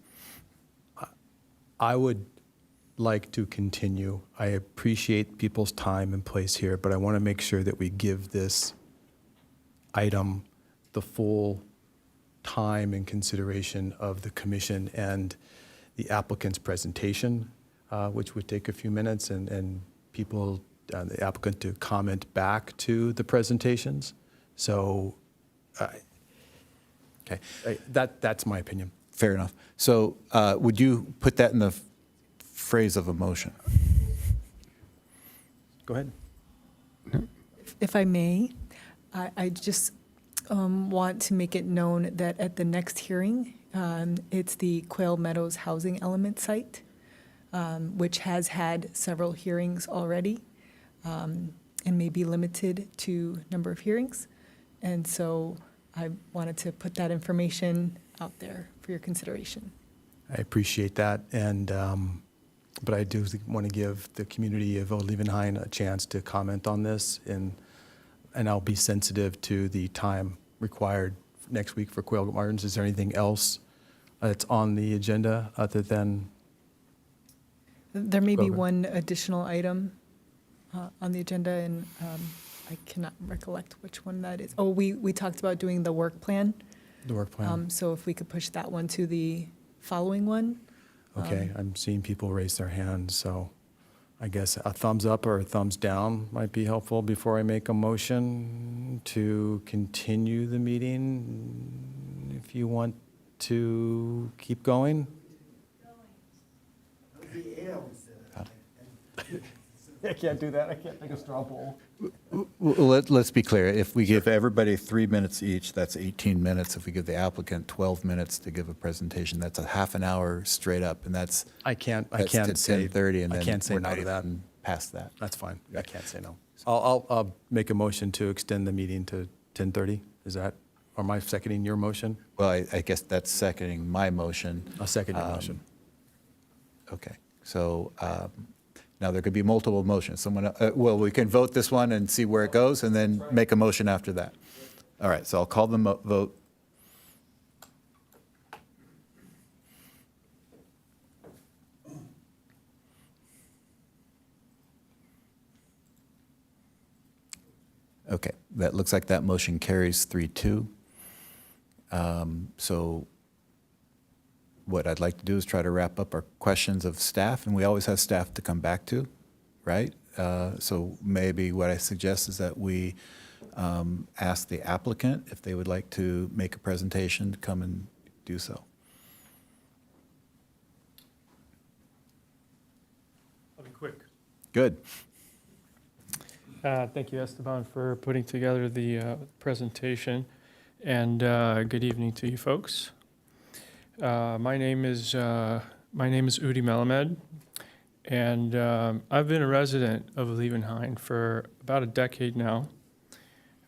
I would like to continue. I appreciate people's time and place here, but I want to make sure that we give this item the full time and consideration of the commission and the applicant's presentation, which would take a few minutes, and people, the applicant to comment back to the presentations. So, okay, that's my opinion. Fair enough. So would you put that in the phrase of a motion? Go ahead. If I may, I just want to make it known that at the next hearing, it's the Quail Meadows Housing Element Site, which has had several hearings already and may be limited to number of hearings. And so I wanted to put that information out there for your consideration. I appreciate that, and but I do want to give the community of Olivenhain a chance to comment on this, and I'll be sensitive to the time required next week for Quail Gardens. Is there anything else that's on the agenda other than? There may be Quail one additional item on the agenda, and I cannot recollect which one that is. Oh, we talked about doing the work plan. The work plan. So if we could push that one to the following one. Okay, I'm seeing people raise their hands, so I guess a thumbs up or a thumbs down might be helpful before I make a motion to continue the meeting. If you want to keep going. I can't do that. I can't make a straw poll. Let's be clear. If we give everybody 3 minutes each, that's 18 minutes. If we give the applicant 12 minutes to give a presentation, that's a half an hour straight up, and that's I can't to say 10:30, and I then can't say we're no not to that. even past that. That's fine. I can't say no. I'll make a motion to extend the meeting to 10:30. Is that, or am I seconding your motion? Well, I guess that's seconding my motion. I'll second your motion. Okay. So now there could be multiple motions. Well, we can vote this one and see where it goes, and then make a motion after that. All right. So I'll call the vote. Okay, that looks like that motion carries 3-2. So what I'd like to do is try to wrap up our questions of staff, and we always have staff to come back to, right? So maybe what I suggest is that we ask the applicant if they would like to make a presentation to come and do so. I'll be quick. Good. Thank you, Esteban, for putting together the presentation. and good evening to you folks. My name is Udi Melamed, and I've been a resident of Liebenhain for about a decade now.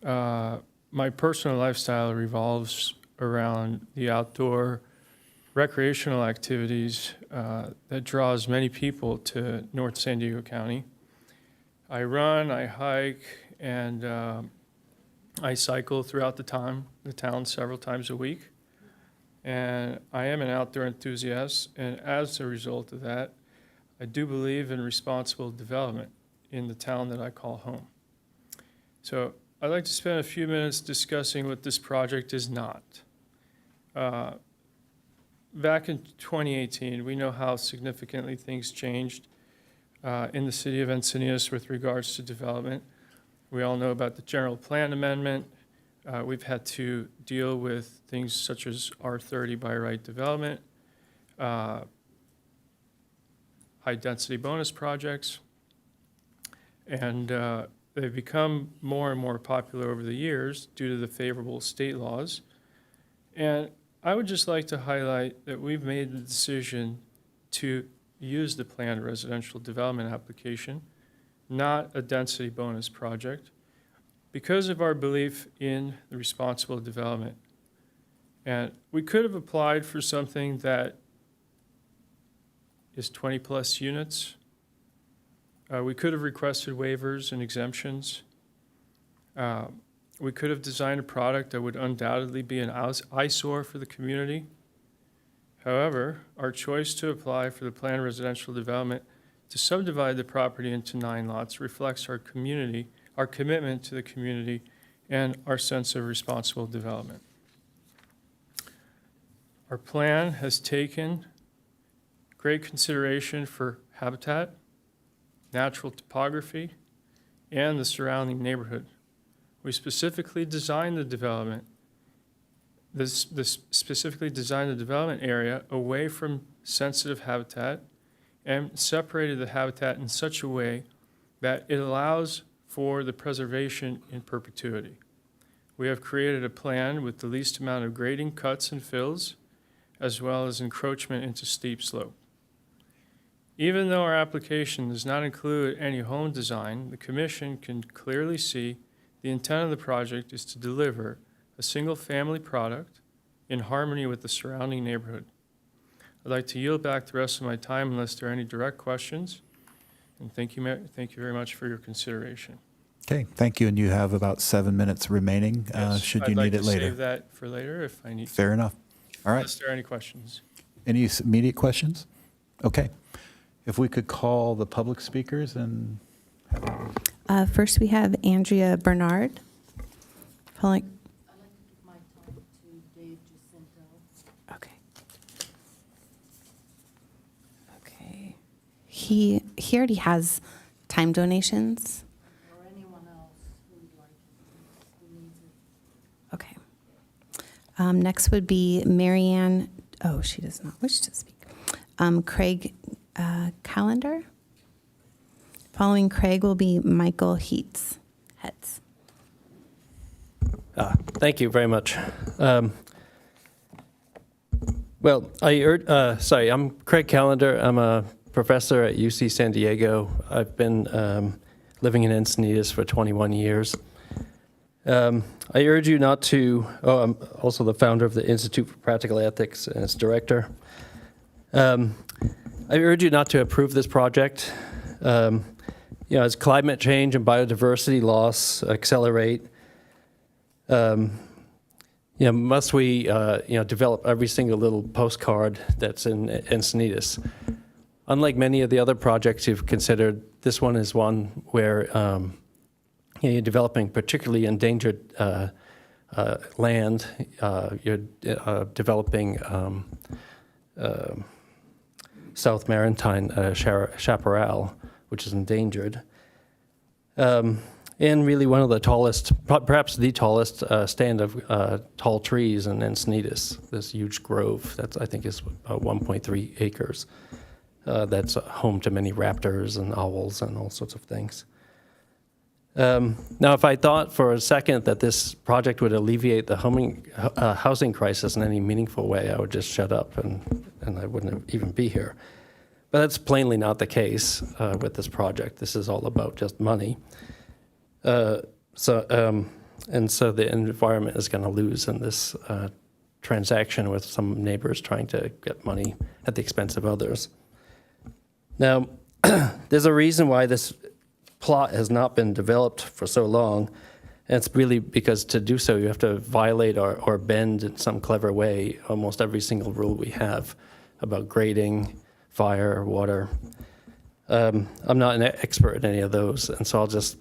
My personal lifestyle revolves around the outdoor recreational activities that draws many people to North San Diego County. I run, I hike, and I cycle throughout the town several times a week. And I am an outdoor enthusiast, and as a result of that, I do believe in responsible development in the town that I call home. So I'd like to spend a few minutes discussing what this project is not. Back in 2018, we know how significantly things changed in the city of Encinitas with regards to development. We all know about the general plan amendment. We've had to deal with things such as R30 by right development, high-density bonus projects, and they've become more and more popular over the years due to the favorable state laws. And I would just like to highlight that we've made the decision to use the planned residential development application, not a density bonus project, because of our belief in the responsible development. And we could have applied for something that is 20 plus units. We could have requested waivers and exemptions. We could have designed a product that would undoubtedly be an eyesore for the community. However, our choice to apply for the planned residential development to subdivide the property into 9 lots reflects our commitment to the community, and our sense of responsible development. Our plan has taken great consideration for habitat, natural topography, and the surrounding neighborhood. We specifically designed the development area away from sensitive habitat and separated the habitat in such a way that it allows for the preservation in perpetuity. We have created a plan with the least amount of grading, cuts, and fills, as well as encroachment into steep slope. Even though our application does not include any home design, the Commission can clearly see the intent of the project is to deliver a single-family product in harmony with the surrounding neighborhood. I'd like to yield back the rest of my time unless there are any direct questions. And thank you very much for your consideration. Okay, thank you. And you have about 7 minutes remaining, Yes, should you I'd need like it to later. save that for later if I need to. Fair enough. All right. Unless there are any questions. Any immediate questions? Okay. If we could call the public speakers and. First, we have Andrea Bernard. Following. Okay. Okay. He already has time donations. Or anyone else who would like it, who needs it. Okay. Next would be Marianne. Oh, she does not wish to speak. Craig Callender. Following Craig will be Michael Heats. Thank you very much. Well, I'm Craig Callender. I'm a professor at UC San Diego. I've been living in Encinitas for 21 years. I urge you not to, I'm also the founder of the Institute for Practical Ethics and its director. I urge you not to approve this project. As climate change and biodiversity loss accelerate, must we, develop every single little postcard that's in Encinitas? Unlike many of the other projects you've considered, this one is one where you're developing particularly endangered land. You're developing South Maritime chaparral, which is endangered. And really one of the tallest, perhaps the tallest stand of tall trees in Encinitas, this huge grove that I think is 1.3 acres. That's home to many raptors and owls and all sorts of things. Now, if I thought for a second that this project would alleviate the housing crisis in any meaningful way, I would just shut up and I wouldn't even be here. But that's plainly not the case with this project. This is all about just money. And so the environment is going to lose in this transaction with some neighbors trying to get money at the expense of others. Now, there's a reason why this plot has not been developed for so long, and it's really because to do so you have to violate or bend in some clever way almost every single rule we have about grading, fire, water. I'm not an expert in any of those, and so I'll just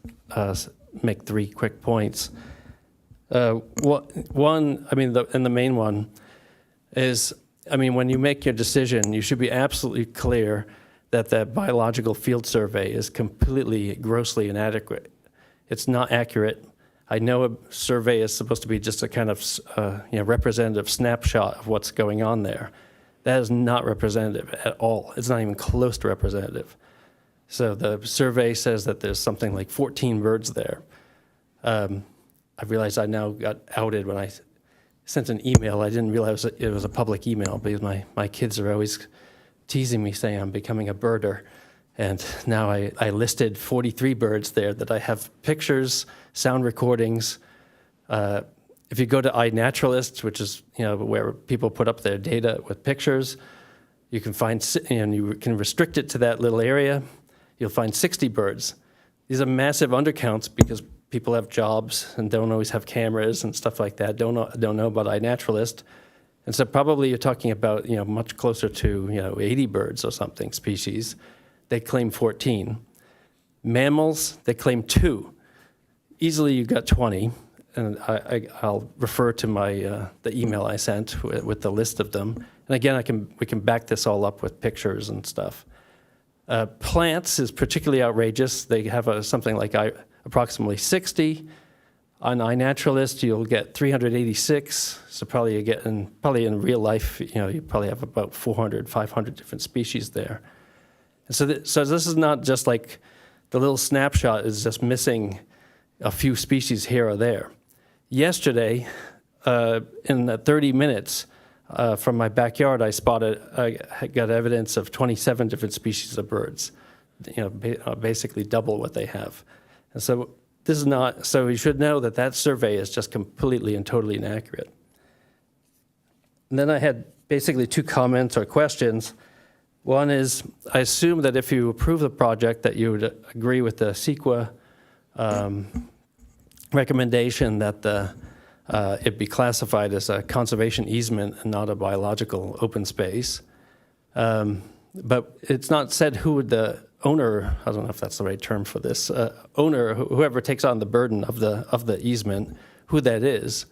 make 3 quick points. One, and the main one is, when you make your decision, you should be absolutely clear that that biological field survey is completely, grossly inadequate. It's not accurate. I know a survey is supposed to be just a kind of representative snapshot of what's going on there. That is not representative at all. It's not even close to representative. So the survey says that there's something like 14 birds there. I realized I now got outed when I sent an email. I didn't realize it was a public email because my kids are always teasing me saying I'm becoming a birder. And now I listed 43 birds there that I have pictures, sound recordings. If you go to iNaturalist, which is where people put up their data with pictures, you can find, and you can restrict it to that little area. You'll find 60 birds. These are massive undercounts because people have jobs and don't always have cameras and stuff like that. Don't know about iNaturalist, and so probably you're talking about much closer to 80 birds or something species. They claim 14. Mammals, they claim 2. Easily you got 20, and I'll refer to the email I sent with the list of them. And again, we can back this all up with pictures and stuff. Plants is particularly outrageous. They have something like approximately 60. On iNaturalist, you'll get 386. So probably in real life, you probably have about 400, 500 different species there. And so this is not just like the little snapshot is just missing a few species here or there. Yesterday, in 30 minutes from my backyard, I got evidence of 27 different species of birds, basically double what they have. And so so you should know that survey is just completely and totally inaccurate. And then I had basically 2 comments or questions. One is, I assume that if you approve the project that you would agree with the CEQA recommendation that it be classified as a conservation easement and not a biological open space. But it's not said who the owner, I don't know if that's the right term for this, owner, whoever takes on the burden of the easement, who that is.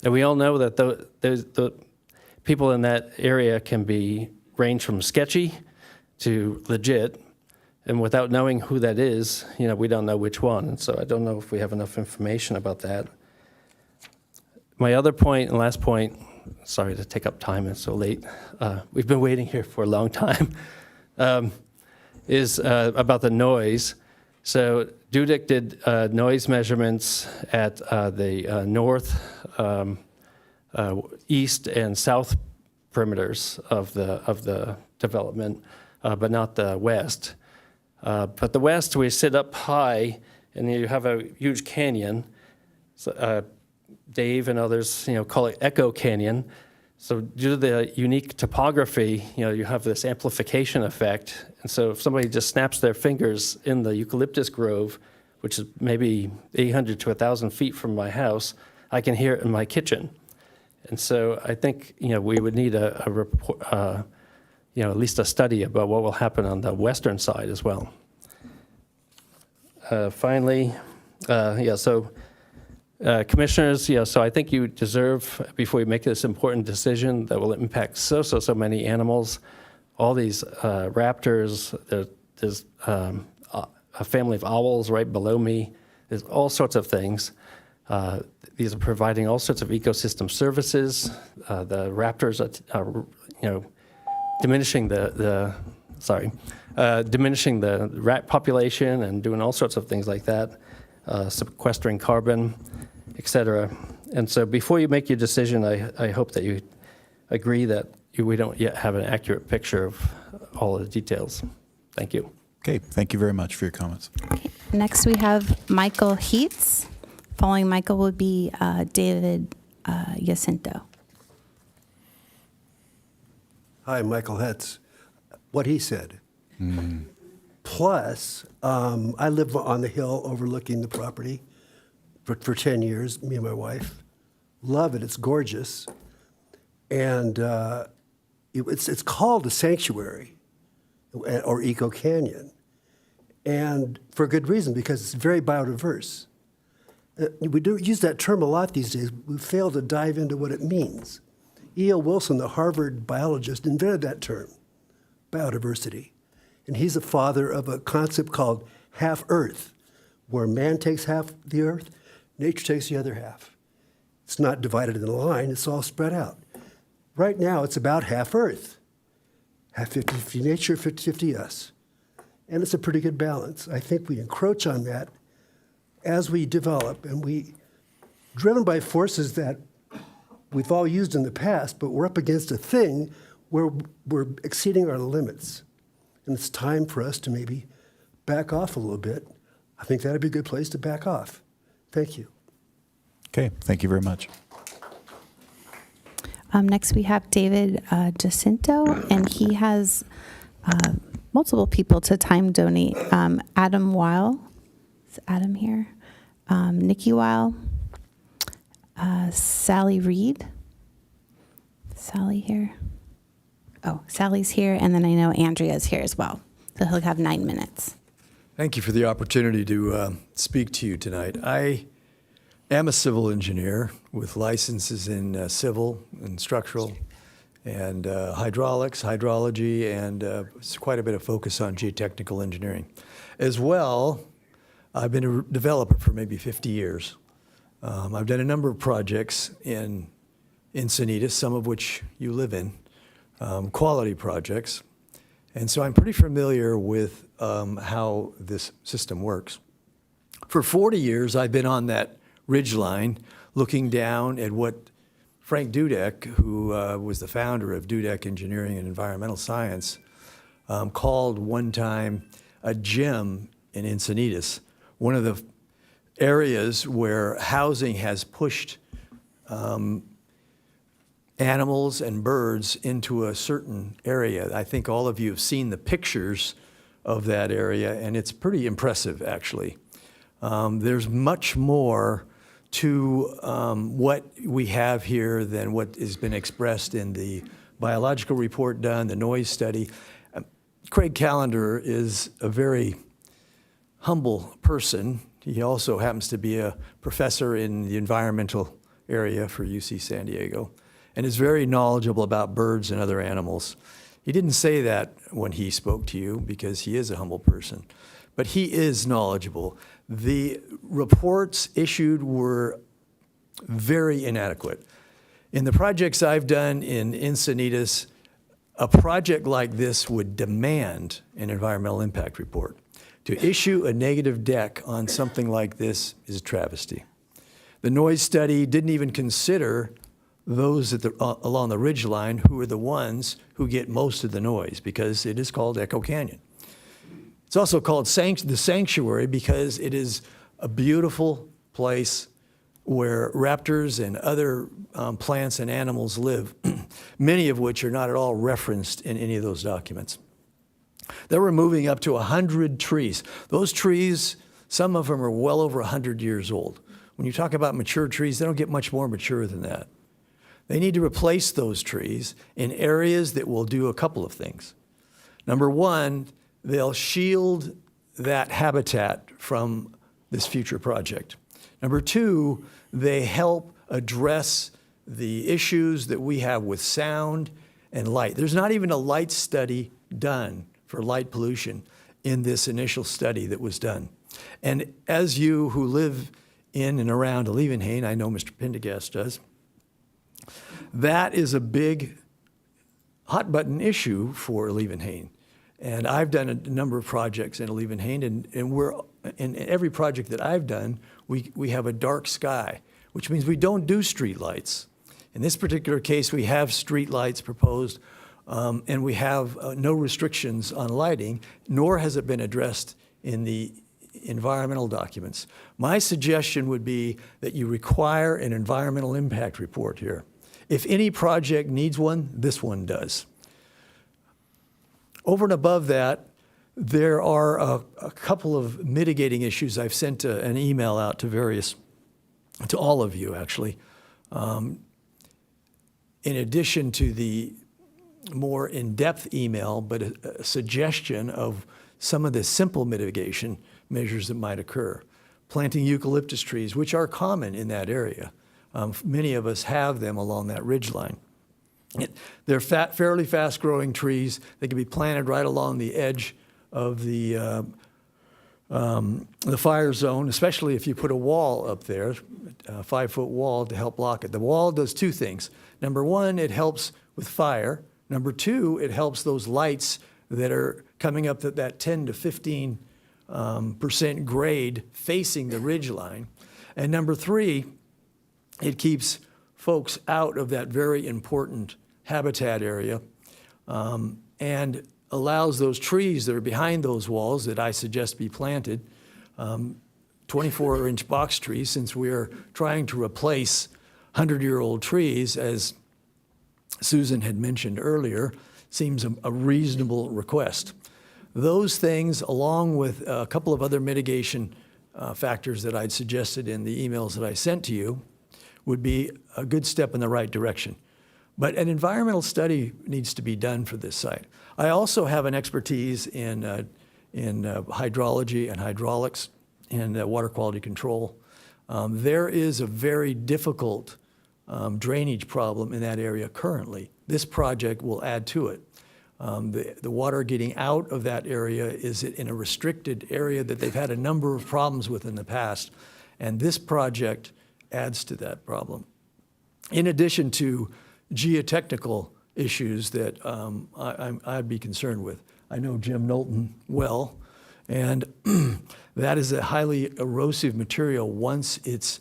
And we all know that the people in that area can range from sketchy to legit. And without knowing who that is, we don't know which one. And so I don't know if we have enough information about that. My other point and last point, sorry to take up time, it's so late. We've been waiting here for a long time, is about the noise. So Dudek did noise measurements at the north, east, and south perimeters of the development, but not the west. But the west, we sit up high, and you have a huge canyon. So, Dave and others, call it Echo Canyon. So due to the unique topography, you have this amplification effect. And so if somebody just snaps their fingers in the eucalyptus grove, which is maybe 800 to 1,000 feet from my house, I can hear it in my kitchen. And so I think, we would need a report, at least a study about what will happen on the western side as well. Finally, commissioners, so I think you deserve, before you make this important decision that will impact so many animals, all these raptors, there's a family of owls right below me, there's all sorts of things. These are providing all sorts of ecosystem services. The raptors are, diminishing diminishing the rat population and doing all sorts of things like that. sequestering carbon, et cetera. And so before you make your decision, I hope that you agree that we don't yet have an accurate picture of all of the details. Thank you. Okay, thank you very much for your comments. Next, we have Michael Heats. Following Michael would be David Jacinto. Hi, Michael Hetz. What he said. Plus, I live on the hill overlooking the property for 10 years, me and my wife. Love it, it's gorgeous. And it's called a sanctuary or eco canyon. And for good reason, because it's very biodiverse. We do use that term a lot these days. We fail to dive into what it means. E.O. Wilson, the Harvard biologist, invented that term, biodiversity. And he's the father of a concept called half Earth, where man takes half the Earth, nature takes the other half. It's not divided in a line, it's all spread out. Right now, it's about half Earth. Half 50-50 nature, 50-50 us. And it's a pretty good balance. I think we encroach on that as we develop, and we, driven by forces that we've all used in the past, but we're up against a thing where we're exceeding our limits. And it's time for us to maybe back off a little bit. I think that'd be a good place to back off. Thank you. Okay, thank you very much. Next, we have David Jacinto, and he has multiple people to time donate. Adam Weil, is Adam here? Nikki Weil, Sally Reed. Sally here? Oh, Sally's here, and then I know Andrea's here as well. So he'll have 9 minutes. Thank you for the opportunity to speak to you tonight. I am a civil engineer with licenses in civil and structural and hydraulics, hydrology, and quite a bit of focus on geotechnical engineering. As well, I've been a developer for maybe 50 years. I've done a number of projects in Encinitas, some of which you live in, quality projects. And so I'm pretty familiar with how this system works. For 40 years, I've been on that ridgeline looking down at what Frank Dudek, who was the founder of Dudek Engineering and Environmental Science, called one time a gem in Encinitas, one of the areas where housing has pushed animals and birds into a certain area. I think all of you have seen the pictures of that area, and it's pretty impressive, actually. There's much more to what we have here than what has been expressed in the biological report done, the noise study. Craig Callender is a very humble person. He also happens to be a professor in the environmental area for UC San Diego, and is very knowledgeable about birds and other animals. He didn't say that when he spoke to you because he is a humble person, but he is knowledgeable. The reports issued were very inadequate. In the projects I've done in Encinitas, a project like this would demand an environmental impact report. To issue a negative deck on something like this is a travesty. The noise study didn't even consider those along the ridgeline who are the ones who get most of the noise because it is called Echo Canyon. It's also called the sanctuary because it is a beautiful place where raptors and other plants and animals live, many of which are not at all referenced in any of those documents. They're removing up to 100 trees. Those trees, some of them are well over 100 years old. When you talk about mature trees, they don't get much more mature than that. They need to replace those trees in areas that will do a couple of things. Number one, they'll shield that habitat from this future project. Number two, they help address the issues that we have with sound and light. There's not even a light study done for light pollution in this initial study that was done. And as you who live in and around Leeuwenhoek, I know Mr. Pendergast does, that is a big hot button issue for Leeuwenhoek. And I've done a number of projects in Leeuwenhoek, and we're, in every project that I've done, we have a dark sky, which means we don't do street lights. In this particular case, we have street lights proposed, and we have no restrictions on lighting, nor has it been addressed in the environmental documents. My suggestion would be that you require an environmental impact report here. If any project needs one, this one does. Over and above that, there are a couple of mitigating issues. I've sent an email out to all of you, actually. In addition to the more in-depth email, but a suggestion of some of the simple mitigation measures that might occur. Planting eucalyptus trees, which are common in that area. Many of us have them along that ridgeline. They're fairly fast-growing trees. They can be planted right along the edge of the fire zone, especially if you put a wall up there, a 5-foot wall to help block it. The wall does two things. Number one, it helps with fire. Number two, it helps those lights that are coming up at that 10 to 15% grade facing the ridgeline. And number three, it keeps folks out of that very important habitat area and allows those trees that are behind those walls that I suggest be planted, 24-inch box trees, since we are trying to replace 100-year-old trees, as Susan had mentioned earlier, seems a reasonable request. Those things, along with a couple of other mitigation factors that I'd suggested in the emails that I sent to you, would be a good step in the right direction. But an environmental study needs to be done for this site. I also have an expertise in hydrology and hydraulics and water quality control. There is a very difficult drainage problem in that area currently. This project will add to it. The water getting out of that area is in a restricted area that they've had a number of problems with in the past, and this project adds to that problem. In addition to geotechnical issues that I'd be concerned with. I know Jim Knowlton well, and that is a highly erosive material once it's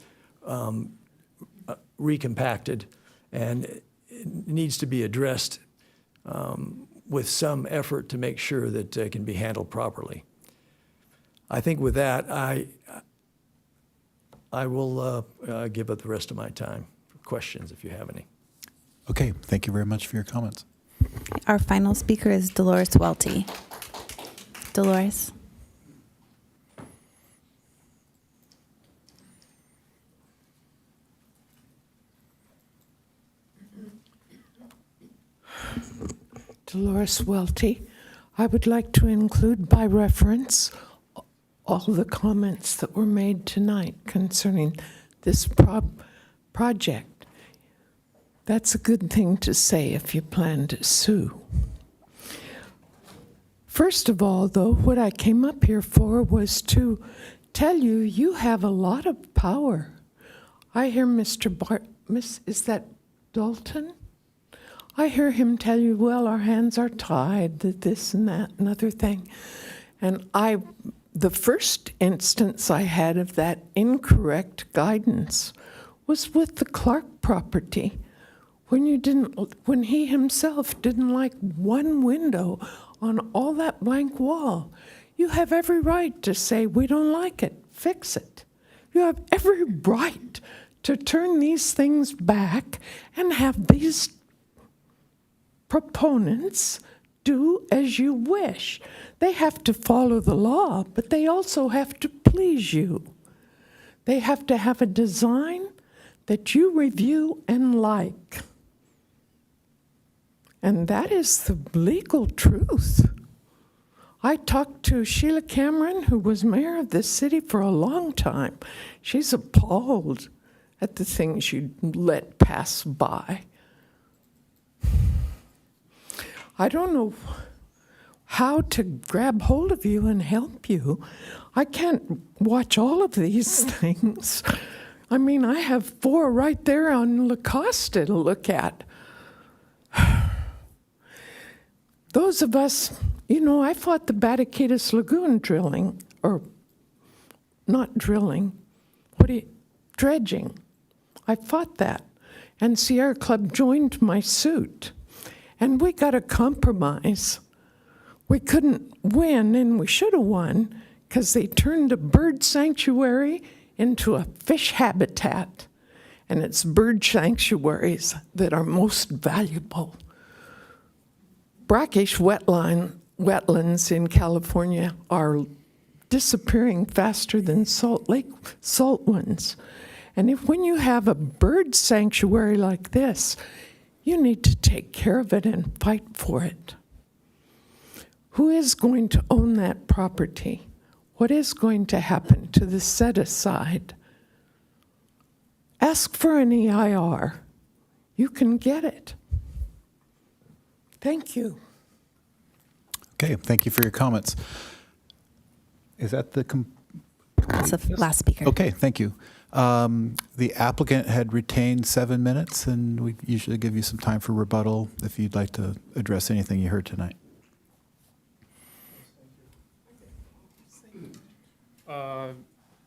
recompacted, and it needs to be addressed with some effort to make sure that it can be handled properly. I think with that, I will give up the rest of my time for questions if you have any. Okay, thank you very much for your comments. Our final speaker is Dolores Welty. Dolores. Dolores Welty. I would like to include by reference all the comments that were made tonight concerning this project. That's a good thing to say if you plan to sue. First of all, though, what I came up here for was to tell you you have a lot of power. I hear is that Dalton? I hear him tell you, well, our hands are tied, that this and that and other thing. And the first instance I had of that incorrect guidance was with the Clark property, when he himself didn't like one window on all that blank wall. You have every right to say, we don't like it, fix it. You have every right to turn these things back and have these proponents do as you wish. They have to follow the law, but they also have to please you. They have to have a design that you review and like. And that is the legal truth. I talked to Sheila Cameron, who was mayor of this city for a long time. She's appalled at the things you let pass by. I don't know how to grab hold of you and help you. I can't watch all of these things. I mean, I have 4 right there on La Costa to look at. Those of us You know, I fought the Batacatus Lagoon drilling, or not drilling, dredging. I fought that. And Sierra Club joined my suit. And we got a compromise. We couldn't win, and we should have won, because they turned a bird sanctuary into a fish habitat. And it's bird sanctuaries that are most valuable. Brackish wetlands in California are disappearing faster than salt ones. And when you have a bird sanctuary like this, you need to take care of it and fight for it. Who is going to own that property? What is going to happen to the set-aside? Ask for an EIR. You can get it. Thank you. Okay, thank you for your comments. Is that the... That's the last speaker. Okay, thank you. The applicant had retained 7 minutes, and we usually give you some time for rebuttal if you'd like to address anything you heard tonight.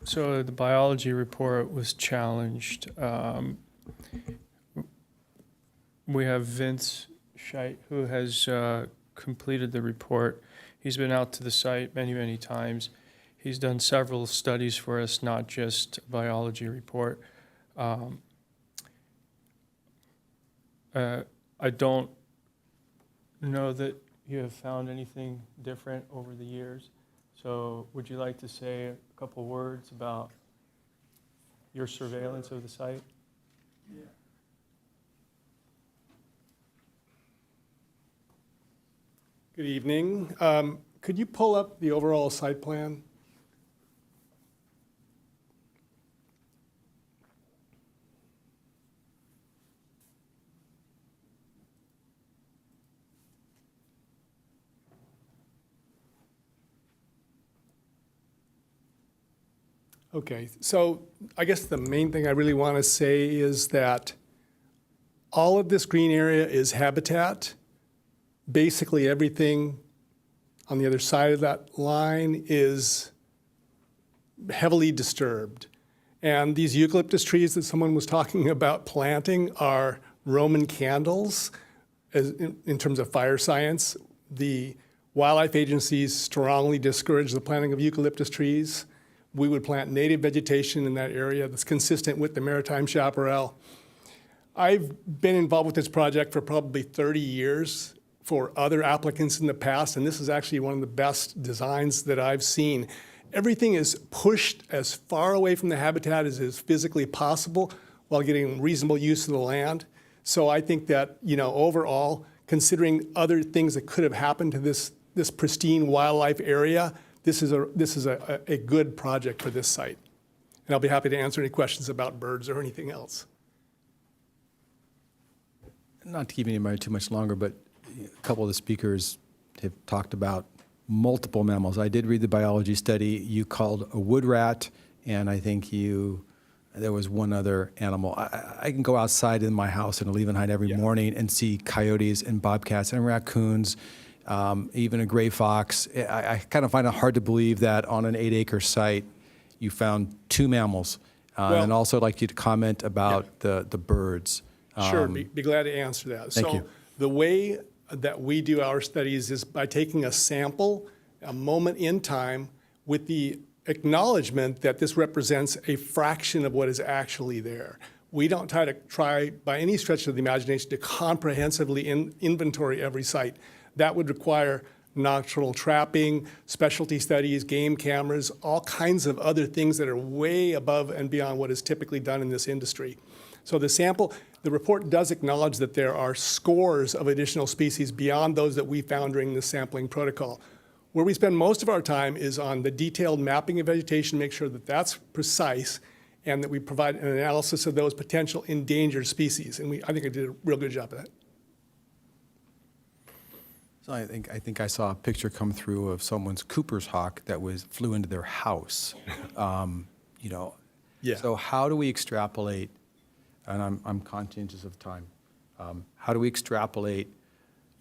So the biology report was challenged. We have Vince Scheit, who has completed the report. He's been out to the site many, many times. He's done several studies for us, not just a biology report. I don't know that you have found anything different over the years. So would you like to say a couple words about your surveillance of the site? Yeah. Good evening. Could you pull up the overall site plan? Okay, so I guess the main thing I really want to say is that all of this green area is habitat. Basically everything on the other side of that line is heavily disturbed. And these eucalyptus trees that someone was talking about planting are Roman candles in terms of fire science. The wildlife agencies strongly discourage the planting of eucalyptus trees. We would plant native vegetation in that area that's consistent with the maritime chaparral. I've been involved with this project for probably 30 years for other applicants in the past, and this is actually one of the best designs that I've seen. Everything is pushed as far away from the habitat as is physically possible while getting reasonable use of the land. So I think that, you know, overall, considering other things that could have happened to this pristine wildlife area, this is a good project for this site. And I'll be happy to answer any questions about birds or anything else. Not to keep anybody too much longer, but a couple of the speakers have talked about multiple mammals. I did read the biology study. You called a wood rat, and I think there was one other animal. I can go outside in my house in Leavenheim every morning and see coyotes and bobcats and raccoons, even a gray fox. I kind of find it hard to believe that on an 8-acre site you found 2 mammals. And also I'd like you to comment about the birds. Sure, be glad to answer that. Thank you. The way that we do our studies is by taking a sample, a moment in time, with the acknowledgement that this represents a fraction of what is actually there. We don't try by any stretch of the imagination to comprehensively inventory every site. That would require nocturnal trapping, specialty studies, game cameras, all kinds of other things that are way above and beyond what is typically done in this industry. So the report does acknowledge that there are scores of additional species beyond those that we found during the sampling protocol. Where we spend most of our time is on the detailed mapping of vegetation, make sure that that's precise, and that we provide an analysis of those potential endangered species. And I think I did a real good job of that. So I think I saw a picture come through of someone's Cooper's hawk that flew into their house. Yeah. So how do we extrapolate? And I'm conscientious of time. How do we extrapolate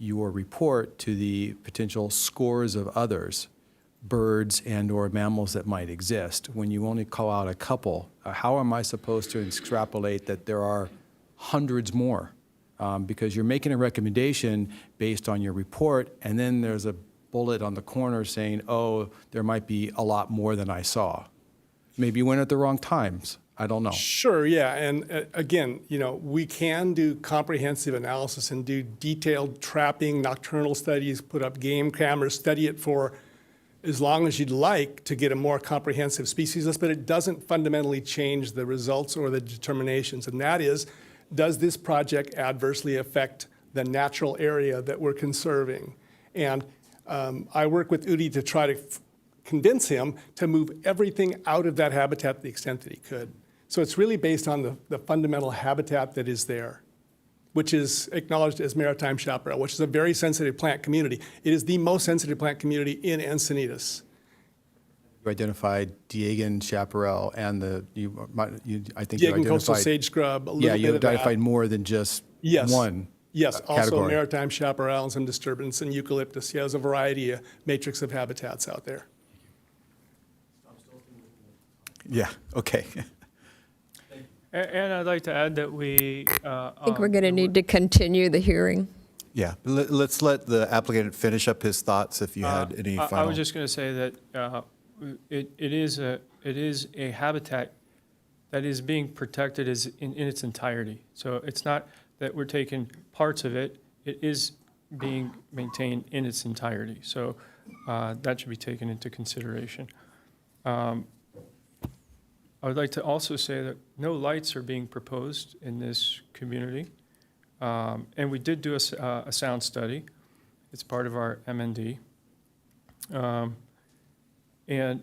your report to the potential scores of others, birds and/or mammals that might exist. When you only call out a couple, how am I supposed to extrapolate that there are hundreds more? Because you're making a recommendation based on your report, and then there's a bullet on the corner saying, oh, there might be a lot more than I saw. Maybe you went at the wrong times. I don't know. Sure, yeah, and again, we can do comprehensive analysis and do detailed trapping, nocturnal studies, put up game cameras, study it for as long as you'd like to get a more comprehensive species list, but it doesn't fundamentally change the results or the determinations, and that is, does this project adversely affect the natural area that we're conserving? And I work with Udi to try to convince him to move everything out of that habitat to the extent that he could. So it's really based on the fundamental habitat that is there, which is acknowledged as maritime chaparral, which is a very sensitive plant community. It is the most sensitive plant community in Encinitas. You identified Diegan chaparral and I think you Diegan identified coastal sage scrub, a little yeah, bit you of identified that. more than just Yes. one. Yes, also category. maritime chaparral and some disturbance and eucalyptus. Yeah, there's a variety, matrix of habitats out there. Yeah, okay. And I'd like to add that we. I think we're going to need to continue the hearing. Yeah, let's let the applicant finish up his thoughts if you had any final. I was just going to say that it is a habitat that is being protected in its entirety. So it's not that we're taking parts of it, it is being maintained in its entirety. So that should be taken into consideration. I would like to also say that no lights are being proposed in this community. And we did do a sound study. It's part of our MND. And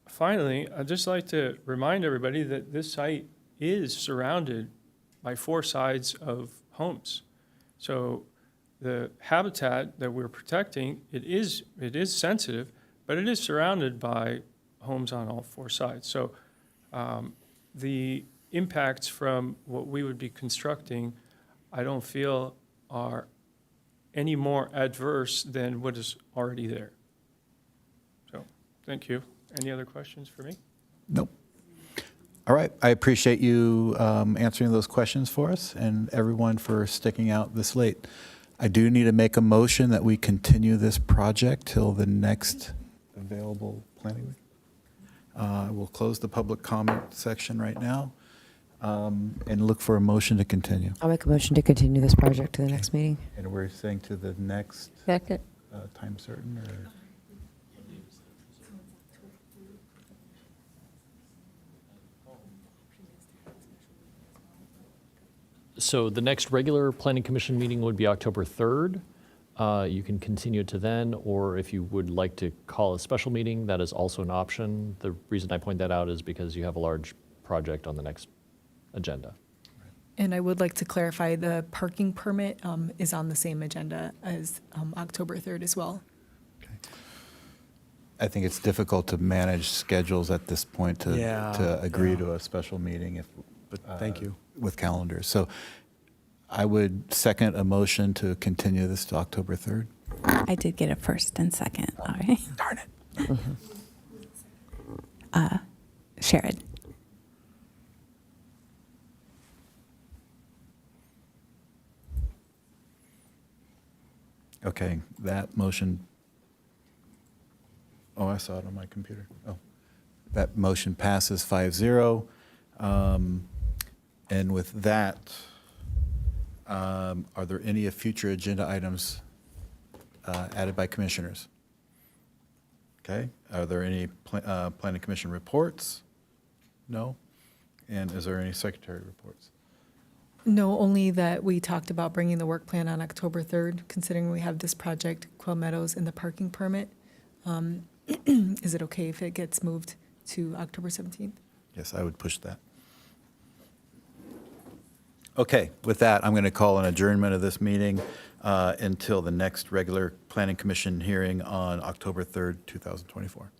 finally, I'd just like to remind everybody that this site is surrounded by 4 sides of homes. So the habitat that we're protecting, it is sensitive, but it is surrounded by homes on all 4 sides. So the impacts from what we would be constructing, I don't feel are any more adverse than what is already there. So, thank you. Any other questions for me? Nope. All right, I appreciate you answering those questions for us and everyone for sticking out this late. I do need to make a motion that we continue this project till the next available planning week. We'll close the public comment section right now and look for a motion to continue. I'll make a motion to continue this project to the next meeting. And we're saying to the next Second. time certain, or? So the next regular Planning Commission meeting would be October 3rd. You can continue it to then, or if you would like to call a special meeting, that is also an option. The reason I point that out is because you have a large project on the next agenda. And I would like to clarify, the parking permit is on the same agenda as October 3rd as well. I think it's difficult to manage schedules at this point to agree to a special meeting But thank you. with calendars. So I would second a motion to continue this to October 3rd. I did get a first and second. All right. Darn it. Sherrod. Okay, that motion, oh, I saw it on my computer. Oh, that motion passes 5-0. And with that, are there any future agenda items added by commissioners? Okay, are there any planning commission reports? No? And is there any secretary reports? No, only that we talked about bringing the work plan on October 3rd, considering we have this project, Quail Meadows, and the parking permit. Is it okay if it gets moved to October 17th? Yes, I would push that. Okay, with that, I'm going to call an adjournment of this meeting until the next regular Planning Commission hearing on October 3rd, 2024.